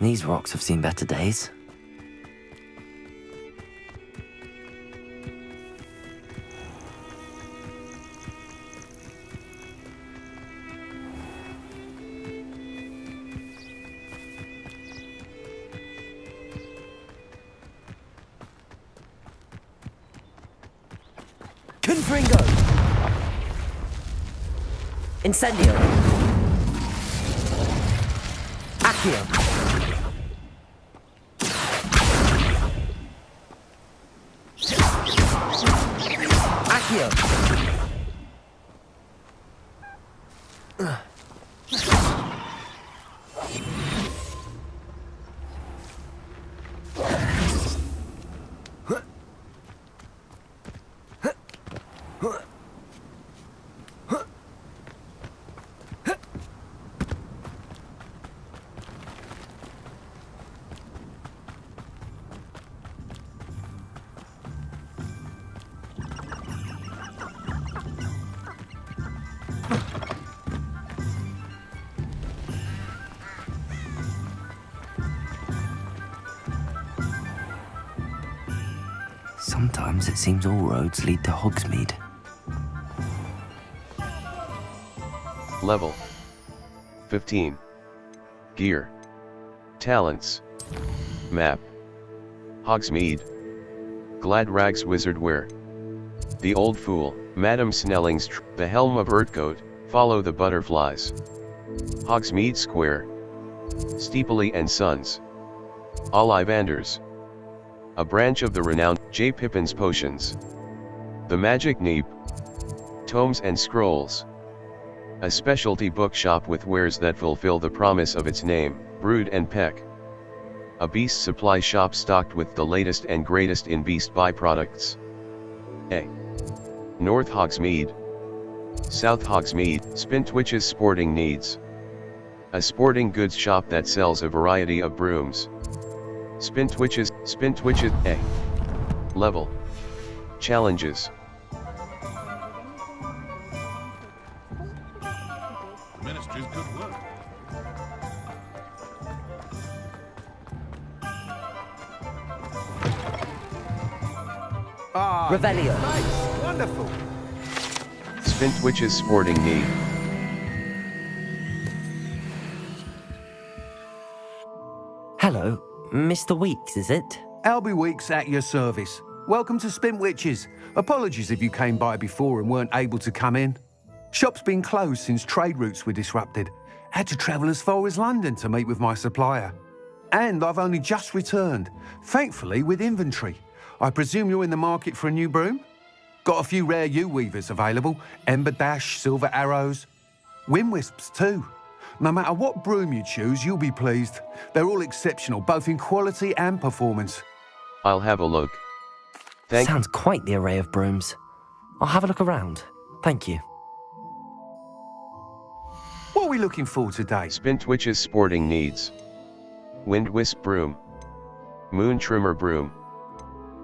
These rocks have seen better days. Confringo! Incendio! Accio! Sometimes it seems all roads lead to Hogsmeade. Level 15. Gear. Talents. Map. Hogsmeade. Glad Rags Wizard Wear. The Old Fool, Madam Snelling's The Helm of Urtcote, Follow the Butterflies. Hogsmeade Square. Steepley and Sons. Ollivanders. A branch of the renowned J. Pippin's Potions. The Magic Neep. Tomes and Scrolls. A specialty bookshop with wares that fulfill the promise of its name, Brood and Peck. A beast supply shop stocked with the latest and greatest in beast byproducts. A. North Hogsmeade. South Hogsmeade, Spintwitch's sporting needs. A sporting goods shop that sells a variety of brooms. Spintwitches, A. Level. Challenges. The Ministry's good work. Revelio. Nice, wonderful. Spintwitch's sporting need. Hello, Mr. Weeks, is it? Albie Weeks at your service. Welcome to Spintwitches. Apologies if you came by before and weren't able to come in. Shop's been closed since trade routes were disrupted. Had to travel as far as London to meet with my supplier. And I've only just returned, thankfully with inventory. I presume you're in the market for a new broom? Got a few rare U-weavers available. Ember Dash, Silver Arrows. Wind Wisps too. No matter what broom you choose, you'll be pleased. They're all exceptional, both in quality and performance. I'll have a look. Sounds quite the array of brooms. I'll have a look around. Thank you. What are we looking for today? Spintwitch's sporting needs. Wind Wisp broom. Moon Trimmer broom.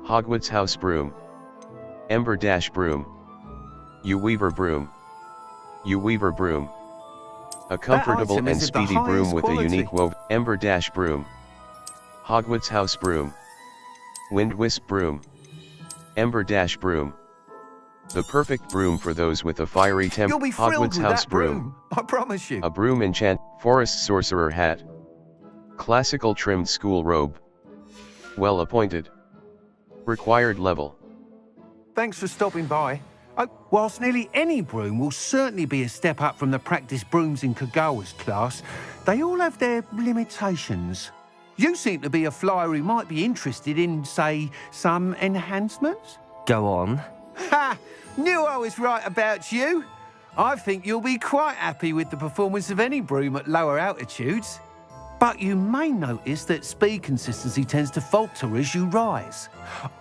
Hogwarts house broom. Ember Dash broom. U-weaver broom. U-weaver broom. A comfortable and speedy broom with a unique wove. Ember Dash broom. Hogwarts house broom. Wind Wisp broom. Ember Dash broom. The perfect broom for those with a fiery temper. You'll be thrilled Hogwarts with house that broom, I promise you. A broom enchant. Forest sorcerer hat. Classical trimmed school robe. Well appointed. Required level. Thanks for stopping by. Whilst nearly any broom will certainly be a step up from the practice brooms in Kagawa's class, they all have their limitations. You seem to be a flyer who might be interested in, say, some enhancements? Go on. Ha! Knew I was right about you. I think you'll be quite happy with the performance of any broom at lower altitudes. But you may notice that speed consistency tends to falter as you rise.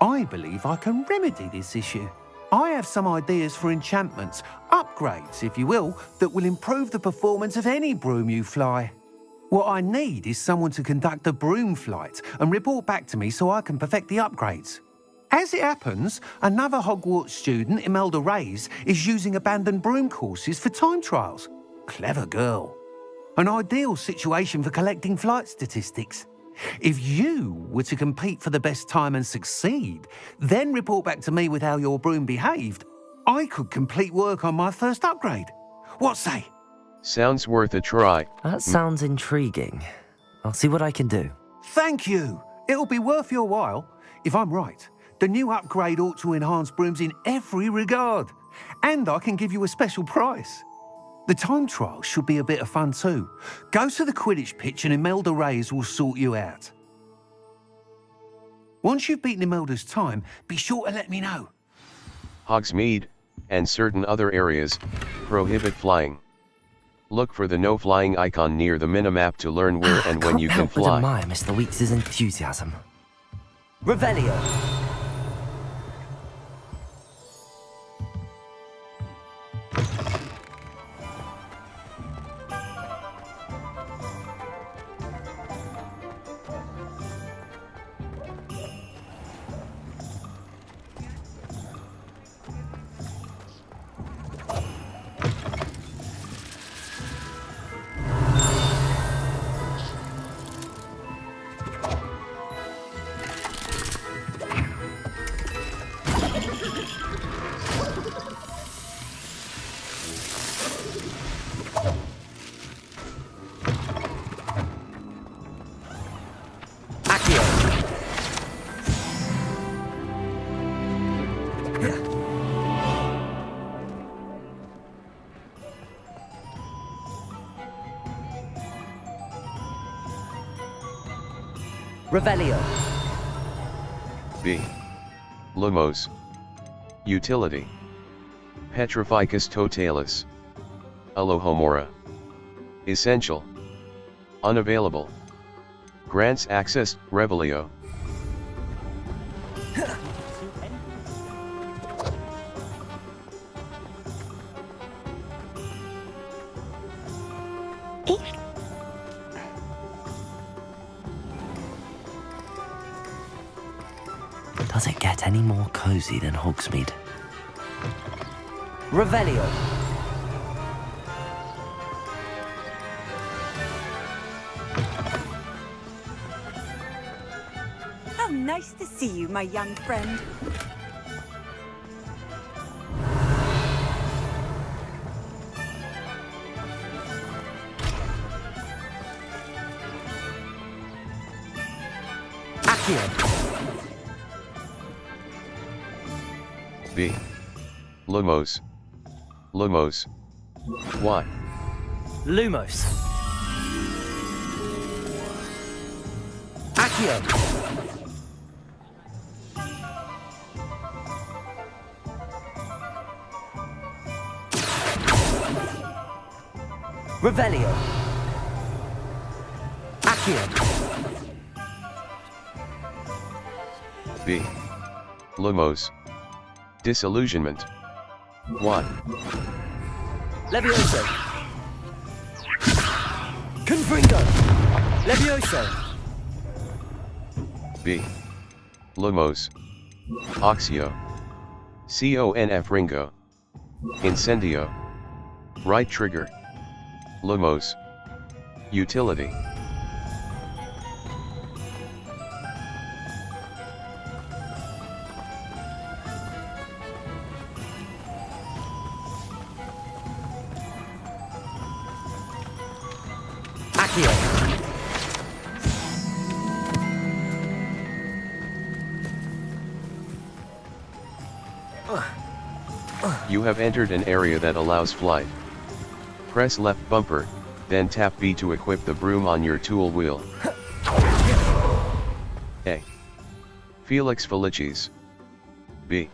I believe I can remedy this issue. I have some ideas for enchantments, upgrades, if you will, that will improve the performance of any broom you fly. What I need is someone to conduct a broom flight and report back to me so I can perfect the upgrades. As it happens, another Hogwarts student, Imelda Reyes, is using abandoned broom courses for time trials. Clever girl. An ideal situation for collecting flight statistics. If you were to compete for the best time and succeed, then report back to me with how your broom behaved, I could complete work on my first upgrade. What say? Sounds worth a try. That sounds intriguing. I'll see what I can do. Thank you. It'll be worth your while. If I'm right, the new upgrade ought to enhance brooms in every regard. And I can give you a special price. The time trial should be a bit of fun too. Go to the Quidditch pitch and Imelda Reyes will sort you out. Once you've beaten Imelda's time, be sure to let me know. Hogsmeade, and certain other areas, prohibit flying. Look for the no flying icon near the minimap to learn where and when you can fly. Admire Mr. Weeks' enthusiasm. Revelio. Revelio. B. Lumos. Utility. Petrificus totalis. Alohomora. Essential. Unavailable. Grants access, Revelio. Does it get any more cozy than Hogsmeade? Revelio. How nice to see you, my young friend. Accio. B. Lumos. Lumos. Y. Lumos. Accio. Revelio. Accio. B. Lumos. Disillusionment. Y. Levioso. Confringo. Levioso. B. Lumos. Oxio. Conf Ringo. Incendio. Right trigger. Lumos. Utility. Accio. You have entered an area that allows flight. Press left bumper, then tap B to equip the broom on your tool wheel. A. Felix Felicis. B.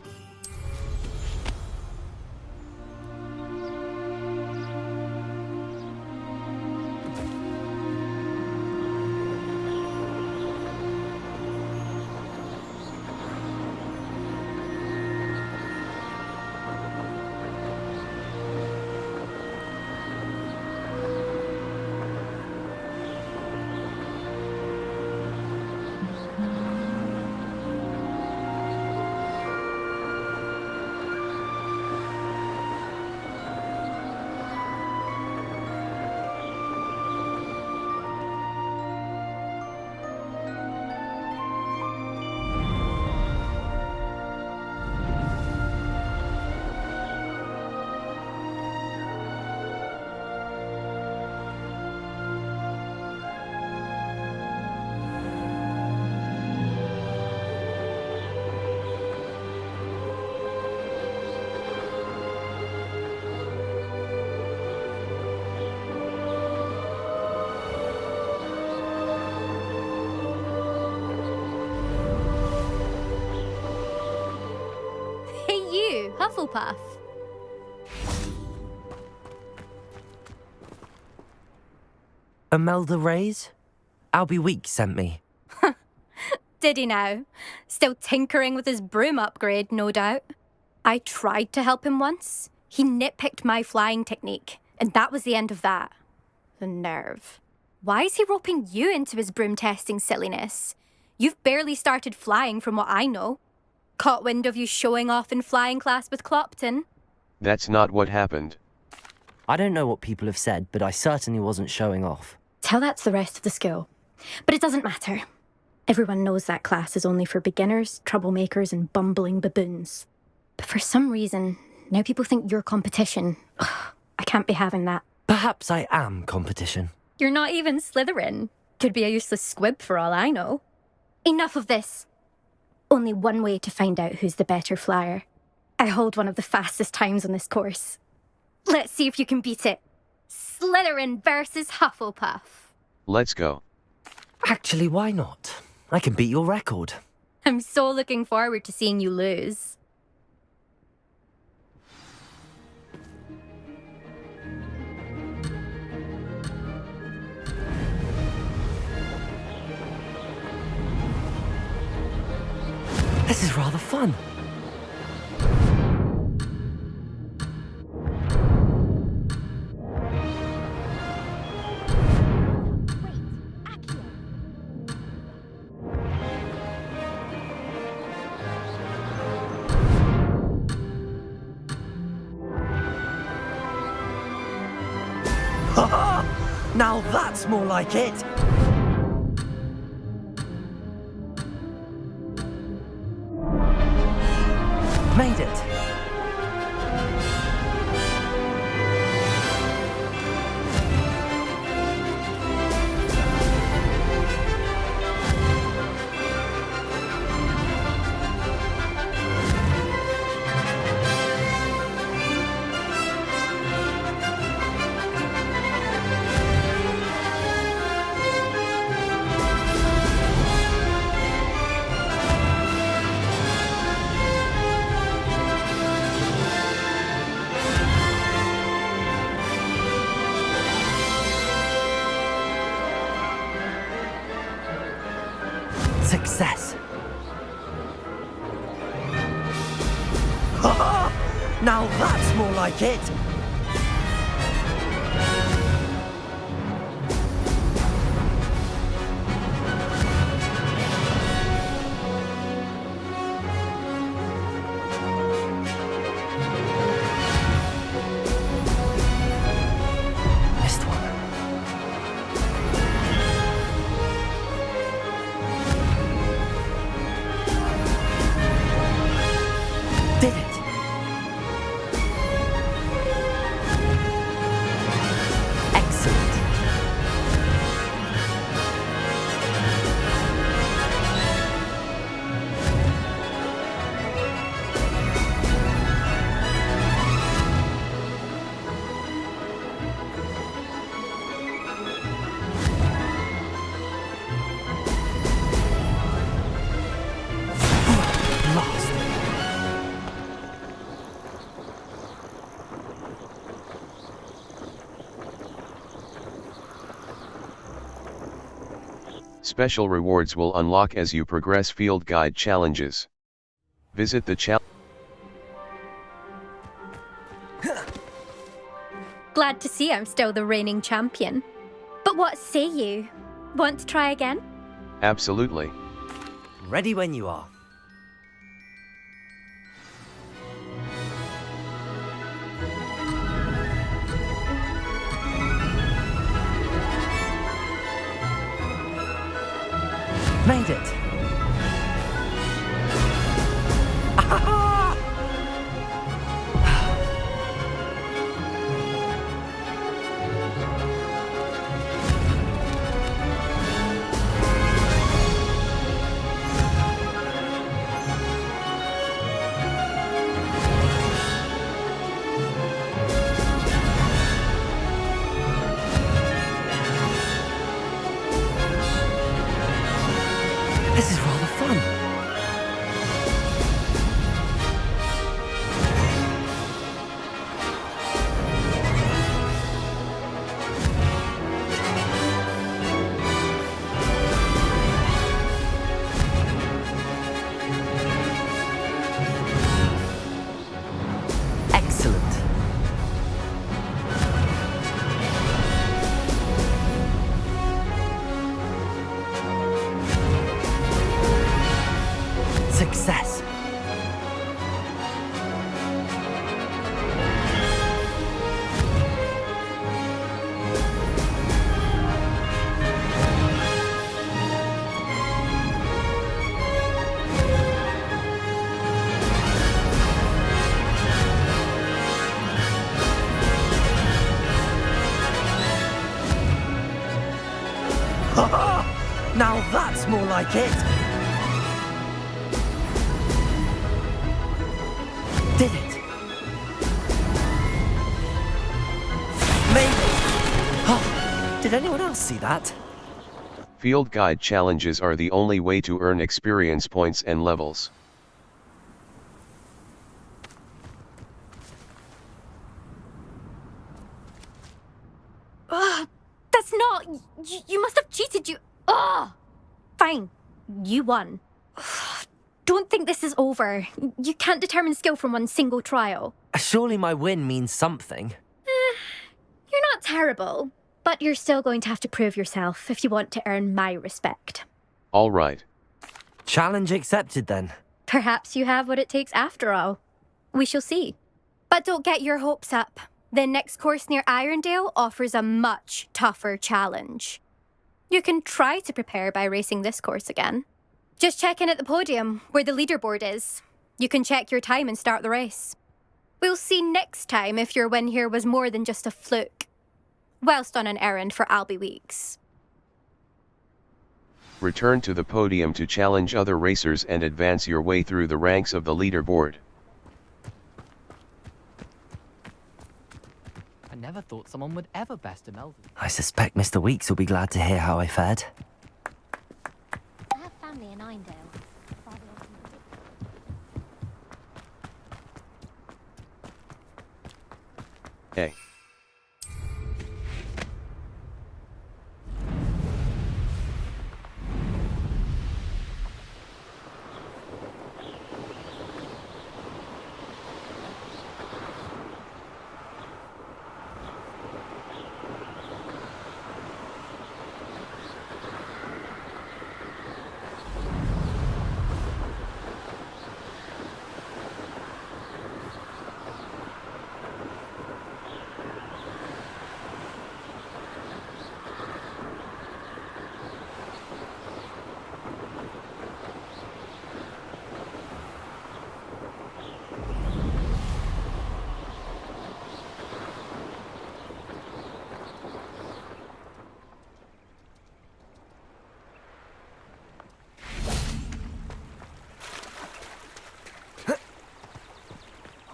Hufflepuff. Imelda Reyes? Albie Weeks sent me. Did he now? Still tinkering with his broom upgrade, no doubt. I tried to help him once. He nitpicked my flying technique, and that was the end of that. The nerve. Why is he roping you into his broom testing silliness? You've barely started flying from what I know. Caught wind of you showing off in flying class with Clopton? That's not what happened. I don't know what people have said, but I certainly wasn't showing off. Tell that to the rest of the school. But it doesn't matter. Everyone knows that class is only for beginners, troublemakers, and bumbling baboons. But for some reason, now people think you're competition. Ugh, I can't be having that. Perhaps I am competition. You're not even Slytherin. Could be a useless squib for all I know. Enough of this. Only one way to find out who's the better flyer. I hold one of the fastest times on this course. Let's see if you can beat it. Slytherin versus Hufflepuff. Let's go. Actually, why not? I can beat your record. I'm so looking forward to seeing you lose. This is rather fun. Now that's more like it! Made it! Now that's more like it! Missed one. Did it! Excellent. Lost. Special rewards will unlock as you progress field guide challenges. Visit the challenge. Glad to see I'm still the reigning champion. But what say you? Want to try again? Absolutely. Ready when you are. Made it! This is rather fun. Excellent. Success. Now that's more like it. Did it? Maybe. Oh, did anyone else see that? Field guide challenges are the only way to earn experience points and levels. That's not... You must have cheated, you... Fine. You won. Don't think this is over. You can't determine skill from one single trial. Surely my win means something. You're not terrible, but you're still going to have to prove yourself if you want to earn my respect. All right. Challenge accepted then. Perhaps you have what it takes after all. We shall see. But don't get your hopes up. The next course near Irondale offers a much tougher challenge. You can try to prepare by racing this course again. Just check in at the podium, where the leaderboard is. You can check your time and start the race. We'll see next time if your win here was more than just a fluke. Whilst on an errand for Albie Weeks. Return to the podium to challenge other racers and advance your way through the ranks of the leaderboard. I never thought someone would ever best a Melvin. I suspect Mr. Weeks will be glad to hear how I fared. I have family in Irondale. Hey.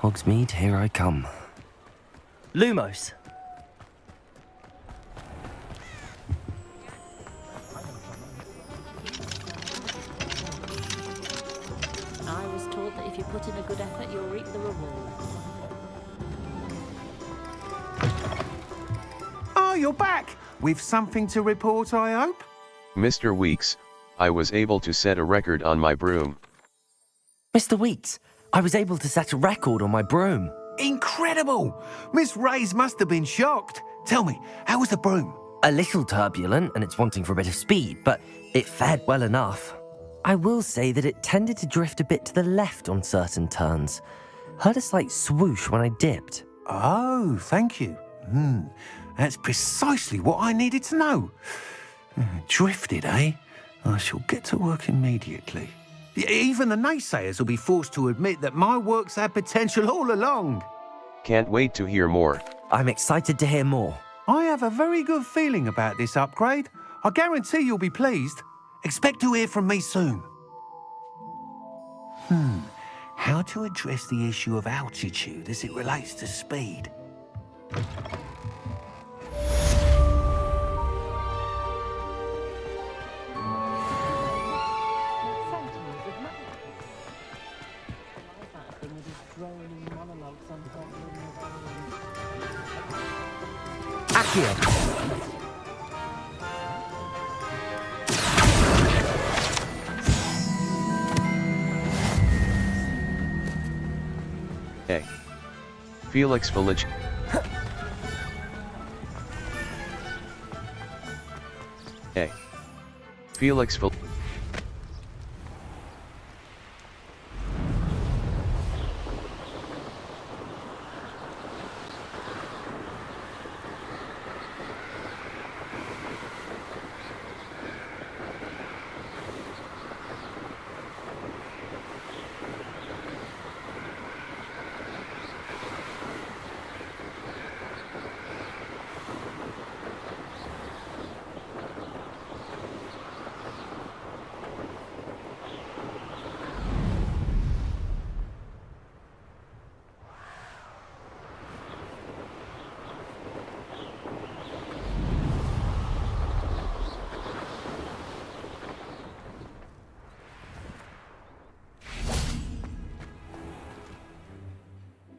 Hogsmeade, here I come. Lumos. I was told that if you put in a good effort, you'll reap the reward. Oh, you're back! With something to report, I hope? Mr. Weeks, I was able to set a record on my broom. Mr. Weeks, I was able to set a record on my broom. Incredible! Miss Reyes must have been shocked. Tell me, how was the broom? A little turbulent, and it's wanting for a bit of speed, but it fared well enough. I will say that it tended to drift a bit to the left on certain turns. Heard a slight swoosh when I dipped. Oh, thank you. That's precisely what I needed to know. Drifted, eh? I shall get to work immediately. Even the naysayers will be forced to admit that my work's had potential all along. Can't wait to hear more. I'm excited to hear more. I have a very good feeling about this upgrade. I guarantee you'll be pleased. Expect to hear from me soon. How to address the issue of altitude as it relates to speed? A. Felix Village. A. Felix Village.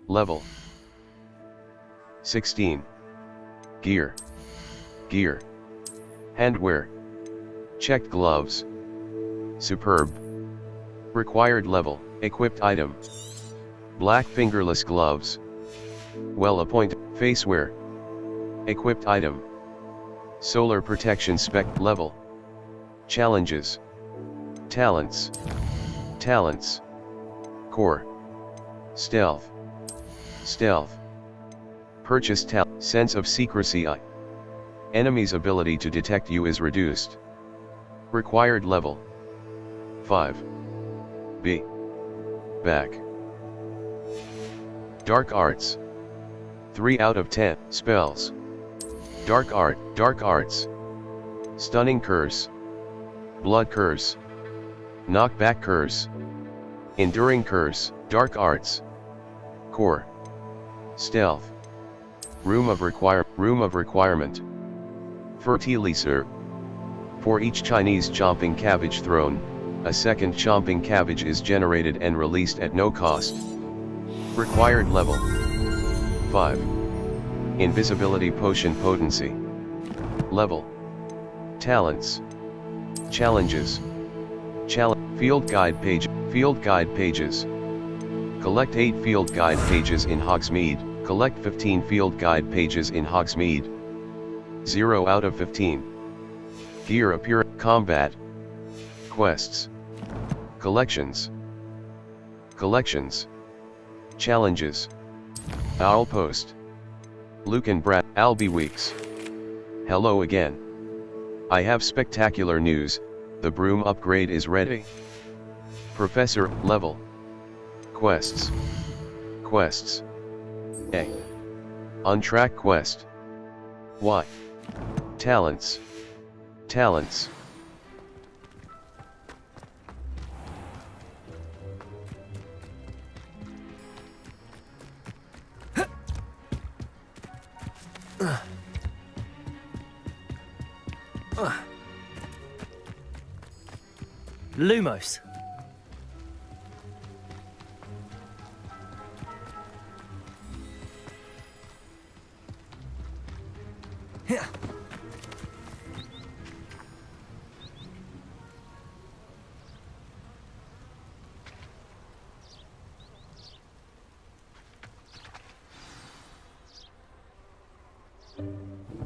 Level 16. Gear. Gear. Handwear. Checked gloves. Superb. Required level, equipped item. Black fingerless gloves. Well-appointed, facewear. Equipped item. Solar protection spec level. Challenges. Talents. Talents. Core. Stealth. Stealth. Purchase sense of secrecy I. Enemy's ability to detect you is reduced. Required level 5. B. Back. Dark Arts 3 out of 10 spells. Dark Arts. Stunning Curse. Blood Curse. Knockback Curse. Enduring Curse. Dark Arts. Core. Stealth. Room of requirement. Fertilizer. For each Chinese chomping cabbage thrown, a second chomping cabbage is generated and released at no cost. Required level 5. Invisibility potion potency. Level. Talents. Challenges. Field guide pages. Collect 8 field guide pages in Hogsmeade. Collect 15 field guide pages in Hogsmeade. 0 out of 15. Gear appear. Combat. Quests. Collections. Challenges. Owl Post. Luke and Brad. Albie Weeks. Hello again. I have spectacular news, the broom upgrade is ready. Professor, level. Quests. A. On-track quest. Y. Talents. Lumos. Here.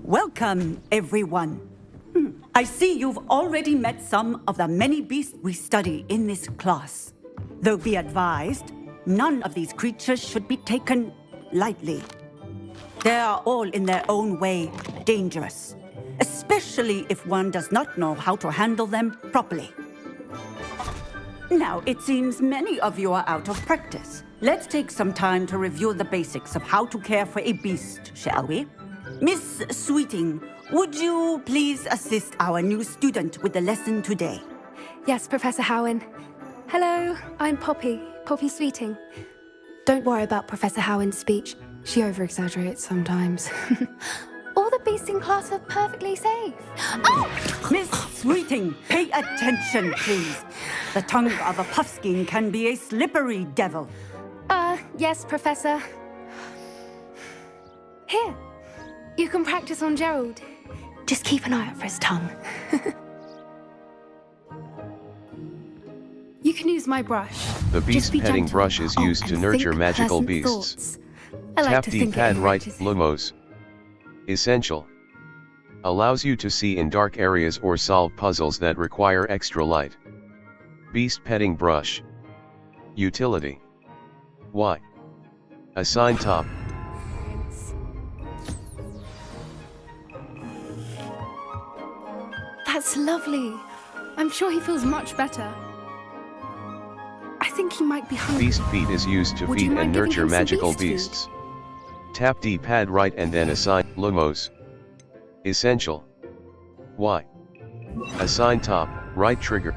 Welcome, everyone. I see you've already met some of the many beasts we study in this class. Though be advised, none of these creatures should be taken lightly. They are all in their own way dangerous, especially if one does not know how to handle them properly. Now, it seems many of you are out of practice. Let's take some time to review the basics of how to care for a beast, shall we? Miss Sweeting, would you please assist our new student with the lesson today? Yes, Professor Howen. Hello, I'm Poppy Sweeting. Don't worry about Professor Howen's speech. She over-exaggerates sometimes. All the beasts in class are perfectly safe. Oh! Miss Sweeting, pay attention, please. The tongue of a puffskein can be a slippery devil. Yes, Professor. Here, you can practice on Gerald. Just keep an eye out for his tongue. You can use my brush. The beast petting brush is used to nurture magical beasts. Tap D-pad right, Lumos. Essential. Allows you to see in dark areas or solve puzzles that require extra light. Beast petting brush. Utility. Why? Assign top. That's lovely. I'm sure he feels much better. I think he might be hungry. Beast feed is used to feed and nurture magical beasts. Tap D-pad right and then assign Lumos. Essential. Why? Assign top, right trigger.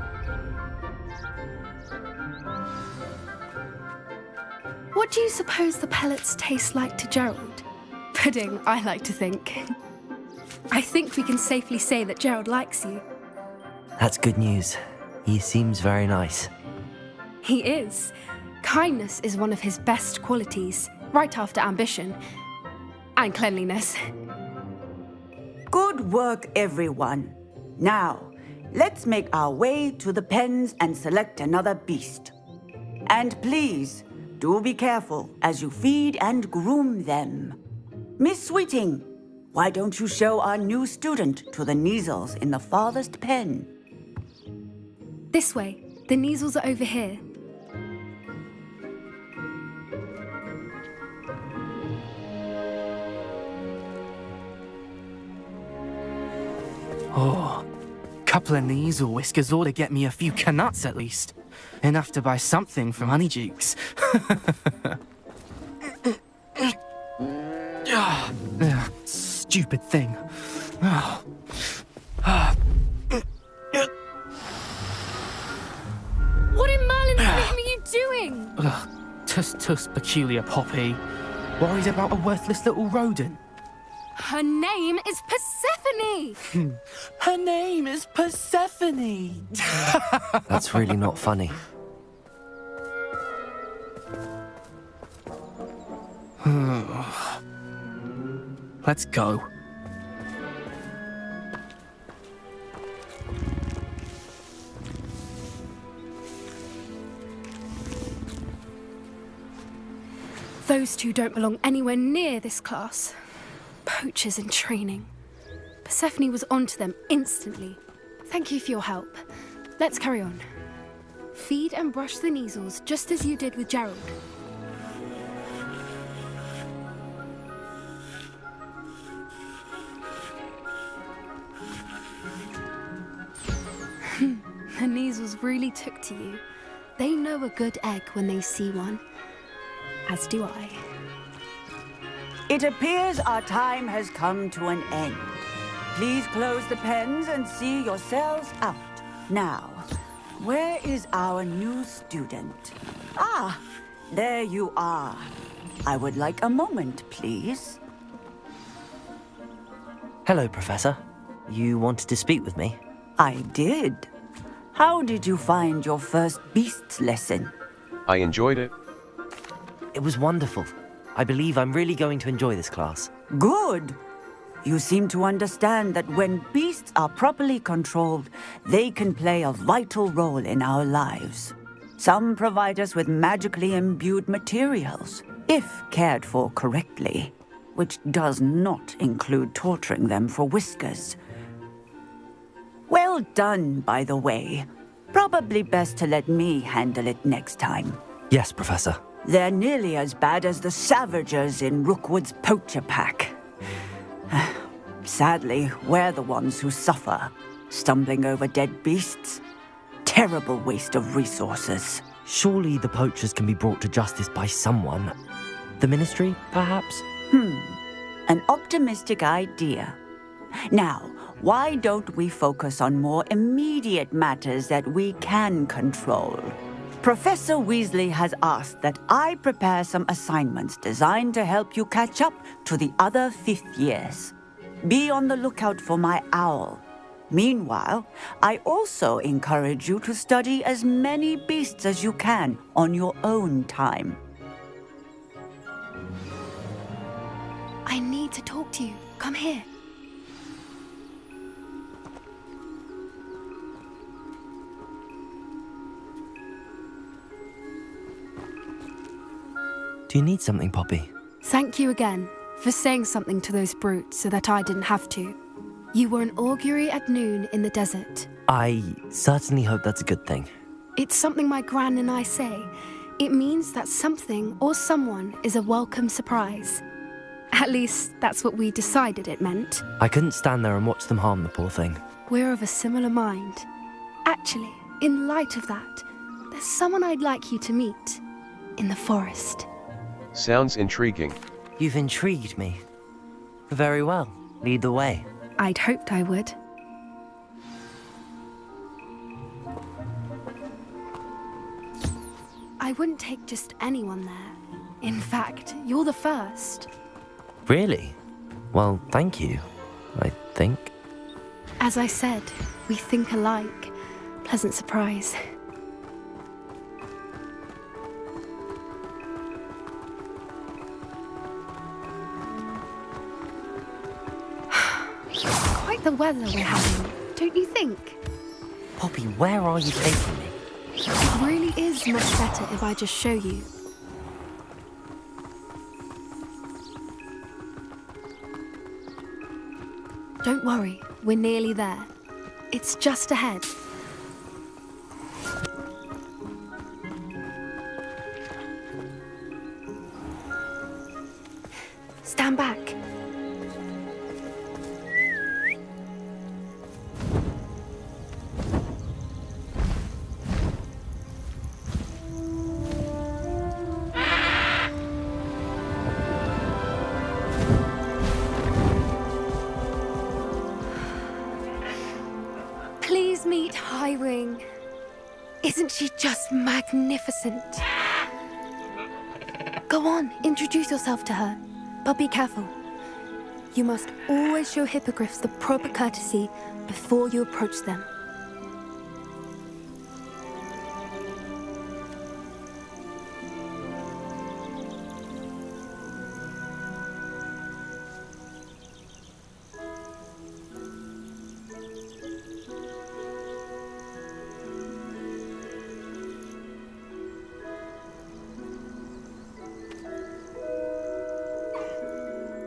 What do you suppose the pellets taste like to Gerald? Pudding, I like to think. I think we can safely say that Gerald likes you. That's good news. He seems very nice. He is. Kindness is one of his best qualities, right after ambition and cleanliness. Good work, everyone. Now, let's make our way to the pens and select another beast. And please, do be careful as you feed and groom them. Miss Sweeting, why don't you show our new student to the Kneazles in the farthest pen? This way. The Kneazles are over here. Oh, couple of Kneazle whiskers ought to get me a few canuts at least. Enough to buy something from Honeydukes. Stupid thing. What in Merlin's name are you doing? Tuss, peculiar Poppy. Worried about a worthless little rodent. Her name is Persephone! Her name is Persephone! That's really not funny. Let's go. Those two don't belong anywhere near this class. Poachers in training. Persephone was onto them instantly. Thank you for your help. Let's carry on. Feed and brush the Kneazles just as you did with Gerald. The Kneazles really took to you. They know a good egg when they see one. As do I. It appears our time has come to an end. Please close the pens and see yourselves out. Now, where is our new student? Ah, there you are. I would like a moment, please. Hello, Professor. You wanted to speak with me? I did. How did you find your first beasts lesson? I enjoyed it. It was wonderful. I believe I'm really going to enjoy this class. Good. You seem to understand that when beasts are properly controlled, they can play a vital role in our lives. Some provide us with magically imbued materials, if cared for correctly, which does not include torturing them for whiskers. Well done, by the way. Probably best to let me handle it next time. Yes, Professor. They're nearly as bad as the Savagers in Rookwood's poacher pack. Sadly, we're the ones who suffer, stumbling over dead beasts. Terrible waste of resources. Surely the poachers can be brought to justice by someone. The Ministry, perhaps? An optimistic idea. Now, why don't we focus on more immediate matters that we can control? Professor Weasley has asked that I prepare some assignments designed to help you catch up to the other fifth years. Be on the lookout for my owl. Meanwhile, I also encourage you to study as many beasts as you can on your own time. I need to talk to you. Come here. Do you need something, Poppy? Thank you again for saying something to those brutes so that I didn't have to. You were an augury at noon in the desert. I certainly hope that's a good thing. It's something my gran and I say. It means that something or someone is a welcome surprise. At least, that's what we decided it meant. I couldn't stand there and watch them harm the poor thing. We're of a similar mind. Actually, in light of that, there's someone I'd like you to meet. In the forest. Sounds intriguing. You've intrigued me. Very well. Lead the way. I'd hoped I would. I wouldn't take just anyone there. In fact, you're the first. Really? Well, thank you, I think. As I said, we think alike. Pleasant surprise. Quite the weather we're having, don't you think? Poppy, where are you taking me? It really is much better if I just show you. Don't worry, we're nearly there. It's just ahead. Stand back. Please meet Highwing. Isn't she just magnificent? Go on, introduce yourself to her. But be careful. You must always show hippogriffs the proper courtesy before you approach them.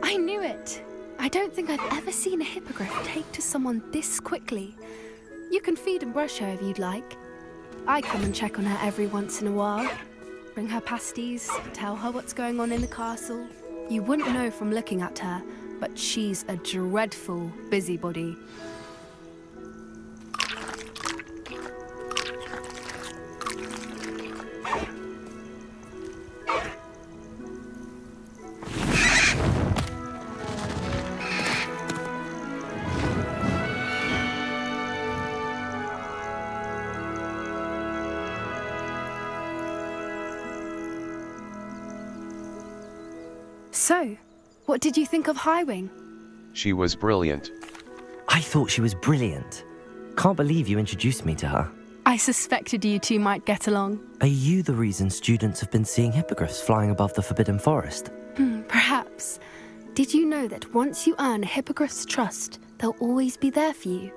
I knew it! I don't think I've ever seen a hippogriff take to someone this quickly. You can feed and brush her if you'd like. I come and check on her every once in a while. Bring her pasties, tell her what's going on in the castle. You wouldn't know from looking at her, but she's a dreadful busybody. So, what did you think of Highwing? She was brilliant. I thought she was brilliant. Can't believe you introduced me to her. I suspected you two might get along. Are you the reason students have been seeing hippogriffs flying above the Forbidden Forest? Perhaps. Did you know that once you earn a hippogriff's trust, they'll always be there for you?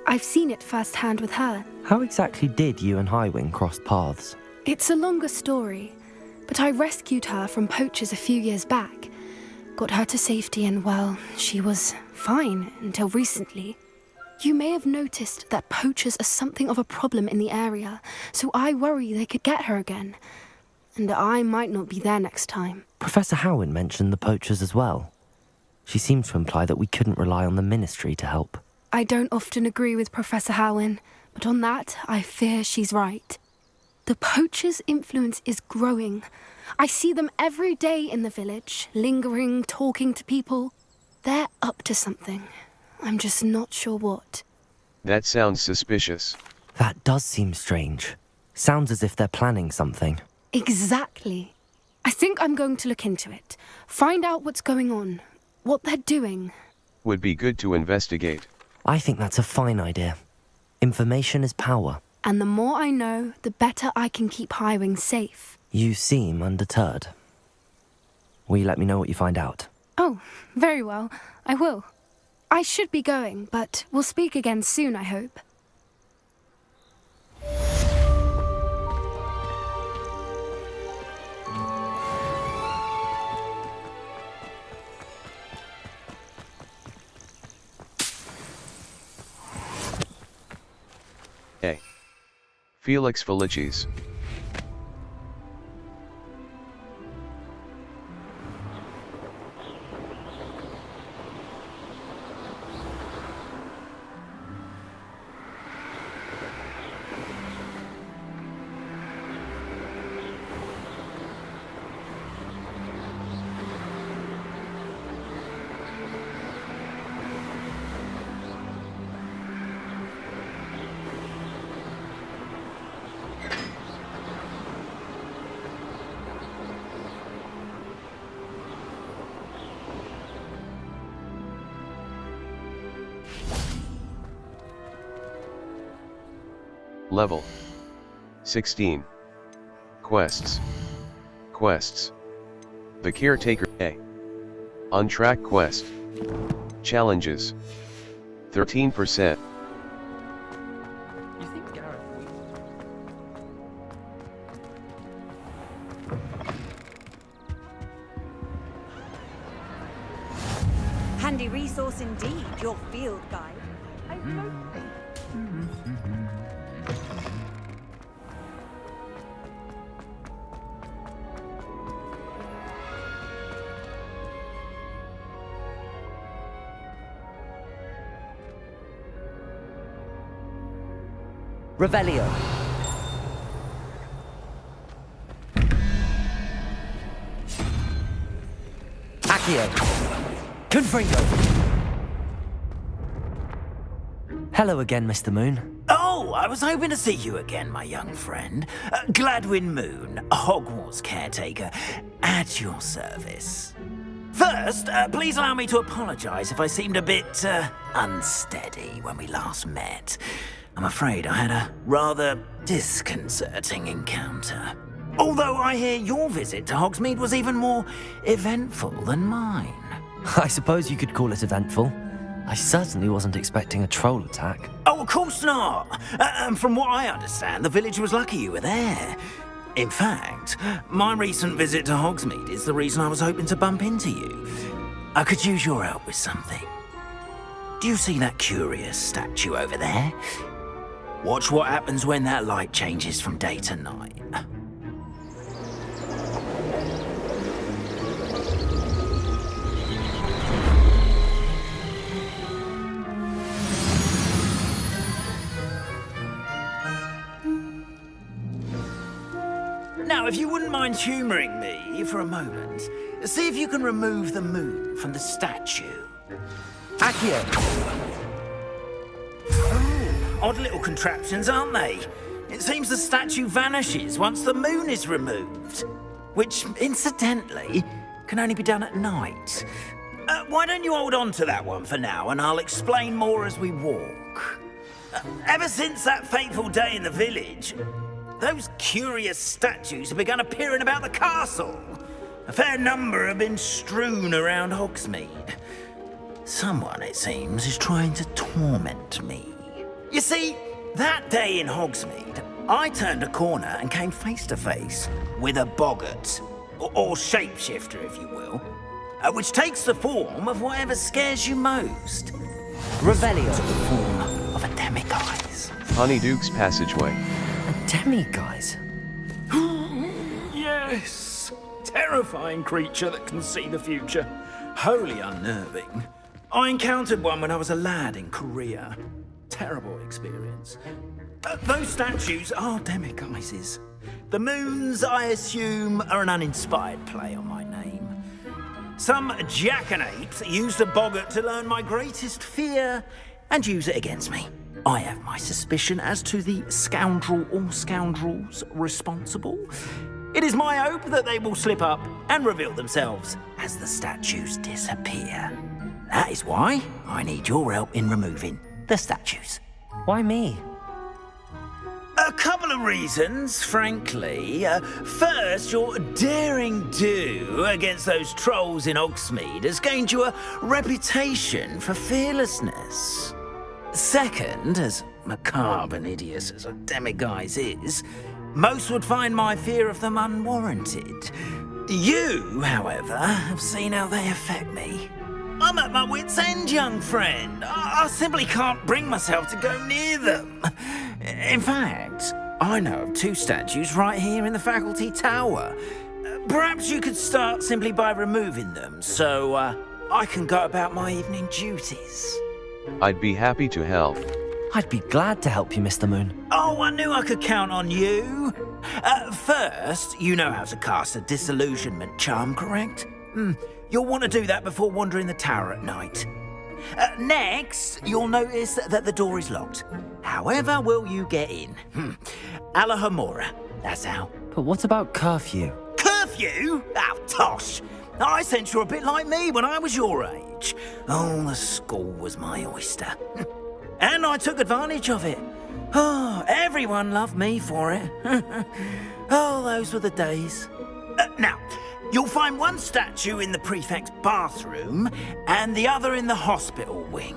I've seen it firsthand with her. How exactly did you and Highwing cross paths? It's a longer story, but I rescued her from poachers a few years back. Got her to safety and, well, she was fine until recently. You may have noticed that poachers are something of a problem in the area, so I worry they could get her again. And I might not be there next time. Professor Howin mentioned the poachers as well. She seemed to imply that we couldn't rely on the Ministry to help. I don't often agree with Professor Howin, but on that, I fear she's right. The poachers' influence is growing. I see them every day in the village, lingering, talking to people. They're up to something. I'm just not sure what. That sounds suspicious. That does seem strange. Sounds as if they're planning something. Exactly. I think I'm going to look into it. Find out what's going on. What they're doing. Would be good to investigate. I think that's a fine idea. Information is power. And the more I know, the better I can keep Highwing safe. You seem undeterred. Will you let me know what you find out? Oh, very well. I will. I should be going, but we'll speak again soon, I hope. A. Felix Felicis. Level 16. Quests. Quests. The Caretaker. A. On track quest. Challenges. 13%. You think Gareth Handy resource indeed, your field guide. I don't think. Revelio. Accio. Confringo. Hello again, Mr. Moon. Oh, I was hoping to see you again, my young friend. Gladwin Moon, Hogwarts caretaker, at your service. First, please allow me to apologize if I seemed a bit unsteady when we last met. I'm afraid I had a rather disconcerting encounter. Although I hear your visit to Hogsmeade was even more eventful than mine. I suppose you could call it eventful. I certainly wasn't expecting a troll attack. Oh, of course not. And from what I understand, the village was lucky you were there. In fact, my recent visit to Hogsmeade is the reason I was hoping to bump into you. I could use your help with something. Do you see that curious statue over there? Watch what happens when that light changes from day to night. Now, if you wouldn't mind humouring me for a moment, see if you can remove the moon from the statue. Accio. Odd little contraptions, aren't they? It seems the statue vanishes once the moon is removed. Which, incidentally, can only be done at night. Why don't you hold on to that one for now, and I'll explain more as we walk. Ever since that fateful day in the village, those curious statues have begun appearing about the castle. A fair number have been strewn around Hogsmeade. Someone, it seems, is trying to torment me. You see, that day in Hogsmeade, I turned a corner and came face to face with a boggart, or shapeshifter, if you will, which takes the form of whatever scares you most. Revelio. The form of a demiguise. Honeyduke's Passageway. A demiguise? Yes! Terrifying creature that can see the future. Wholly unnerving. I encountered one when I was a lad in Korea. Terrible experience. Those statues are demiguises. The moons, I assume, are an uninspired play on my name. Some jackanapes used a boggart to learn my greatest fear and use it against me. I have my suspicion as to the scoundrel or scoundrels responsible. It is my hope that they will slip up and reveal themselves as the statues disappear. That is why I need your help in removing the statues. Why me? A couple of reasons, frankly. First, your daring do against those trolls in Hogsmeade has gained you a reputation for fearlessness. Second, as macabre and hideous as a demiguise is, most would find my fear of them unwarranted. You, however, have seen how they affect me. I'm at my wit's end, young friend. I simply can't bring myself to go near them. In fact, I know of 2 statues right here in the faculty tower. Perhaps you could start simply by removing them, so I can go about my evening duties. I'd be happy to help. I'd be glad to help you, Mr. Moon. Oh, I knew I could count on you. First, you know how to cast a disillusionment charm, correct? You'll want to do that before wandering the tower at night. Next, you'll notice that the door is locked. However will you get in? Alahomora, that's how. But what about curfew? Curfew? Oh, tosh. I sense you're a bit like me when I was your age. Oh, the school was my oyster. And I took advantage of it. Oh, everyone loved me for it. Oh, those were the days. Now, you'll find one statue in the prefect's bathroom and the other in the hospital wing.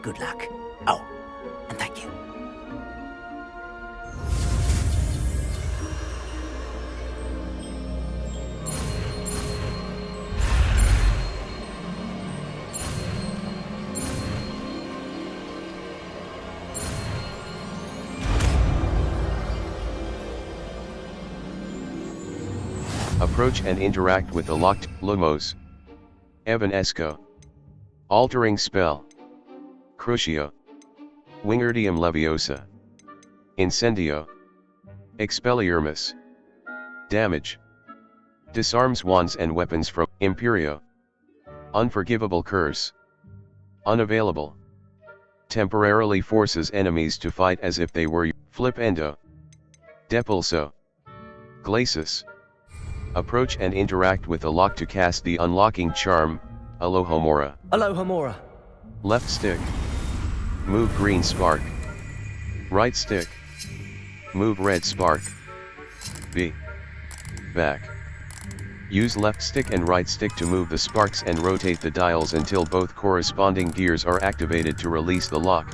Good luck. Oh, and thank you. Approach and interact with the locked Lumos. Evanesco. Altering Spell. Crucio. Wingardium Leviosa. Incendio. Expelliarmus. Damage. Disarms wands and weapons from Imperio. Unforgivable Curse. Unavailable. Temporarily forces enemies to fight as if they were Flipendo. Depulso. Glacis. Approach and interact with the lock to cast the unlocking charm, Alohomora. Alohomora. Left stick. Move green spark. Right stick. Move red spark. B. Back. Use left stick and right stick to move the sparks and rotate the dials until both corresponding gears are activated to release the lock.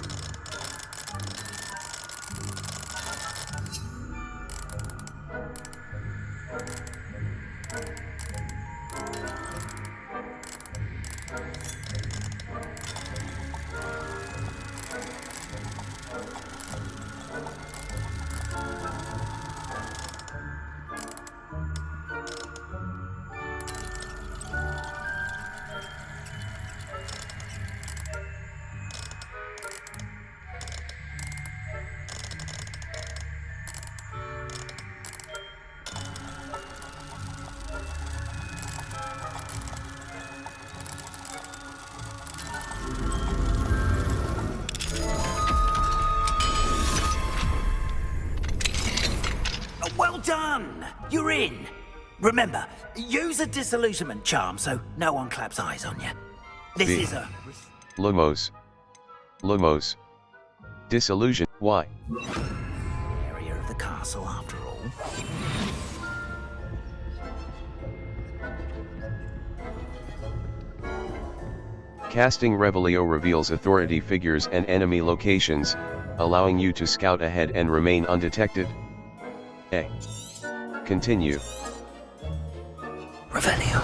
Well done! You're in! Remember, use a disillusionment charm so no one claps eyes on you. This B. is a... Lumos. Lumos. Disillusion. Why? area of the castle after all. Casting Revelio reveals authority figures and enemy locations, allowing you to scout ahead and remain undetected. A. Continue. Revelio.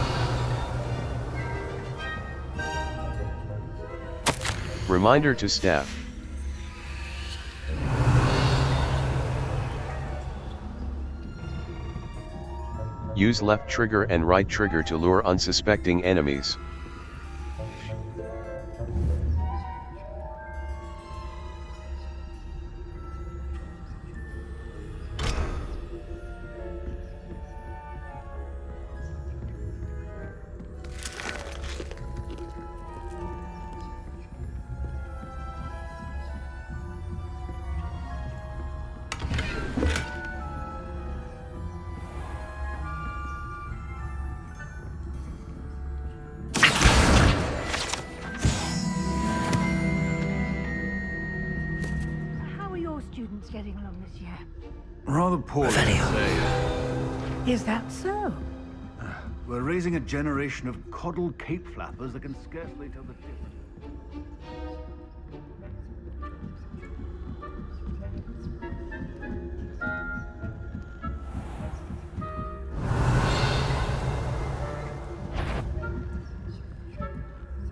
Reminder to staff. Use left trigger and right trigger to lure unsuspecting enemies. How are your students getting along this year? Rather poorly, I'd say. Is that so? We're raising a generation of coddled cape flappers that can scarcely tell the difference.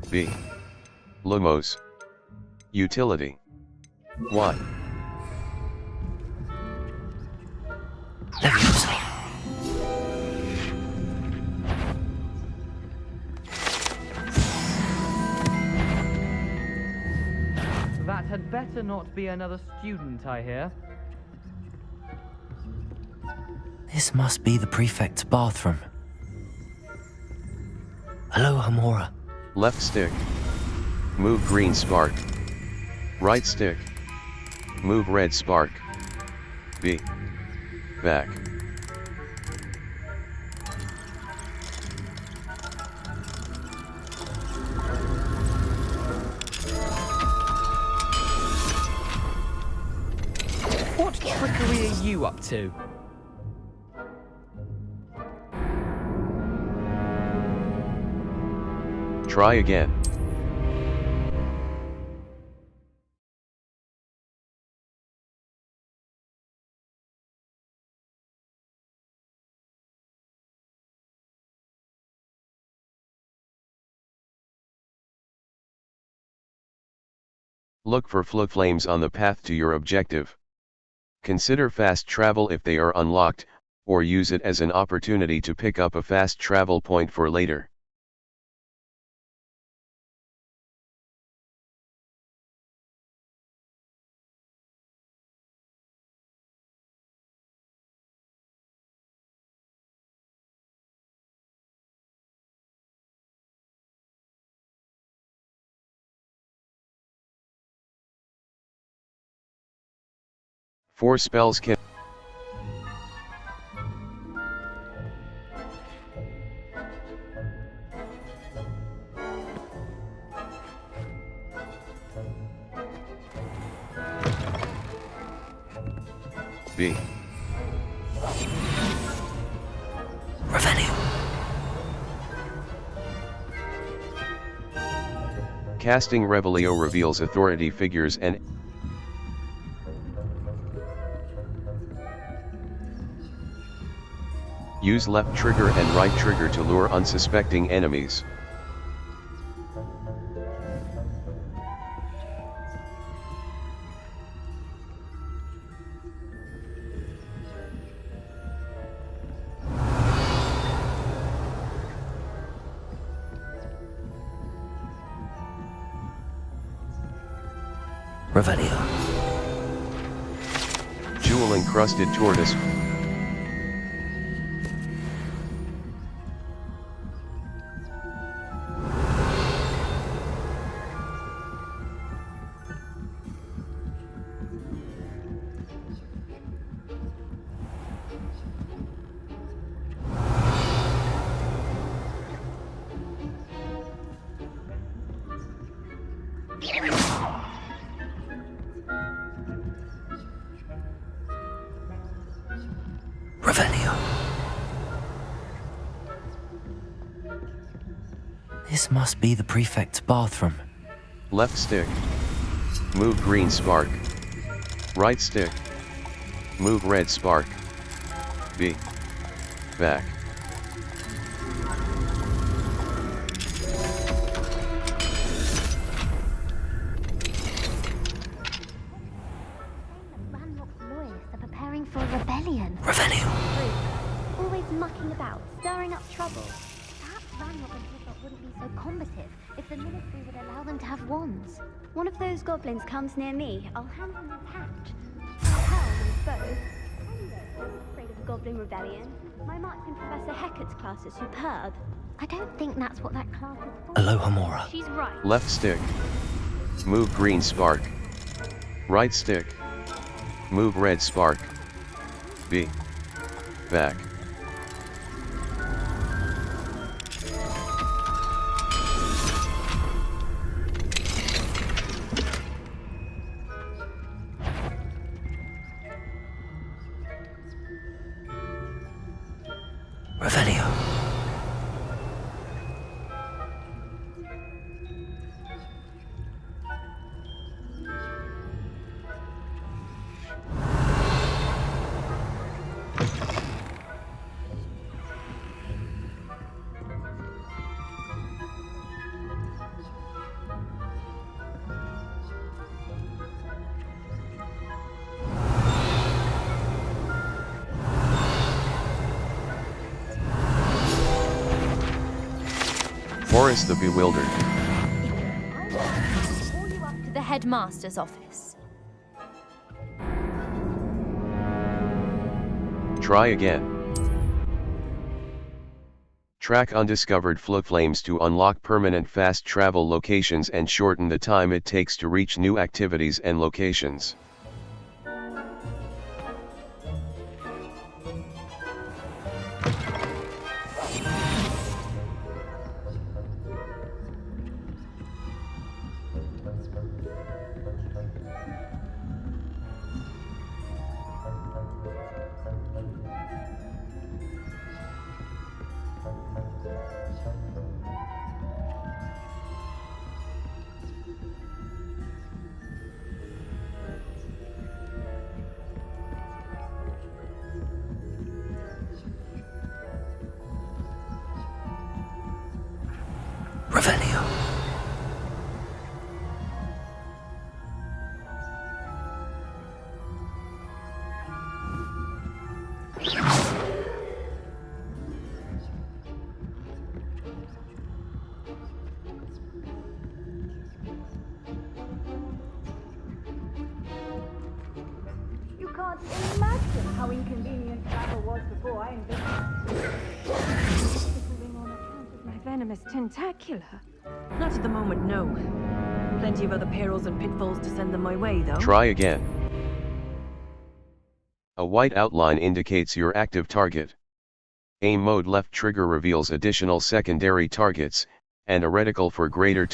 B. Lumos. Utility. Y. That had better not be another student, I hear. This must be the prefect's bathroom. Hello, Hamora. Left stick. Move green spark. Right stick. Move red spark. B. Back. What trickery are you up to? Try again. Look for flames on the path to your objective. Consider fast travel if they are unlocked, or use it as an opportunity to pick up a fast travel point for later. Four spells can B. Revelio. Casting Revelio reveals authority figures and use left trigger and right trigger to lure unsuspecting enemies. Revelio. Jewel encrusted tortoise. Revelio. This must be the prefect's bathroom. Left stick. Move green spark. Right stick. Move red spark. B. Back. Preparing for a rebellion. Revelio. Always mucking about, stirring up trouble. Perhaps Ranrock and Hilltop wouldn't be so combative if the ministry would allow them to have wands. One of those goblins comes near me, I'll hand him his hat. Hell and both. Anyway, I'm not afraid of a goblin rebellion. My marks in Professor Hecat's class are superb. I don't think that's what that class is for. Aloha Mora. She's right. Left stick. Move green spark. Right stick. Move red spark. B. Back. Revelio. Boris the Bewildered. Call you up to the headmaster's office. Try again. Track undiscovered flames to unlock permanent fast travel locations and shorten the time it takes to reach new activities and locations. Revelio. You can't imagine how inconvenient travel was before I invented on account of my venomous tentacula. Not at the moment, no. Plenty of other perils and pitfalls to send them my way, though. Try again. A white outline indicates your active target. Aim mode left trigger reveals additional secondary targets, and a reticle for greater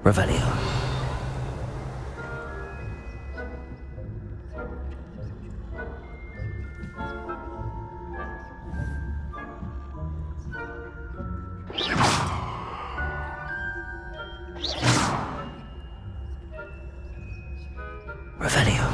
Revelio. Revelio.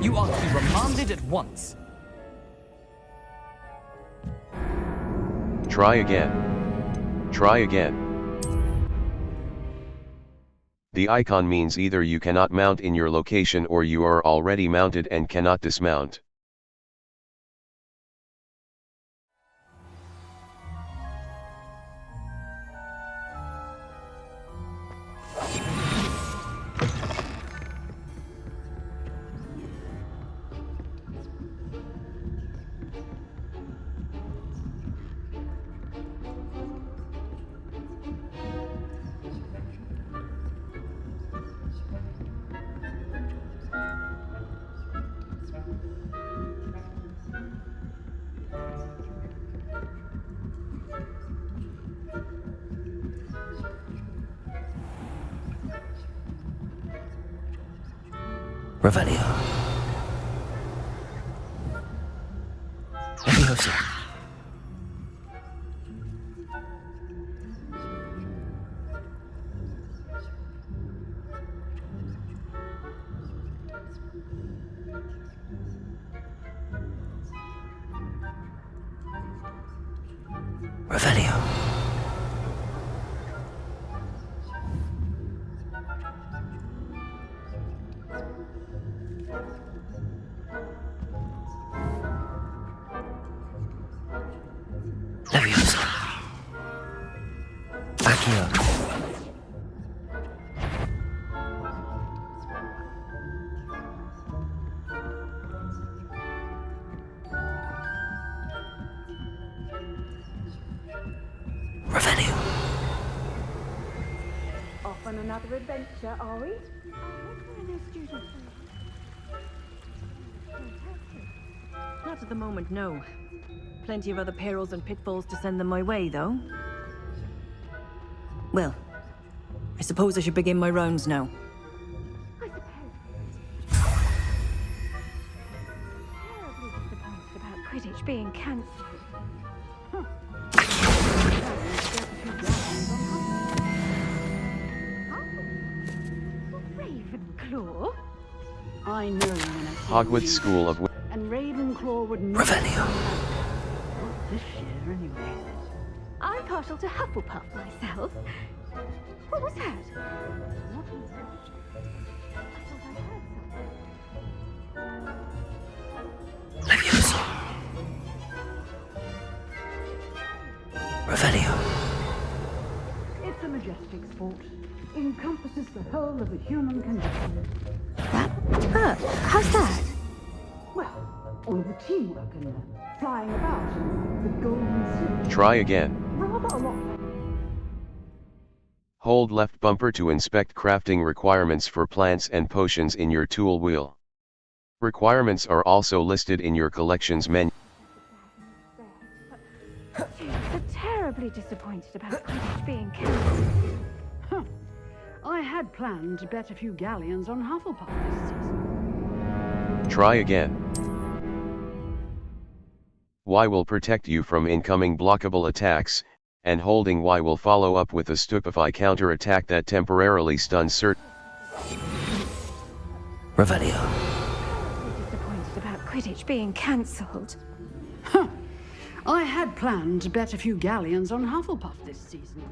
You are to be remanded at once. Try again. Try again. The icon means either you cannot mount in your location or you are already mounted and cannot dismount. Revelio. Leviosa. Revelio. Leviosa. Accio. Revelio. Off on another adventure, are we? Not at the moment, no. Plenty of other perils and pitfalls to send them my way, though. Well, I suppose I should begin my rounds now. Terribly disappointed about Quidditch being cancelled. Ravenclaw? I know when I see Hogwarts you. School of And Ravenclaw would never... Revelio. Not this year, anyway. I'm partial to Hufflepuff myself. What was that? Leviosa. Revelio. It's a majestic sport. Encompasses the whole of the human condition. How's that? Well, all of the teamwork and flying about and the golden switch. Try again. Rather a lot. Hold left bumper to inspect crafting requirements for plants and potions in your tool wheel. Requirements are also listed in your collections menu. So terribly disappointed about Quidditch being cancelled. Huh. I had planned to bet a few galleons on Hufflepuff this season. Try again. Y will protect you from incoming blockable attacks, and holding Y will follow up with a stupefy counter-attack that temporarily stuns certain. Revelio. Disappointed about Quidditch being cancelled. Huh. I had planned to bet a few galleons on Hufflepuff this season.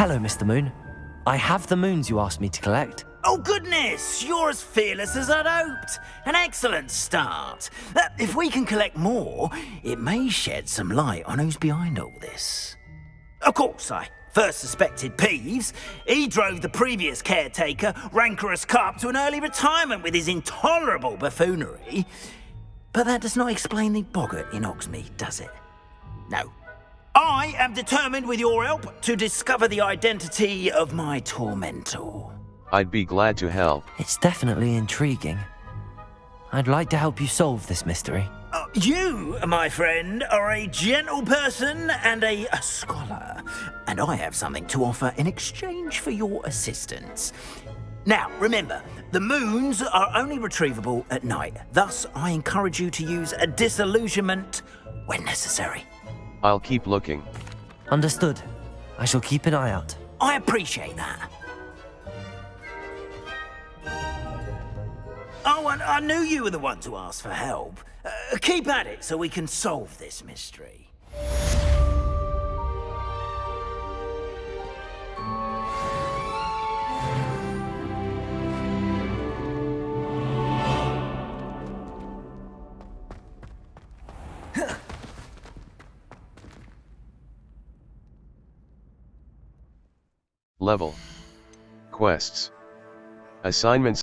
Hello, Mr. Moon. I have the moons you asked me to collect. Oh goodness, you're as fearless as I'd hoped. An excellent start. If we can collect more, it may shed some light on who's behind all this. Of course, I first suspected Peeves. He drove the previous caretaker, Rancorous Carp, to an early retirement with his intolerable buffoonery. But that does not explain the boggart in Hogsmeade, does it? No. I am determined, with your help, to discover the identity of my tormentor. I'd be glad to help. It's definitely intriguing. I'd like to help you solve this mystery. You, my friend, are a gentle person and a scholar, and I have something to offer in exchange for your assistance. Now, remember, the moons are only retrievable at night. Thus, I encourage you to use a disillusionment when necessary. I'll keep looking. Understood. I shall keep an eye out. I appreciate that. Oh, and I knew you were the one to ask for help. Keep at it so we can solve this mystery. Level. Quests. Assignments.